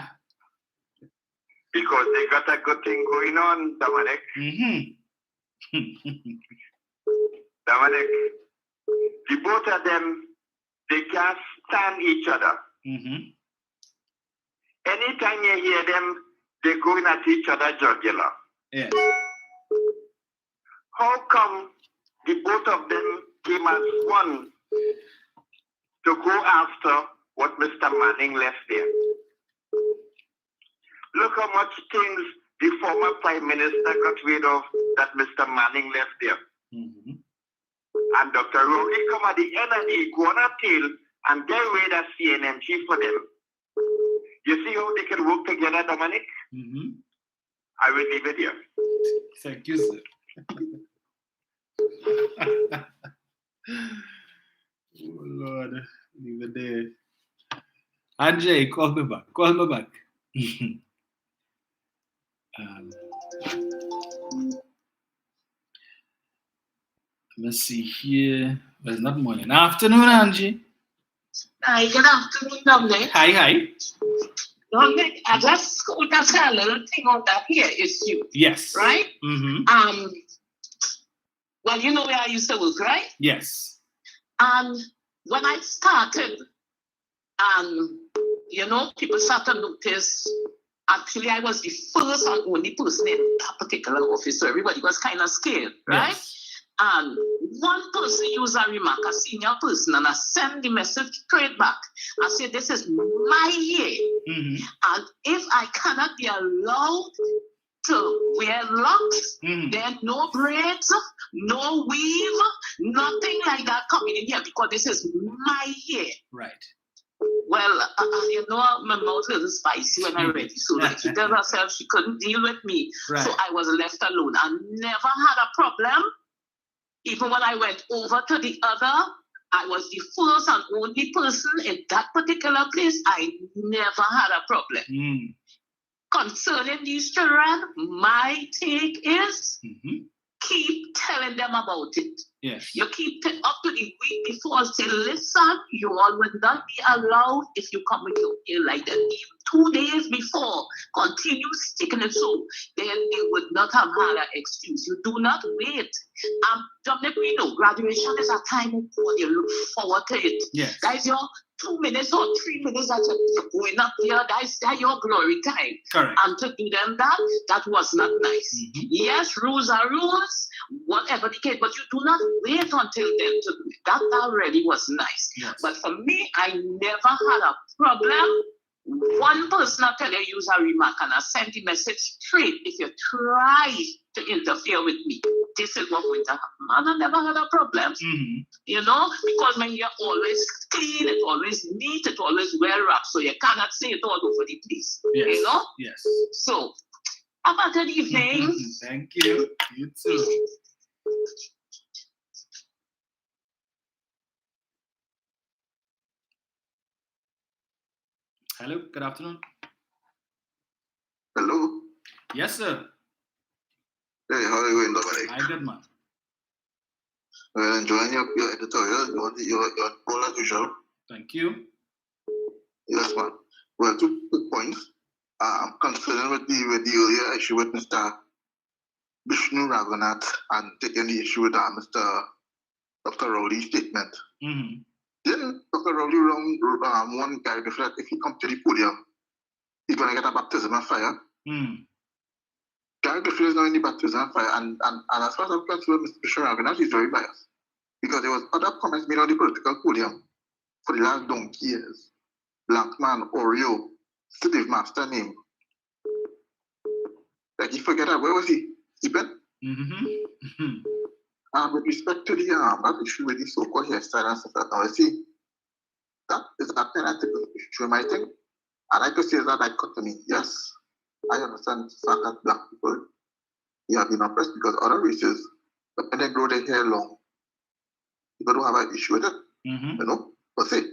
Because they got a good thing going on, Dominic. Dominic, the both of them, they can't stand each other. Anytime you hear them, they're going at each other jugular. Yes. How come the both of them came as one to go after what Mr. Manning left there? Look how much things the former Prime Minister got rid of that Mr. Manning left there. And Dr. Rowley come at the end and he go on a tail and get rid of CNN chief for them. You see how they can work together, Dominic? I will leave it here. Thank you, sir. Oh, Lord, leave it there. Andre, call me back. Call me back. Let's see here. Well, it's not morning. Afternoon, Angie. Hi, good afternoon, Dominic. Hi. Dominic, I just want to say a little thing on that here issue. Yes. Right? Mm-hmm. Well, you know where I used to work, right? Yes. And when I started, people started to notice, actually, I was the first and only person in that particular office, so everybody was kind of scared, right? Yes. And one person used a remark, a senior person, and I sent the message straight back. I said, this is my year. Mm-hmm. And if I cannot be allowed to wear locks, then no braids, no weave, nothing like that coming in here, because this is my year. Right. Well, my mouth was spicy when I read it. So like she told herself she couldn't deal with me. Right. So I was left alone. I never had a problem. Even when I went over to the other, I was the first and only person in that particular place. I never had a problem. Concerning these children, my take is keep telling them about it. Yes. You keep it up to the week before, say, listen, you all would not be allowed if you come with your ear like that. Even 2 days before, continue sticking it so, then they would not have had an excuse. You do not wait. Dominic, we know graduation is a time when you look forward to it. Yes. Guys, your 2 minutes or 3 minutes that you're going up there, that's your glory time. Correct. And to do them that was not nice. Yes, rules are rules, whatever the case, but you do not wait until then to do it. That already was nice. Yes. But for me, I never had a problem. One person I tell you use a remark and I send the message straight. If you try to interfere with me, this is what going to happen. And I never had a problem. Because my hair always clean, it's always neat, it's always well wrapped, so you cannot say it all over the place. Yes. Yes. So, have a good evening. Thank you. You too. Hello, good afternoon. Hello. Yes, sir. Hey, how are you doing, Dominic? Hi, good man. Well, enjoying your editorial, your poll as usual. Thank you. Yes, man. Well, 2 quick points. I'm concerned with the earlier issue with Mr. Vishnu Raghunath and taking the issue with Mr. Dr. Rowley's statement. Didn't Dr. Rowley wrong one guy that if he comes to the podium, he's going to get a baptism of fire? Gary Griffith is not in the baptism of fire, and as far as I'm concerned, Mr. Vishnu Raghunath is very biased. Because there was other comments made on the political podium for the last donkey years. Black man, Oreo, Steve Master name. Like he forget that. Where was he? He been? With respect to the that issue with the so-called hairstyle and stuff like that, now, see, that is a kind of issue, my thing. I like to say that dichotomy. Yes, I understand the fact that black people have been oppressed because other races, but when they grow their hair long, people don't have an issue with it. But see,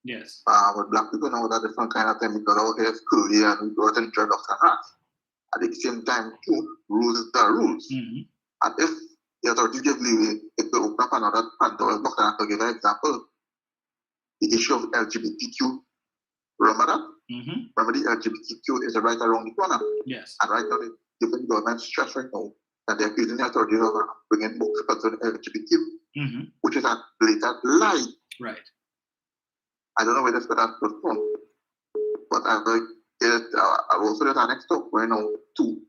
yes. With black people now, that different kind of thing because our hair is curly and we grow it in dreadlocks and hats. At the same time, too, rules are rules. And if the authorities give leeway, it will open up another Pandora's box. And to give an example, the issue of LGBTQ. Remember that? Remember the LGBTQ is right around the corner. Yes. And right now, the different government stress right now that they're accusing the authorities of bringing books concerning LGBTQ, which is a blatant lie. Right. I don't know where this got that from, but I've also did an next talk where too,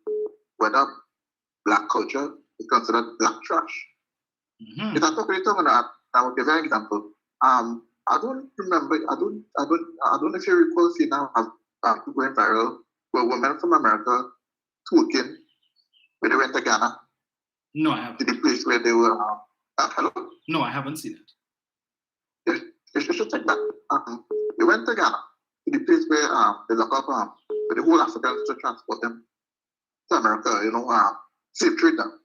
whether black culture is considered black trash. If I talk about that, I will give an example. I don't remember. I don't know if you recall seeing now going viral where women from America twerking when they went to Ghana. No, I haven't. To the place where they were. Hello. No, I haven't seen it. Yes, you should check that. They went to Ghana to the place where they lock up for the whole Africans to transport them to America. Safe trade them.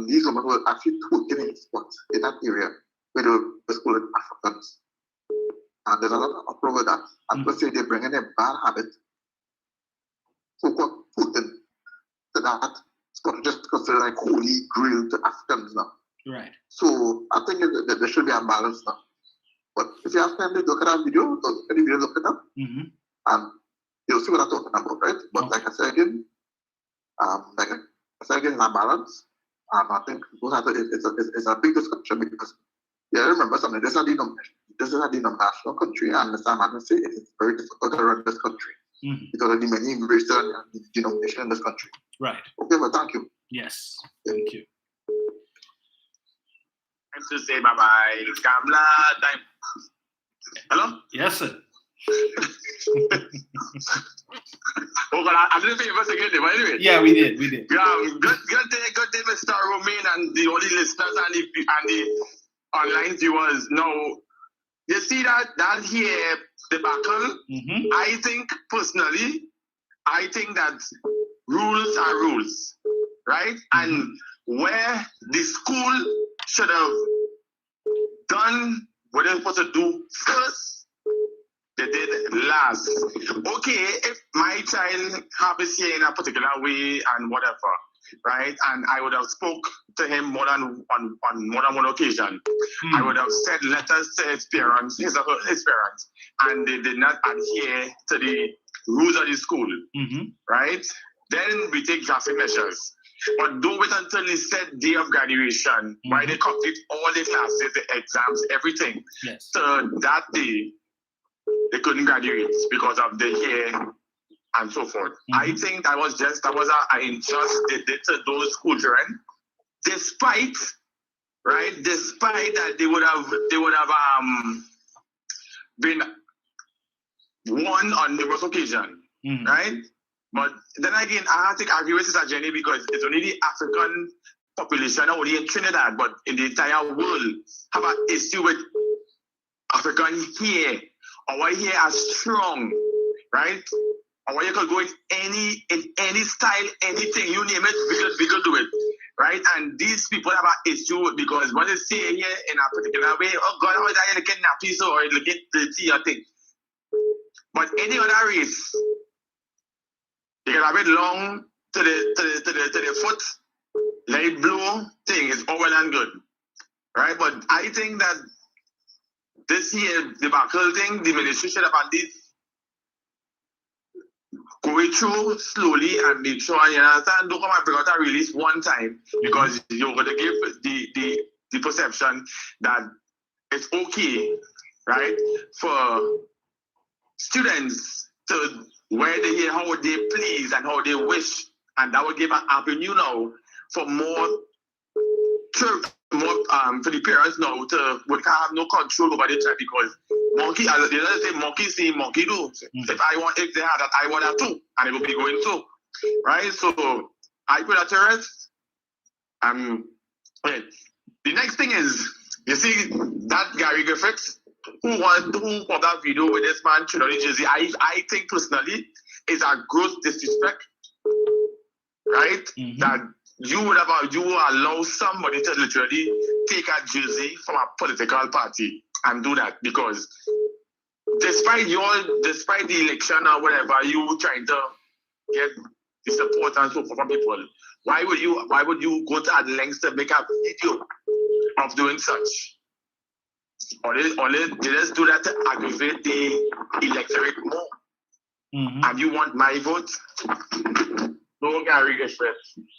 These women were actually twerking in spots in that area where they were called Africans. And there's a lot of uproar with that. And people say they're bringing a bad habit, so-called Putin, to that. It's not just considered like holy grail to Africans now. Right. So I think that there should be a balance now. But if you have time to look at that video, look it up, and you'll see what I'm talking about, right? But like I said again, it's a balance. And I think it's a big discussion because remember something, this is a denominational country, and as I'm going to say, it's very difficult to run this country because of the many embraces and denomination in this country. Right. Okay, well, thank you. Yes, thank you. Time to say bye-bye. Kamla, time. Hello? Yes, sir. Oh, God, I didn't think you were again, but anyway. Yeah, we did. Yeah, good day, Mr. Romain, and the only listeners and the online viewers. Now, you see that here debacle. I think personally, that rules are rules, right? And where the school should have done what they're supposed to do first, they did last. Okay, if my child happens here in a particular way and whatever, right? And I would have spoke to him more than on more than one occasion. I would have said letters to his parents, and they did not adhere to the rules of the school, right? Then we take drastic measures. But don't wait until the set day of graduation, why they complete all the classes, the exams, everything. Yes. So that day, they couldn't graduate because of the hair and so forth. I think that was an injustice they did to those children, despite that they would have been won on numerous occasions, right? But then again, I have to agree with Sister Jenny because it's only the African population, not only in Trinidad, but in the entire world, have an issue with African hair. Our hair are strong, right? Our hair could go in any style, anything, you name it, we could do it, right? And these people have an issue because when they see here in a particular way, oh God, how is that looking nappy so or looking dirty or thing? But any other race, they can have it long to the foot, light blue thing is all well and good, right? But I think that this year, the debacle thing, the ministry should have at least go it through slowly and make sure, you understand, don't come and bring out a release one time because you're going to give the perception that it's okay, right, for students to wear the hair how they please and how they wish, and that will give an avenue now for more for the parents now to have no control over the child because monkey, as they say, monkey see, monkey do. If they had that, I want that too, and it will be going too, right? So I put that to rest. Okay. The next thing is, you see that Gary Griffiths who put that video with this man Trinidad Jersey. I think personally is a gross disrespect, right? That you will allow somebody to literally take a jersey from a political party and do that because despite the election or whatever, you trying to get the support and so forth from people. Why would you go to the lengths to make a video of doing such? Or they just do that to aggravate the electorate more. And you want my vote? No, Gary Griffith,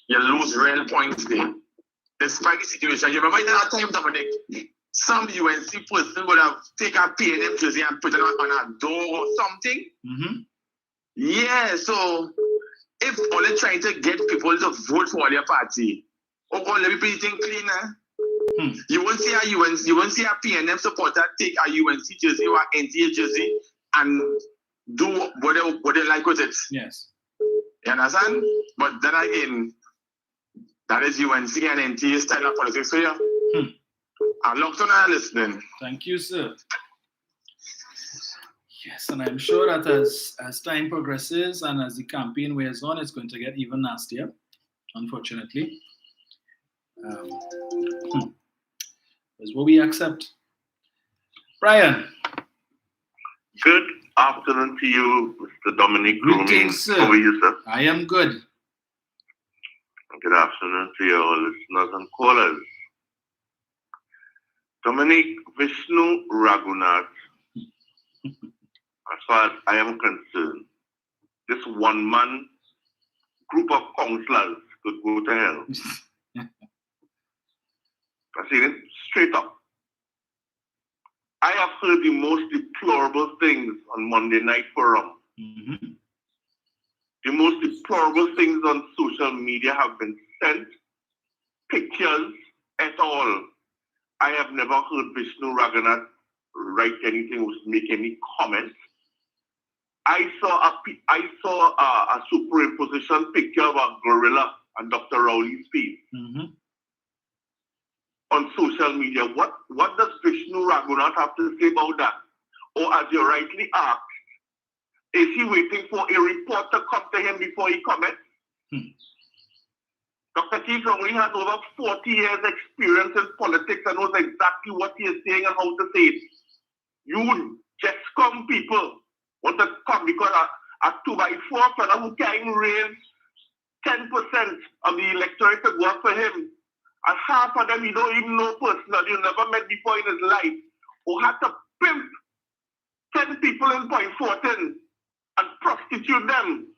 you lose real points there. Despite the situation, you remember in that time, Dominic, some UNC person would have taken a P&M jersey and put it on a door or something. Yeah, so if only trying to get people to vote for their party, let me put it cleaner. You won't see a P&M supporter take a UNC jersey or NTA jersey and do what they like with it. Yes. You understand? But then again, that is UNC and NTA style of politics. So yeah, I'm locked on and listening. Thank you, sir. Yes, and I'm sure that as time progresses and as the campaign wears on, it's going to get even nastier, unfortunately. That's what we accept. Brian, Good afternoon to you, Mr. Dominic. Greetings, sir. How are you, sir? I am good. Good afternoon to your listeners and callers. Dominic, Vishnu Raghunath, as far as I am concerned, this one-man group of counselors could go to hell. I see it straight up. I have heard the most deplorable things on Monday Night Forum. Mm-hmm. The most deplorable things on social media have been sent, pictures et al. I have never heard Vishnu Raghunath write anything or make any comments. I saw a superimposition picture of a gorilla and Dr. Rowley's face on social media. What does Vishnu Raghunath have to say about that? Or as you rightly asked, is he waiting for a report to come to him before he comments? Dr. Keith Rowley has over 40 years experience in politics and knows exactly what he is saying and how to say it. You just come people want to come because a 2x4 fellow who can raise 10% of the electorate to work for him, and half of them you don't even know personally, you never met before in his life, who had to pimp 10 people in Point Fortin and prostitute them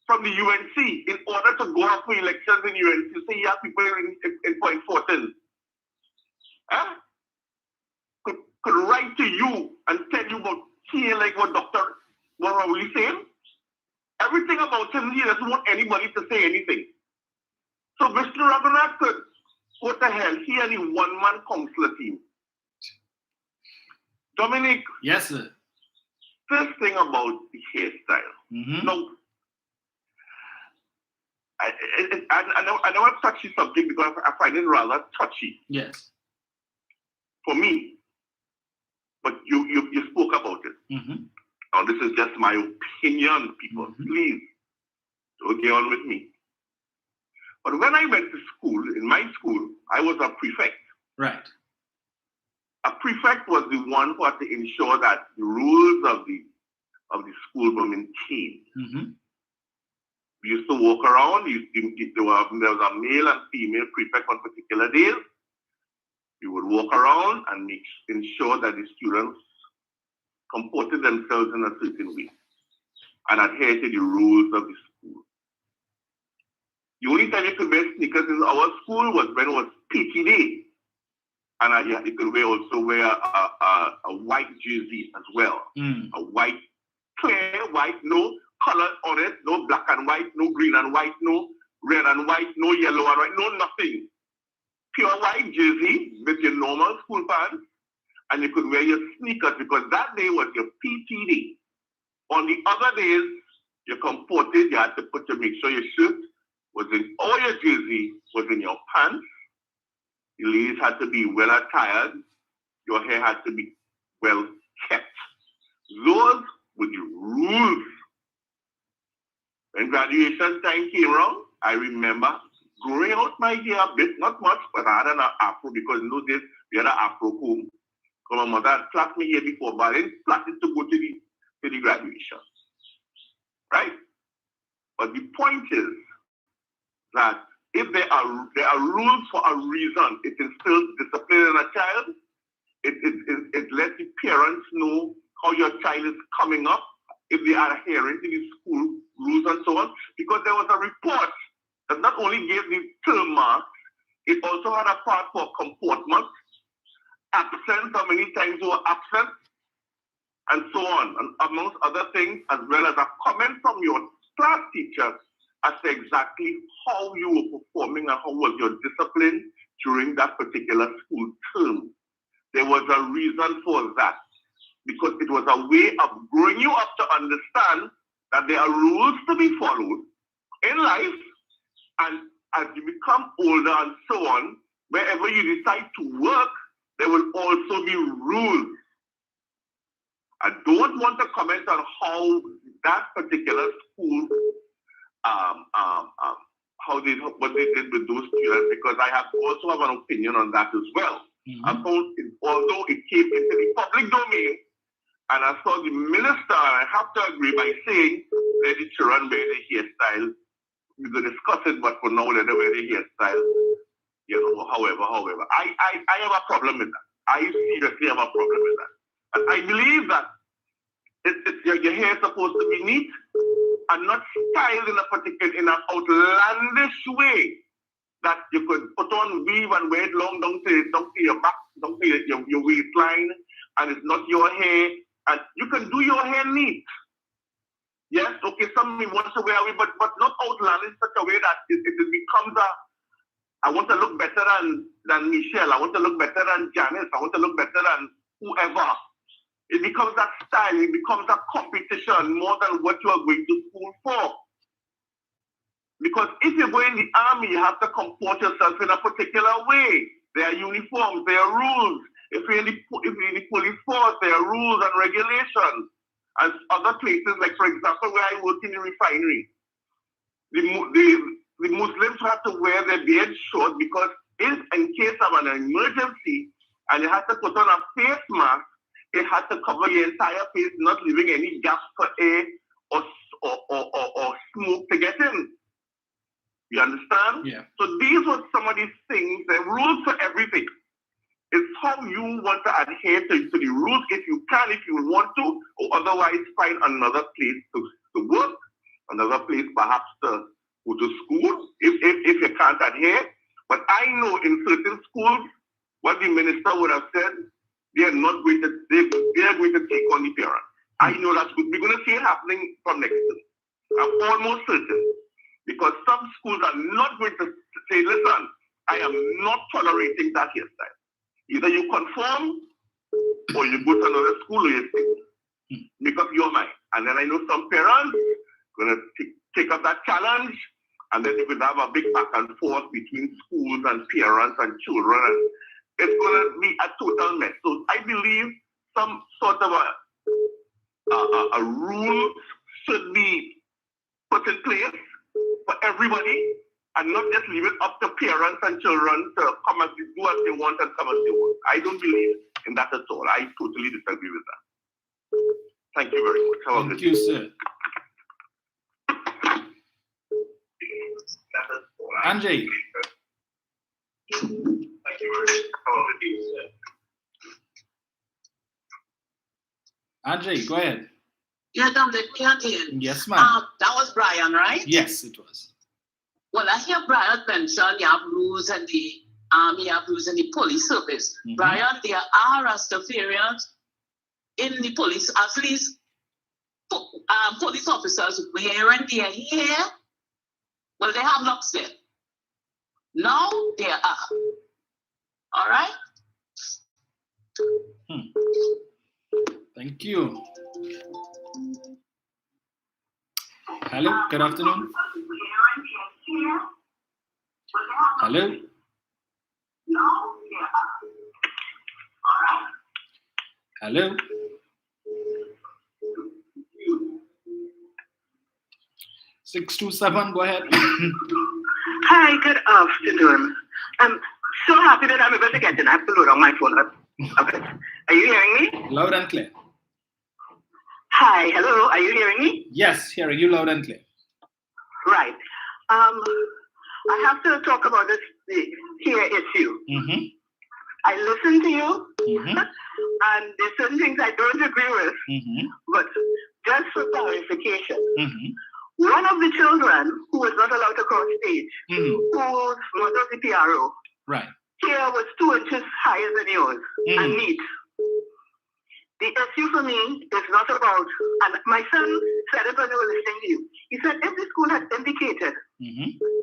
from the UNC in order to go up for elections in UNC. So you have people in Point Fortin. Could write to you and tell you about here, like what Dr. Rowley saying. Everything about him, he doesn't want anybody to say anything. So Mr. Raghunath could go to hell. He and the one-man counselor team. Dominic. Yes, sir. First thing about the hairstyle. Now, I know I'm touchy something because I find it rather touchy. Yes. For me. But you spoke about it. Now, this is just my opinion, people. Please, don't get on with me. But when I went to school, in my school, I was a prefect. Right. A prefect was the one who had to ensure that the rules of the school were maintained. We used to walk around. There was a male and female prefect on particular days. We would walk around and ensure that the students comported themselves in a certain way and adhere to the rules of the school. The only time you could wear sneakers in our school was when it was PT day. And you could also wear a white jersey as well. A white, clear white, no color on it, no black and white, no green and white, no red and white, no yellow and white, no nothing. Pure white jersey with your normal school pants, and you could wear your sneakers because that day was your PT day. On the other days, you comported, you had to make sure your shirt was in, or your jersey was in your pants. Your ladies had to be well attired. Your hair had to be well kept. Those were the rules. When graduation time came around, I remember growing out my hair a bit, not much, but I had an afro because in those days we had an afro comb. So my mother had plait my hair before, but I didn't plait it to go to the graduation. Right? But the point is that if there are rules for a reason, it instills discipline in a child. It lets the parents know how your child is coming up, if they are adhering to the school rules and so on. Because there was a report that not only gave the term marks, it also had a part for comportment, absence, how many times you were absent, and so on, and amongst other things, as well as a comment from your class teacher as to exactly how you were performing and how was your discipline during that particular school term. There was a reason for that, because it was a way of growing you up to understand that there are rules to be followed in life, and as you become older and so on, wherever you decide to work, there will also be rules. I don't want to comment on how that particular school, what they did with those students, because I also have an opinion on that as well. I found although it came into the public domain, And I saw the minister, and I have to agree by saying, let the children wear the hairstyle. We will discuss it, but for now, let them wear the hairstyle. However. I have a problem with that. I seriously have a problem with that. And I believe that your hair is supposed to be neat and not styled in an outlandish way that you could put on weave and wear it long down to your back, down to your waistline, and it's not your hair. And you can do your hair neat. Yes, okay, somebody wants to wear it, but not outlandish in such a way that it becomes I want to look better than Michelle. I want to look better than Janice. I want to look better than whoever. It becomes that style. It becomes a competition more than what you are going to school for. Because if you go in the army, you have to comport yourself in a particular way. There are uniforms, there are rules. If you're in the police force, there are rules and regulations. And other places, like for example, where I work in the refinery, the Muslims have to wear their beards short because in case of an emergency and you have to put on a face mask, it has to cover your entire face, not leaving any gaps for air or smoke to get in. You understand? Yeah. So these were some of these things, the rules for everything. It's how you want to adhere to the rules if you can, if you want to, or otherwise find another place to work, another place perhaps to go to school if you can't adhere. But I know in certain schools, what the minister would have said, they are going to take on the parents. I know that's good. We're going to see it happening from next year. I'm almost certain. Because some schools are not going to say, listen, I am not tolerating that hairstyle. Either you conform or you go to another school or you stay. Because you're mine. And then I know some parents going to take up that challenge, and then you could have a big back and forth between schools and parents and children. And it's going to be a total mess. So I believe some sort of a rule should be put in place for everybody, and not just leave it up to parents and children to come and do as they want and come as they want. I don't believe in that at all. I totally disagree with that. Thank you very much. Thank you, sir. Anjay. Thank you very much. Anjay, go ahead. Yeah, Dominic, can't hear. Yes, ma'am. That was Brian, right? Yes, it was. Well, I hear Brian mention you have rules in the army, you have rules in the police service. Mm-hmm. Brian, there are Rastafarians in the police, at least police officers wearing their hair. Well, they have locks there. Now there are. All right? Thank you. Hello, good afternoon. Hello. Hello. Six 627, go ahead. Hi, good afternoon. I'm so happy that I'm able to get in. I have to load on my phone. Okay. Are you hearing me? Loud and clear. Hi, hello. Are you hearing me? Yes, hearing you loud and clear. Right. I have to talk about this hair issue. Mm-hmm. I listen to you, and there's certain things I don't agree with, but just for clarification, one of the children who was not allowed to cross stage, whose mother was the PRO, right, hair was 2 inches higher than yours and neat. The issue for me is not about, and my son said it when they were listening to you. He said if the school had indicated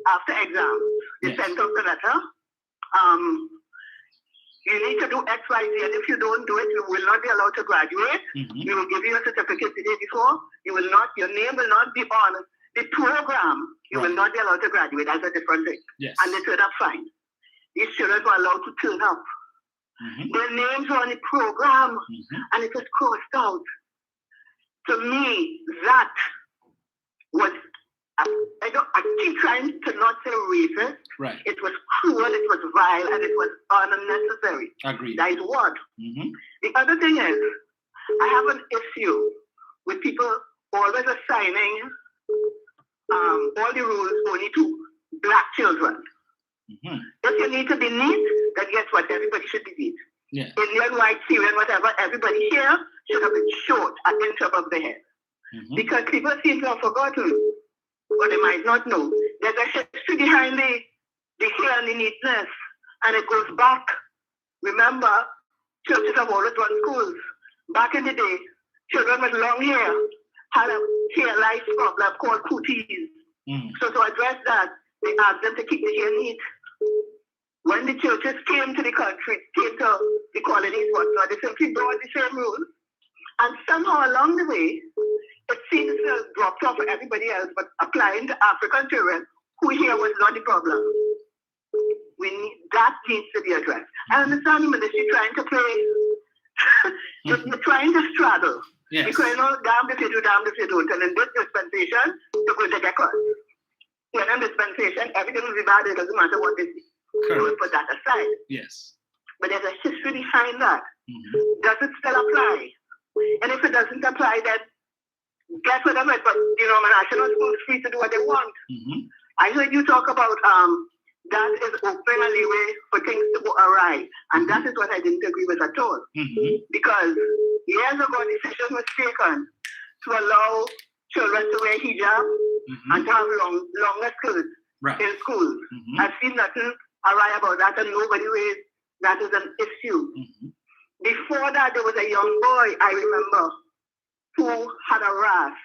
after exams, they sent out the letter, you need to do X, Y, Z, and if you don't do it, you will not be allowed to graduate. We will give you a certificate the day before. Your name will not be on the program. You will not be allowed to graduate. That's a different thing. Yes. And they turned up fine. These children were allowed to turn up. Their names were on the program, and it was crossed out. To me, that was, I keep trying to not say racist. Right. It was cruel, it was vile, and it was unnecessary. Agreed. That is one. The other thing is, I have an issue with people always assigning all the rules only to black children. Mm-hmm. If you need to be neat, then guess what? Everybody should be neat. Yeah. Indian, white, Syrian, whatever, everybody here should have been short, an inch above the head. Mm-hmm. Because people seem to have forgotten, or they might not know, there's a history behind the hair and the neatness, and it goes back. Remember, churches have always run schools. Back in the day, children with long hair had a hair lice problem called cooties. Mm-hmm. So to address that, they asked them to keep the hair neat. When the churches came to the country, came to the colonies, whatnot, they simply brought the same rules. And somehow along the way, it seems to have dropped off for everybody else, but applying to African children, who here was not the problem. That needs to be addressed. I understand the ministry trying to play, you're trying to straddle. Yes. Because you know, damned if you do, damned if you don't. And in this dispensation, you're going to decorum. When in dispensation, everything will be bad, it doesn't matter what they see. Correct. We'll put that aside. Yes. But there's a history behind that. Mm-hmm. Does it still apply? And if it doesn't apply, then get rid of it. But, you know, national schools free to do what they want. Mm-hmm. I heard you talk about that is open a leeway for things to go awry. And that is what I didn't agree with at all. Mm-hmm. Because years ago, the decision was taken to allow children to wear hijab and to have longer skirts in schools. Mm-hmm. I've seen nothing awry about that, and nobody raised that as an issue. Mm-hmm. Before that, there was a young boy, I remember, who had a rash.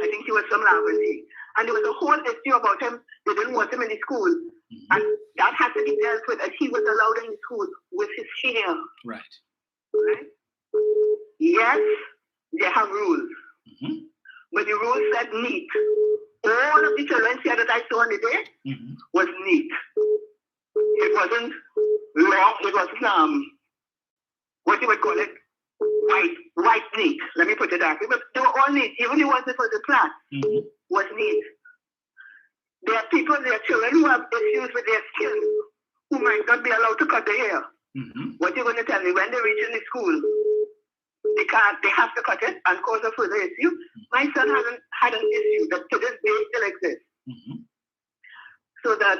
I think he was from Lavender. And there was a whole issue about him. They didn't want him in the school. Mm-hmm. And that had to be dealt with, and he was allowed in the school with his hair. Right. Yes, they have rules. Mm-hmm. But the rules said neat. All of the children here that I saw on the day was neat. It wasn't long, it wasn't, what you would call it, white neat. Let me put it that way. But they were all neat. Even the ones that was the class was neat. There are people, there are children who have issues with their skin who might not be allowed to cut their hair. Mm-hmm. What are you going to tell me? When they reach in the school, they have to cut it and cause a further issue. My son hasn't had an issue that to this day still exists. Mm-hmm. So that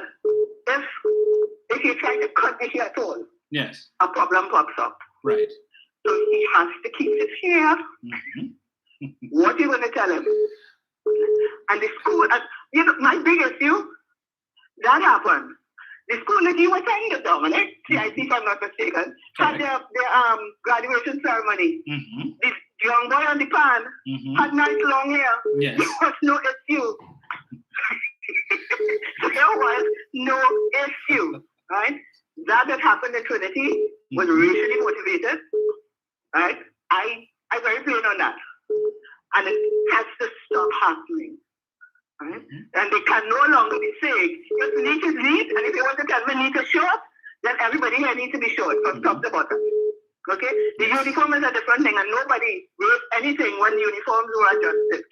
if you try to cut the hair at all, yes, a problem pops up. Right. So he has to keep his hair. Mm-hmm. What are you going to tell him? And the school, you know, my big issue, that happened. The school that you attended, Dominic, CIC if I'm not mistaken, had their graduation ceremony. Mm-hmm. This young boy on the pan had nice long hair. Yes. There was no issue. There was no issue, right? That happened in Trinity was racially motivated, right? I'm very plain on that. And it has to stop happening. Right? And they can no longer be saying, if neat is neat, and if you want to tell me neat is short, then everybody here needs to be short from top to bottom. Okay? The uniform is a different thing, and nobody wrote anything when uniforms were adjusted.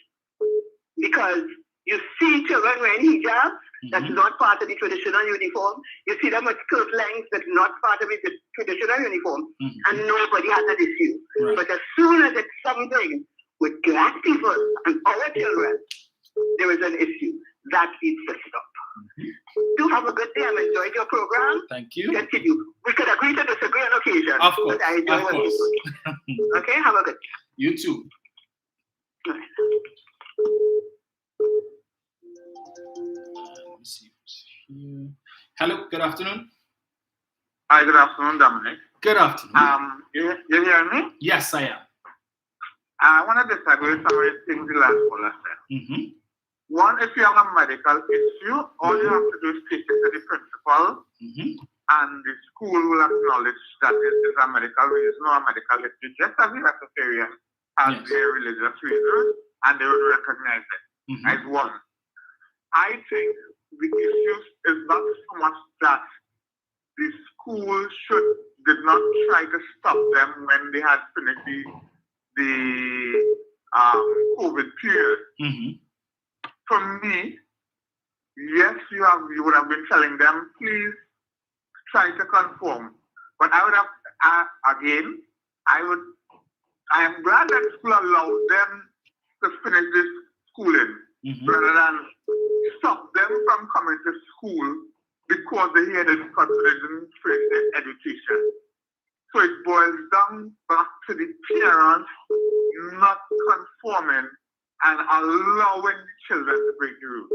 Because you see children wearing hijabs, that's not part of the traditional uniform. You see them with skirt lengths, that's not part of the traditional uniform. And nobody has an issue. Right. But as soon as it's something with black people and our children, there is an issue. That needs to stop. Do have a good day. I've enjoyed your program. Thank you. Continue. We could agree to disagree on occasion. Of course. But I enjoy what you do. Okay, have a good day. You too. Right. Let me see who's here. Hello, good afternoon. Hi, good afternoon, Dominic. Good afternoon. You hear me? Yes, I am. I want to disagree with some of the things the last caller said. One, if you have a medical issue, all you have to do is take it to the principal, and the school will acknowledge that it is a medical reason or a medical issue, just as the Rastafarian has their religious reasons, and they will recognize it. As one. I think the issue is not so much that the school did not try to stop them when they had finished the COVID period. For me, yes, you would have been telling them, please try to conform. But I would have, I would I am glad that school allowed them to finish this schooling rather than stop them from coming to school because they had it because they didn't finish their education. So it boils down back to the parents not conforming and allowing the children to break the rules.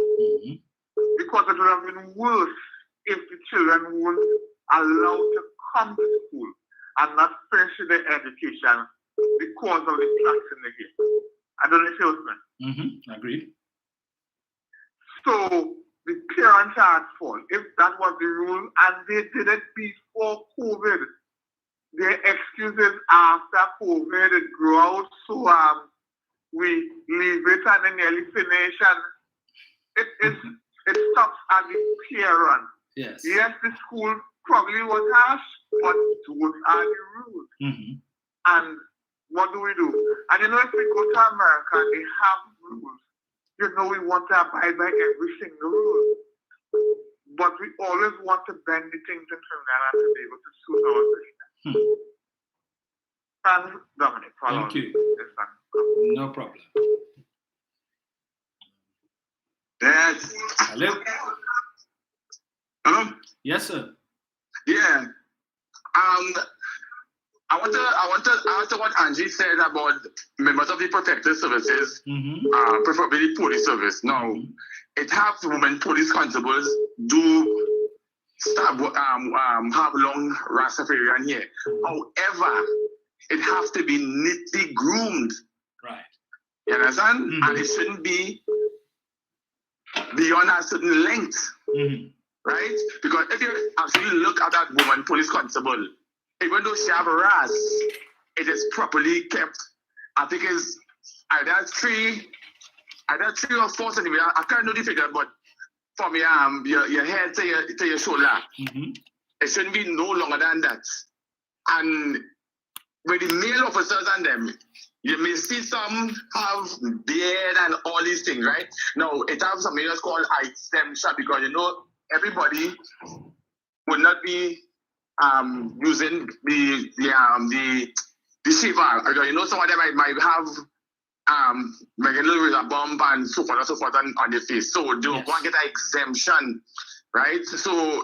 Because it would have been worse if the children weren't allowed to come to school and not finish their education because of the class in the game. I don't know if you understand. Agreed. So the parents are at fault. If that was the rule and they did it before COVID, their excuses after COVID it grew out, so we leave it and then nearly finish, and it stops at the parent. Yes. Yes, the school probably was harsh, but those are the rules. And what do? And if we go to America and they have rules, we want to abide by every single rule. But we always want to bend the things in criminal to be able to suit our system. Thanks, Dominic. Thank you. No problem. Yes. Hello? Hello? Yes, sir. Yeah. I want to answer what Angie said about members of the protective services, preferably police service. Now, it has women police constables do have long Rastafarian here. However, it has to be neatly groomed. Right. You understand? And it shouldn't be beyond a certain length. Right? Because if you actually look at that woman police constable, even though she have a ras, it is properly kept. I think it's either 3 or 4 centimeters. I can't know the figure, but from your head to your shoulder, it shouldn't be no longer than that. And with the male officers and them, you may see some have beard and all these things, right? Now, it has something that's called exemption because everybody would not be using the shaver. Because some of them might have like a little bit of bump and so forth on the face. So they want to get an exemption, right? So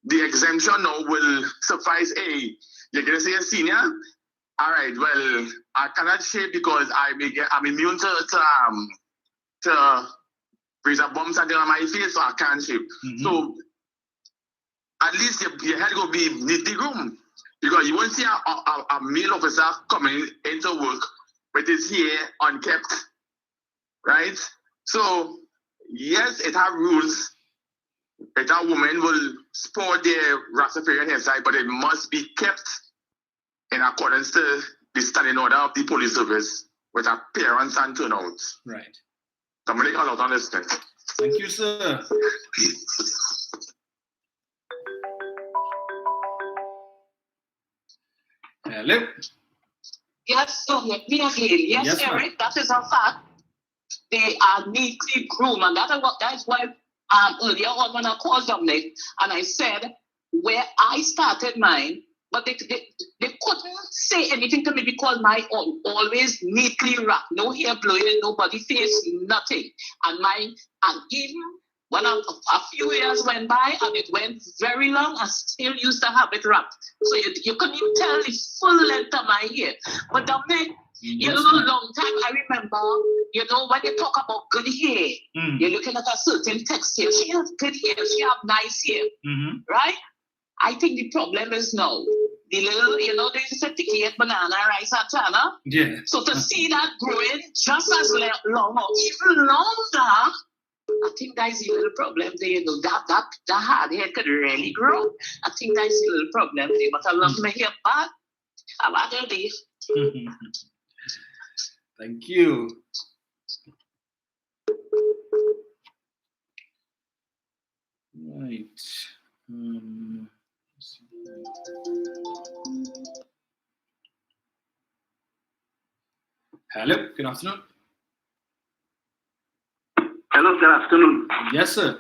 the exemption now will suffice. Hey, you're gonna say a senior? All right, well, I cannot shave because I'm immune to razor bumps and on my face, so I can't shave. So at least your head will be neatly groomed because you won't see a male officer coming into work with his hair unkept, right? So yes, it has rules. That women will sport their Rastafarian hairstyle, but it must be kept in accordance to the standing order of the police service with appearance and turnouts. Right. Somebody call out on this thing. Thank you, sir. Hello? Yes, so me again. Yes, Eric, that is a fact. They are neatly groomed, and that is why earlier on when I called Dominic and I said where I started mine, but they couldn't say anything to me because mine always neatly wrapped, no hair blowing, no body face, nothing. And even when a few years went by and it went very long, I still used to have it wrapped. So you couldn't even tell the full length of my hair. But Dominic, long time I remember, when you talk about good hair, you're looking at a certain texture. She has good hair, she have nice hair, right? I think the problem is now, the little, there's a certificate banana, rice, and chana. Yeah. So to see that growing just as long or even longer, I think that's a little problem there. That hard hair could really grow. I think that's a little problem there. But I love my hair back. How about that, Dave? Thank you. Right. Hello, good afternoon. Hello, good afternoon. Yes, sir.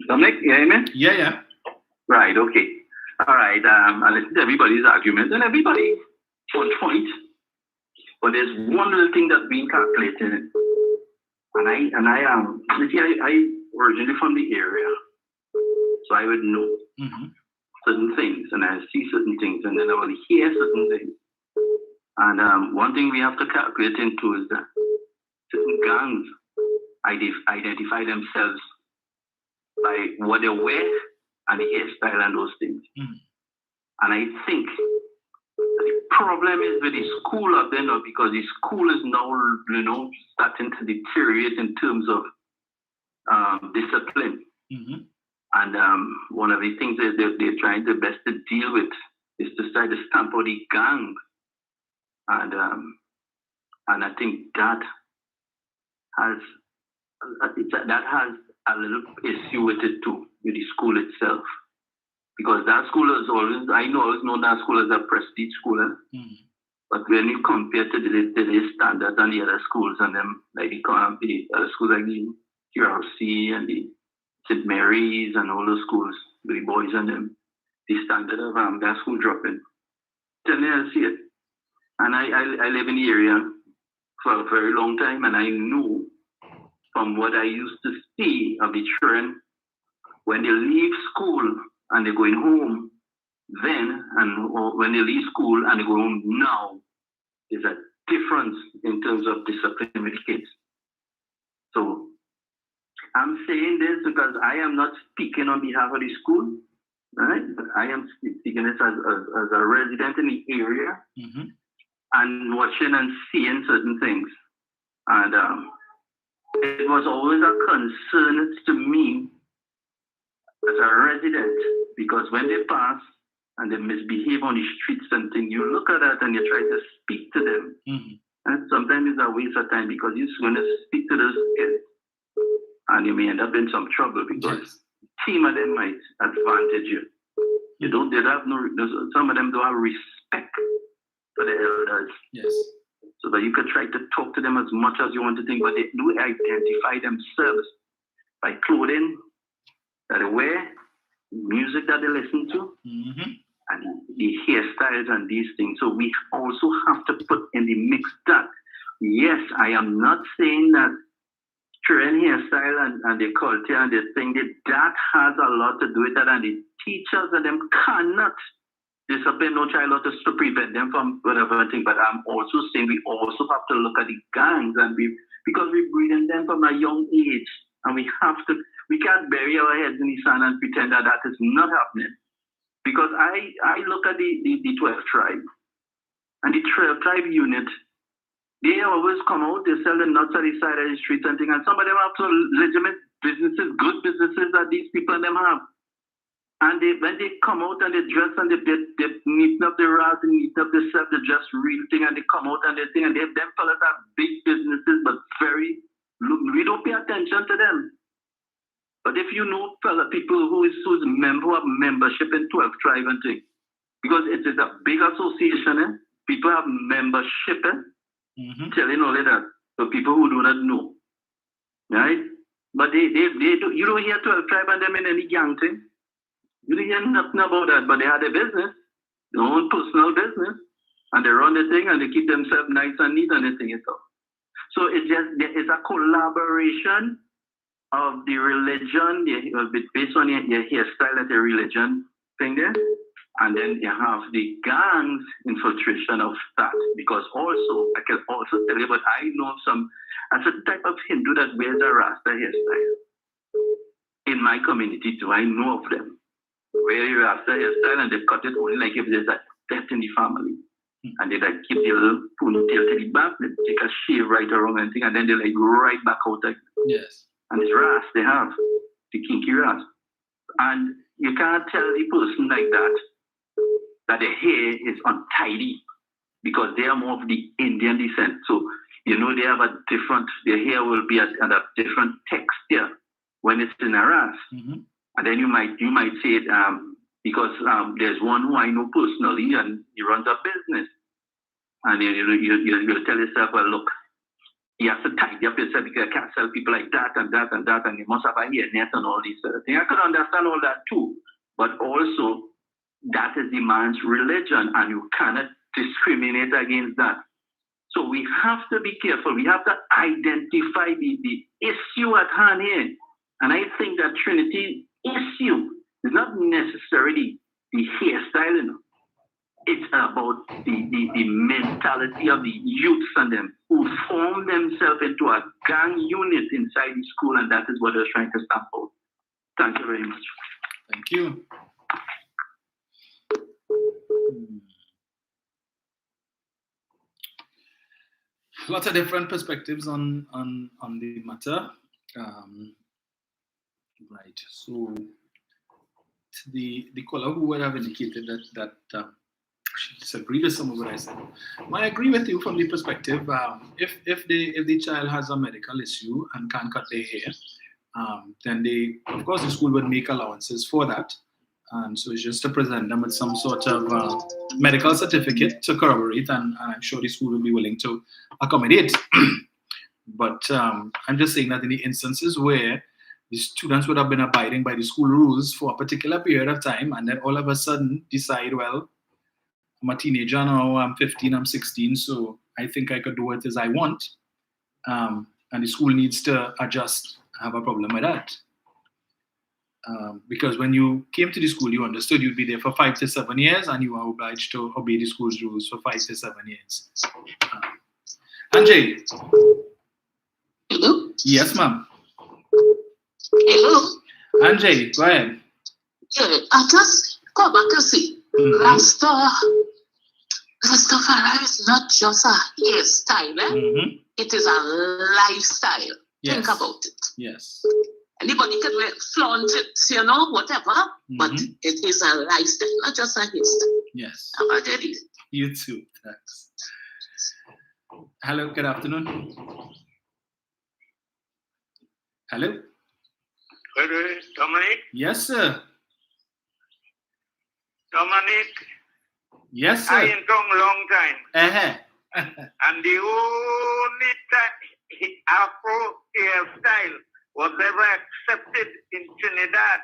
Dominic, you hear me? Yeah. Right, okay. All right, I listened to everybody's argument and everybody on point. But there's one little thing that's being calculated. And I originally from the area. So I would know certain things, and I see certain things, and then I will hear certain things. And one thing we have to calculate into is that certain gangs identify themselves by what they wear and the hairstyle and those things. And I think the problem is with the school up there now, because the school is now, starting to deteriorate in terms of discipline. And one of the things that they're trying their best to deal with is to try to stamp out the gang. And I think that has a little issue with it too, with the school itself. Because that school is always known that school as a prestige school. But when you compare to the standards and the other schools and them, like the other schools like the QRC and the St. Mary's and all those schools, the boys and them, the standard of that school dropping. Tell me, I see it. And I live in the area for a very long time, and I know from what I used to see of the children, when they leave school and they're going home then, and when they leave school and they go home now, there's a difference in terms of discipline with kids. So I'm saying this because I am not speaking on behalf of the school, right? I am speaking this as a resident in the area and watching and seeing certain things. And it was always a concern to me as a resident, because when they pass and they misbehave on the streets and things, you look at that and you try to speak to them. And sometimes it's a waste of time, because you're going to speak to those kids and you may end up in some trouble, because team of them might advantage you. Some of them don't have respect for the elders. So that you could try to talk to them as much as you want to think, but they do identify themselves by clothing that they wear, music that they listen to, and the hairstyles and these things. So we also have to put in the mix that, yes, I am not saying that trend hairstyle and the culture and the thing, that has a lot to do with that, and the teachers and them cannot discipline no child or to prevent them from whatever thing. But I'm also saying we also have to look at the gangs, and because we breeding them from a young age, and we can't bury our heads in the sand and pretend that is not happening. Because I look at the 12th tribe, and the 12th tribe unit, they always come out, they sell the nuts at the side of the streets and things, and some of them have some legitimate businesses, good businesses that these people and them have. And when they come out and they dress and they neaten up the ras and neaten up the self, they dress real thing, and they come out and they think, and them fellas have big businesses, but we don't pay attention to them. But if you know people who have membership in 12th tribe and thing, because it is a big association, people have membership, telling all of that. So people who do not know, right? But they do, you don't hear 12th tribe and them in any gang thing. You don't hear nothing about that, but they have their business, their own personal business, and they run the thing and they keep themselves nice and neat and they thing itself. So it's a collaboration of the religion, based on your hairstyle and the religion thing there. And then you have the gangs infiltration of that. Because also, I can also tell you, but I know as a type of Hindu that wears a Rasta hairstyle. In my community too, I know of them. Wear a Rasta hairstyle and they cut it only like if there's a death in the family. And they like keep the little ponytail to the back, they take a shave right around and thing, and then they like right back out like and it's ras they have, the kinky ras. And you can't tell the person like that the hair is untidy, because they are more of the Indian descent. So they have their hair will be at a different texture when it's in a ras. And then you might say it because there's one who I know personally, and he runs a business. And you tell yourself, well, look, you have to tidy up yourself, because you can't sell people like that and that and that, and you must have a hairnet and all these sort of things. I could understand all that too. But also, that is the man's religion, and you cannot discriminate against that. So we have to be careful. We have to identify the issue at hand here. And I think that Trinity issue is not necessarily the hairstyle, you know. It's about the mentality of the youths and them who form themselves into a gang unit inside the school, and that is what they're trying to stamp out. Thank you very much. Thank you. Lots of different perspectives on the matter. Right. So the caller who would have indicated that she disagreed with some of what I said. I agree with you from the perspective if the child has a medical issue and can't cut their hair, then of course the school would make allowances for that. So it's just to present them with some sort of medical certificate to corroborate, and I'm sure the school will be willing to accommodate. But I'm just saying that in the instances where the students would have been abiding by the school rules for a particular period of time, and then all of a sudden decide, well, I'm a teenager now, I'm 15, I'm 16, so I think I could do it as I want. And the school needs to adjust. I have a problem with that. Because when you came to the school, you understood you'd be there for 5 to 7 years, and you are obliged to obey the school's rules for 5 to 7 years. Anjay. Hello? Yes, ma'am. Hello? Anjay, go ahead. Yeah, I just go back and see. Rastafari is not just a hairstyle. It is a lifestyle. Yes. Think about it. Yes. Anybody can flaunt it, you know, whatever, but it is a lifestyle, not just a hairstyle. Yes. How about it? You too. Thanks. Hello, good afternoon. Hello? Hello, Dominic? Yes, sir. Dominic? Yes, sir. I ain't come long time. And the only Afro hairstyle was ever accepted in Trinidad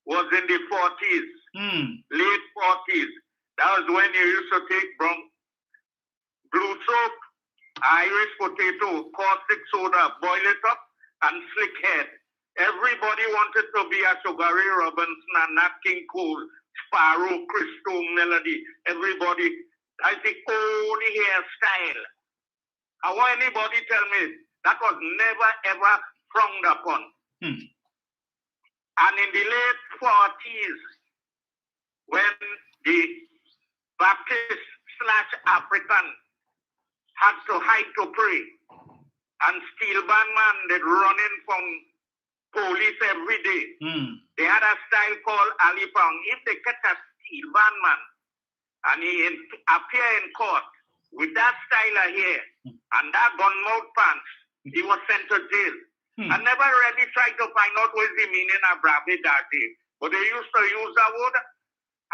was in the 40s, late 40s. That was when you used to take blue soap, Irish potato, caustic soda, boil it up, and slick head. Everybody wanted to be a Sugary Robinson and Nat King Cole, Sparrow, Christo, Melody. Everybody, that's the only hairstyle. I want anybody tell me that was never ever frowned upon. And in the late 40s, when the Baptist/African had to hide to pray, and steel bandman did running from police every day, they had a style called Alipang. If they catch a steel bandman and he appear in court with that style of hair and that gunmouth pants, he was sent to jail. I never really tried to find out what is the meaning of Bravi Dati, but they used to use that word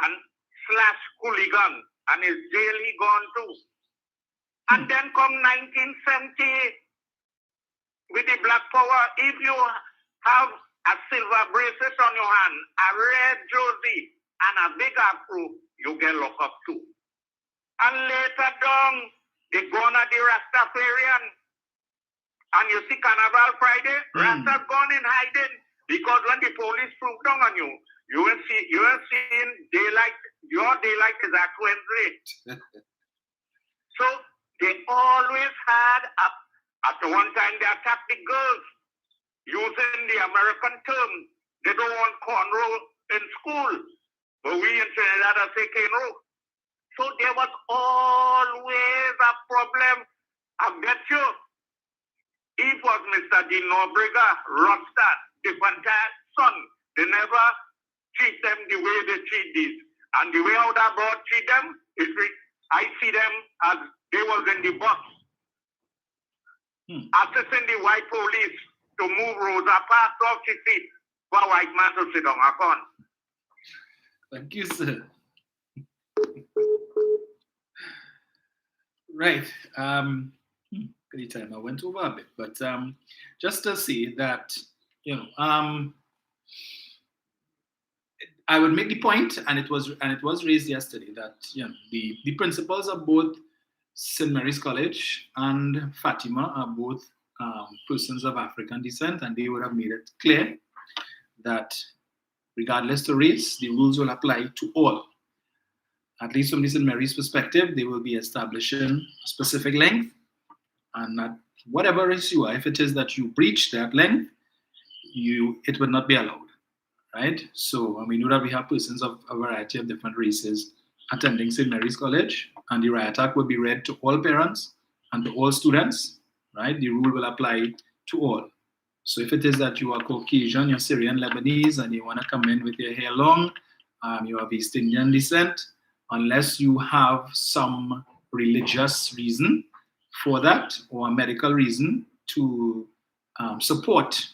and slash hooligan, and his jail he gone too. And then come 1970 with the Black Power, if you have a silver bracelet on your hand, a red jersey, and a big afro, you get locked up too. And later down, they gone at the Rastafarian. And you see Carnival Friday, Rasta's gone in hiding, because when the police swoop down on you, you ain't seeing daylight. Your daylight is at Wednesday. So they always had at one time they attacked the girls using the American term. They don't want cornrow in school, but we in Trinidad say cornrow. So there was always a problem. I bet you. It was Mr. Dean Nobrega, Rostad, the fantastic son. They never treat them the way they treat these. And the way how that board treat them, I see them as they was in the box. Assisting the white police to move Rosa Parks off the seat for a white man to sit on a con. Thank you, sir. Right. Time I went over a bit, but just to say that, I would make the point, and it was raised yesterday, that the principles of both St. Mary's College and Fatima are both persons of African descent, and they would have made it clear that regardless to race, the rules will apply to all. At least from the St. Mary's perspective, they will be establishing a specific length, and that whatever race you are, if it is that you breach that length, it would not be allowed, right? So we know that we have persons of a variety of different races attending St. Mary's College, and the riot act will be read to all parents and to all students, right? The rule will apply to all. So if it is that you are Caucasian, you're Syrian, Lebanese, and you want to come in with your hair long, you have East Indian descent, unless you have some religious reason for that or a medical reason to support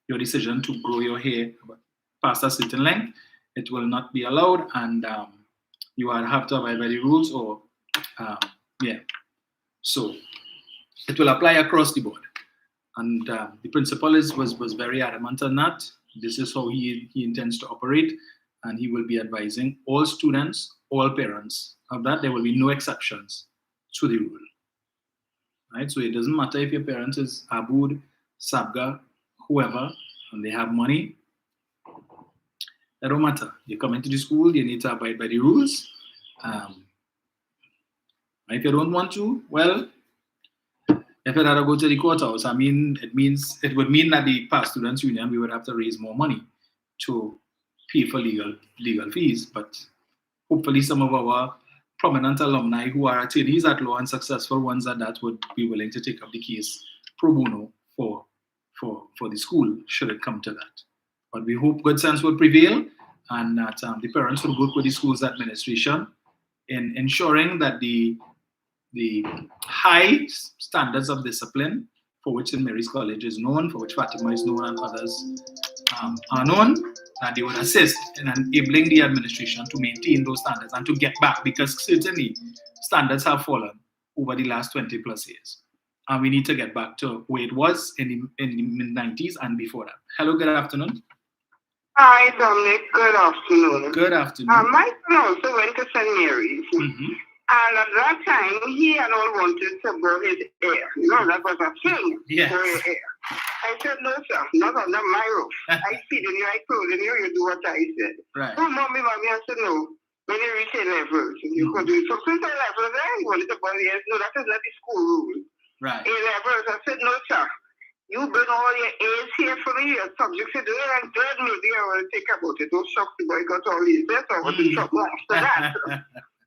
your decision to grow your hair past a certain length, it will not be allowed, and you will have to abide by the rules, or so it will apply across the board. And the principal was very adamant on that. This is how he intends to operate, and he will be advising all students, all parents of that. There will be no exceptions to the rule, right? So it doesn't matter if your parent is Abood, Sabga, whoever, and they have money. That don't matter. You come into the school, you need to abide by the rules. If you don't want to, well, if you had to go to the courthouse, it would mean that the past students union, we would have to raise more money to pay for legal fees. But hopefully some of our prominent alumni who are attorneys at law and successful ones at that would be willing to take up the case pro bono for the school, should it come to that. But we hope good sense will prevail, and that the parents will work with the school's administration in ensuring that the high standards of discipline for which St. Mary's College is known, for which Fatima is known, and others are known, that they would assist in enabling the administration to maintain those standards and to get back, because certainly standards have fallen over the last 20 plus years. And we need to get back to where it was in the mid-90s and before that. Hello, good afternoon. Hi, Dominic. Good afternoon. Good afternoon. My son also went to St. Mary's. Mm-hmm. And at that time, he and all wanted to grow his hair. That was a thing. Yes. Grow your hair. I said, no, sir, not under my roof. I feed you, I clothe you, you do what I said. Right. Oh, mommy, I said, no. When you reach A levels, you could do it. So since A levels, I wanted to buy the hair. No, that is not the school rule. Right. A levels, I said, no, sir. You bring all your A's here for me, your subjects to do it, and then maybe I will think about it. Don't shock the boy got all these letters, or the trouble after that.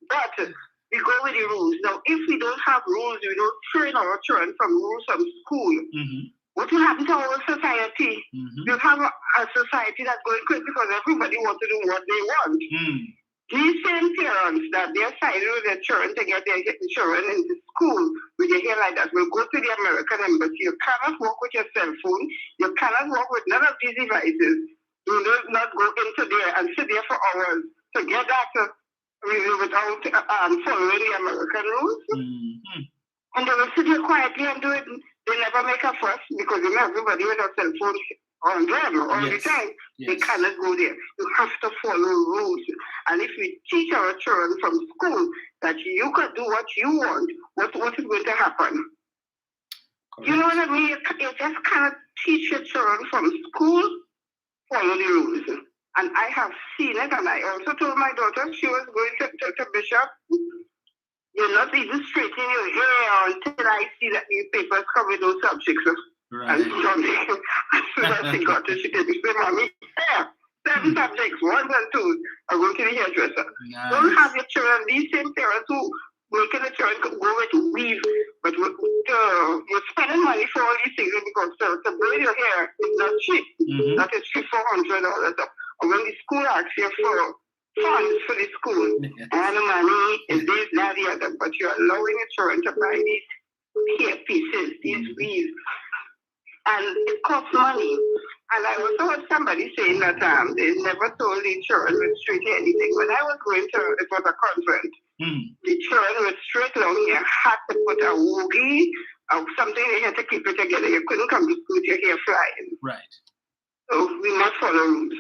But we go with the rules. Now, if we don't have rules, we don't train our children from rules from school. Mm-hmm. What will happen to our society? Mm-hmm. You have a society that's going crazy because everybody wants to do what they want. Mm. These same parents that they're siding with their children to get their children into school with their hair like that will go to the American embassy. You cannot work with your cell phone. You cannot work with none of these devices. Do not go into there and sit there for hours to get that without following the American rules. Mm-hmm. And they will sit here quietly and do it. They never make a fuss because everybody with a cell phone on them all the time. Yes. They cannot go there. You have to follow rules. And if we teach our children from school that you can do what you want, what is going to happen? Correct. You know what I mean? You just cannot teach your children from school, follow the rules. And I have seen it, and I also told my daughter she was going to Bishop. You're not even straightening your hair until I see that the papers cover those subjects. Right. And as soon as she got to, she said, Mommy, hair. 7 subjects, 1 and 2, are going to the hairdresser. Nice. Don't have your children, these same parents who making the children go with weave, but you're spending money for all these things because to braid your hair is not cheap. Mm-hmm. That is $400. And when the school asks you for funds for the school, and the money is this, that, the other, but you're allowing your children to buy these hair pieces, these weaves, and it costs money. And I also heard somebody saying that they never told the children with straight hair anything. When I was going to, it was a conference, the children with straight long hair had to put a woogie or something they had to keep it together. You couldn't come to school with your hair flying. Right. So we must follow rules.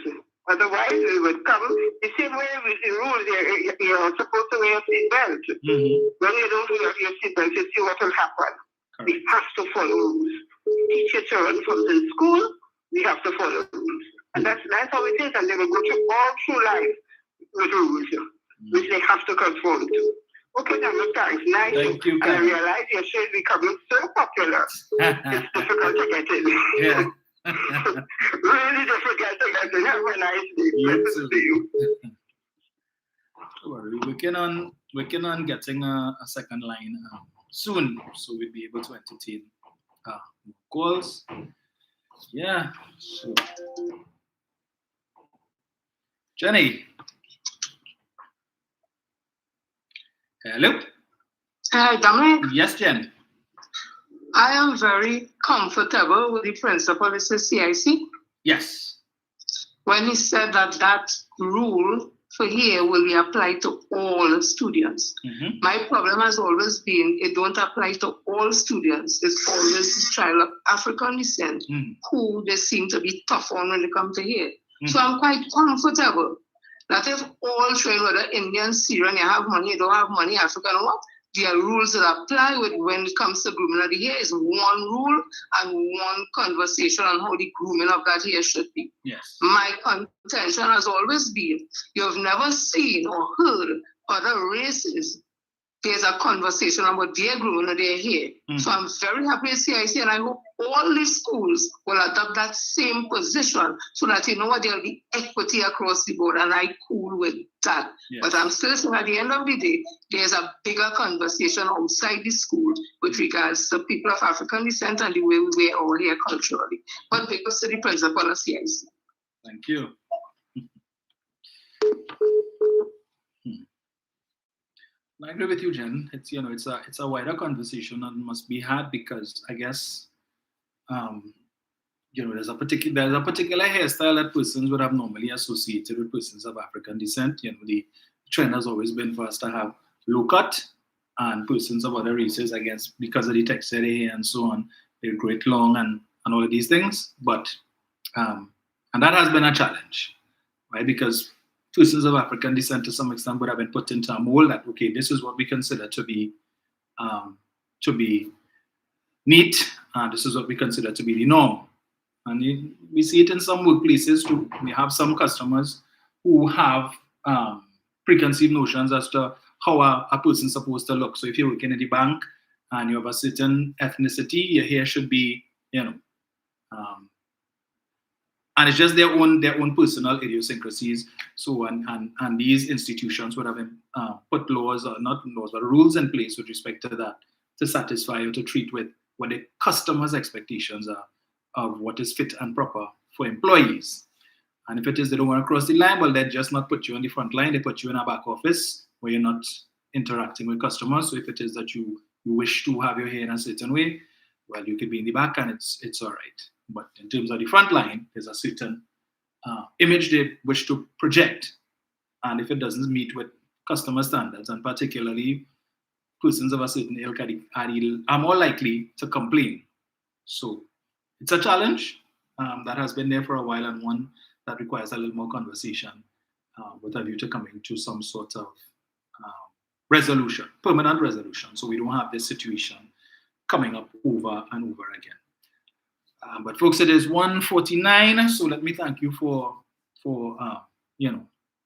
Otherwise, we would come the same way with the rules. You're supposed to wear a seatbelt. When you don't wear your seatbelt, you see what will happen. We have to follow rules. Teach your children from the school, we have to follow rules. And that's how it is. And they will go through life with rules, which they have to conform to. Okay, thanks. Nice. Thank you, and I realize your show is becoming so popular. It's difficult to get in. Yeah. Really difficult to get in. Have a nice day. Nice to see you. We're working on getting a second line soon, so we'll be able to entertain more calls. Yeah. So. Jenny. Hello. Hi, Dominic. Yes, Jen. I am very comfortable with the principal, Mr. CIC. Yes. When he said that rule for here will be applied to all students. My problem has always been it don't apply to all students. It's always the child of African descent who they seem to be tough on when they come to here. So I'm quite comfortable that if all children, whether Indian, Syrian, you have money, you don't have money, African or what, there are rules that apply when it comes to grooming of the hair is one rule and one conversation on how the grooming of that hair should be. Yes. My contention has always been, you've never seen or heard other races. There's a conversation about their grooming of their hair. So I'm very happy with CIC and I hope all the schools will adopt that same position so that you know what there'll be equity across the board and I cool with that. Yes. But I'm still saying at the end of the day, there's a bigger conversation outside the school with regards to people of African descent and the way we wear our hair culturally. But because to the principal of CIC. Thank you. I agree with you, Jen. It's it's a wider conversation and must be had because I guess there's a particular hairstyle that persons would have normally associated with persons of African descent. The trend has always been for us to have low cut, and persons of other races, I guess, because of the texture of the hair and so on, they grow it long and all of these things. But and that has been a challenge, right? Because persons of African descent to some extent would have been put into a mold that, okay, this is what we consider to be neat, this is what we consider to be the norm. And we see it in some workplaces too. We have some customers who have preconceived notions as to how a person is supposed to look. So if you're working at the bank and you have a certain ethnicity, your hair should be, and it's just their own personal idiosyncrasies. So and these institutions would have put laws, or not laws, but rules in place with respect to that to satisfy or to treat with what the customers' expectations are of what is fit and proper for employees. And if it is they don't want to cross the line, well, they just not put you on the front line, they put you in a back office where you're not interacting with customers. So if it is that you wish to have your hair in a certain way, well, you could be in the back and it's all right. But in terms of the front line, there's a certain image they wish to project. And if it doesn't meet with customer standards, and particularly persons of a certain ilk are more likely to complain. So it's a challenge that has been there for a while, and one that requires a little more conversation with a view to coming to some sort of resolution, permanent resolution, so we don't have this situation coming up over and over again. But folks, it is 1:49, so let me thank you for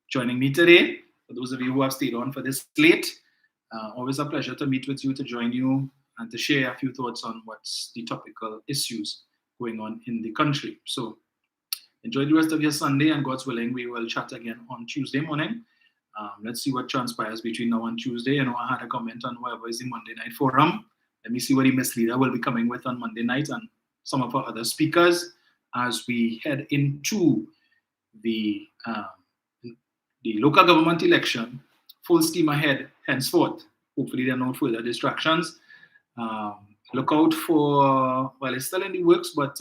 joining me today. For those of you who have stayed on for this late, always a pleasure to meet with you, to join you, and to share a few thoughts on what's the topical issues going on in the country. So enjoy the rest of your Sunday, and God's willing, we will chat again on Tuesday morning. Let's see what transpires between now and Tuesday. I had a comment on whoever is the Monday night forum. Let me see what the misleader will be coming with on Monday night, and some of our other speakers as we head into the local government election, full steam ahead henceforth. Hopefully there are no further distractions. Look out for, well, it's still in the works, but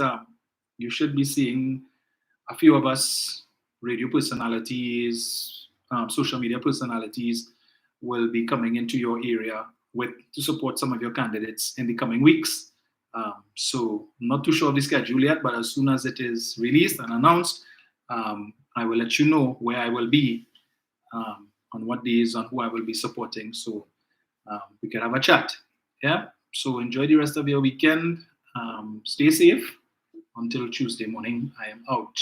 you should be seeing a few of us, radio personalities, social media personalities, will be coming into your area to support some of your candidates in the coming weeks. So not too sure of the schedule yet, but as soon as it is released and announced, I will let you know where I will be, on what days, on who I will be supporting, so we can have a chat. Yeah. So enjoy the rest of your weekend. Stay safe. Until Tuesday morning, I am out.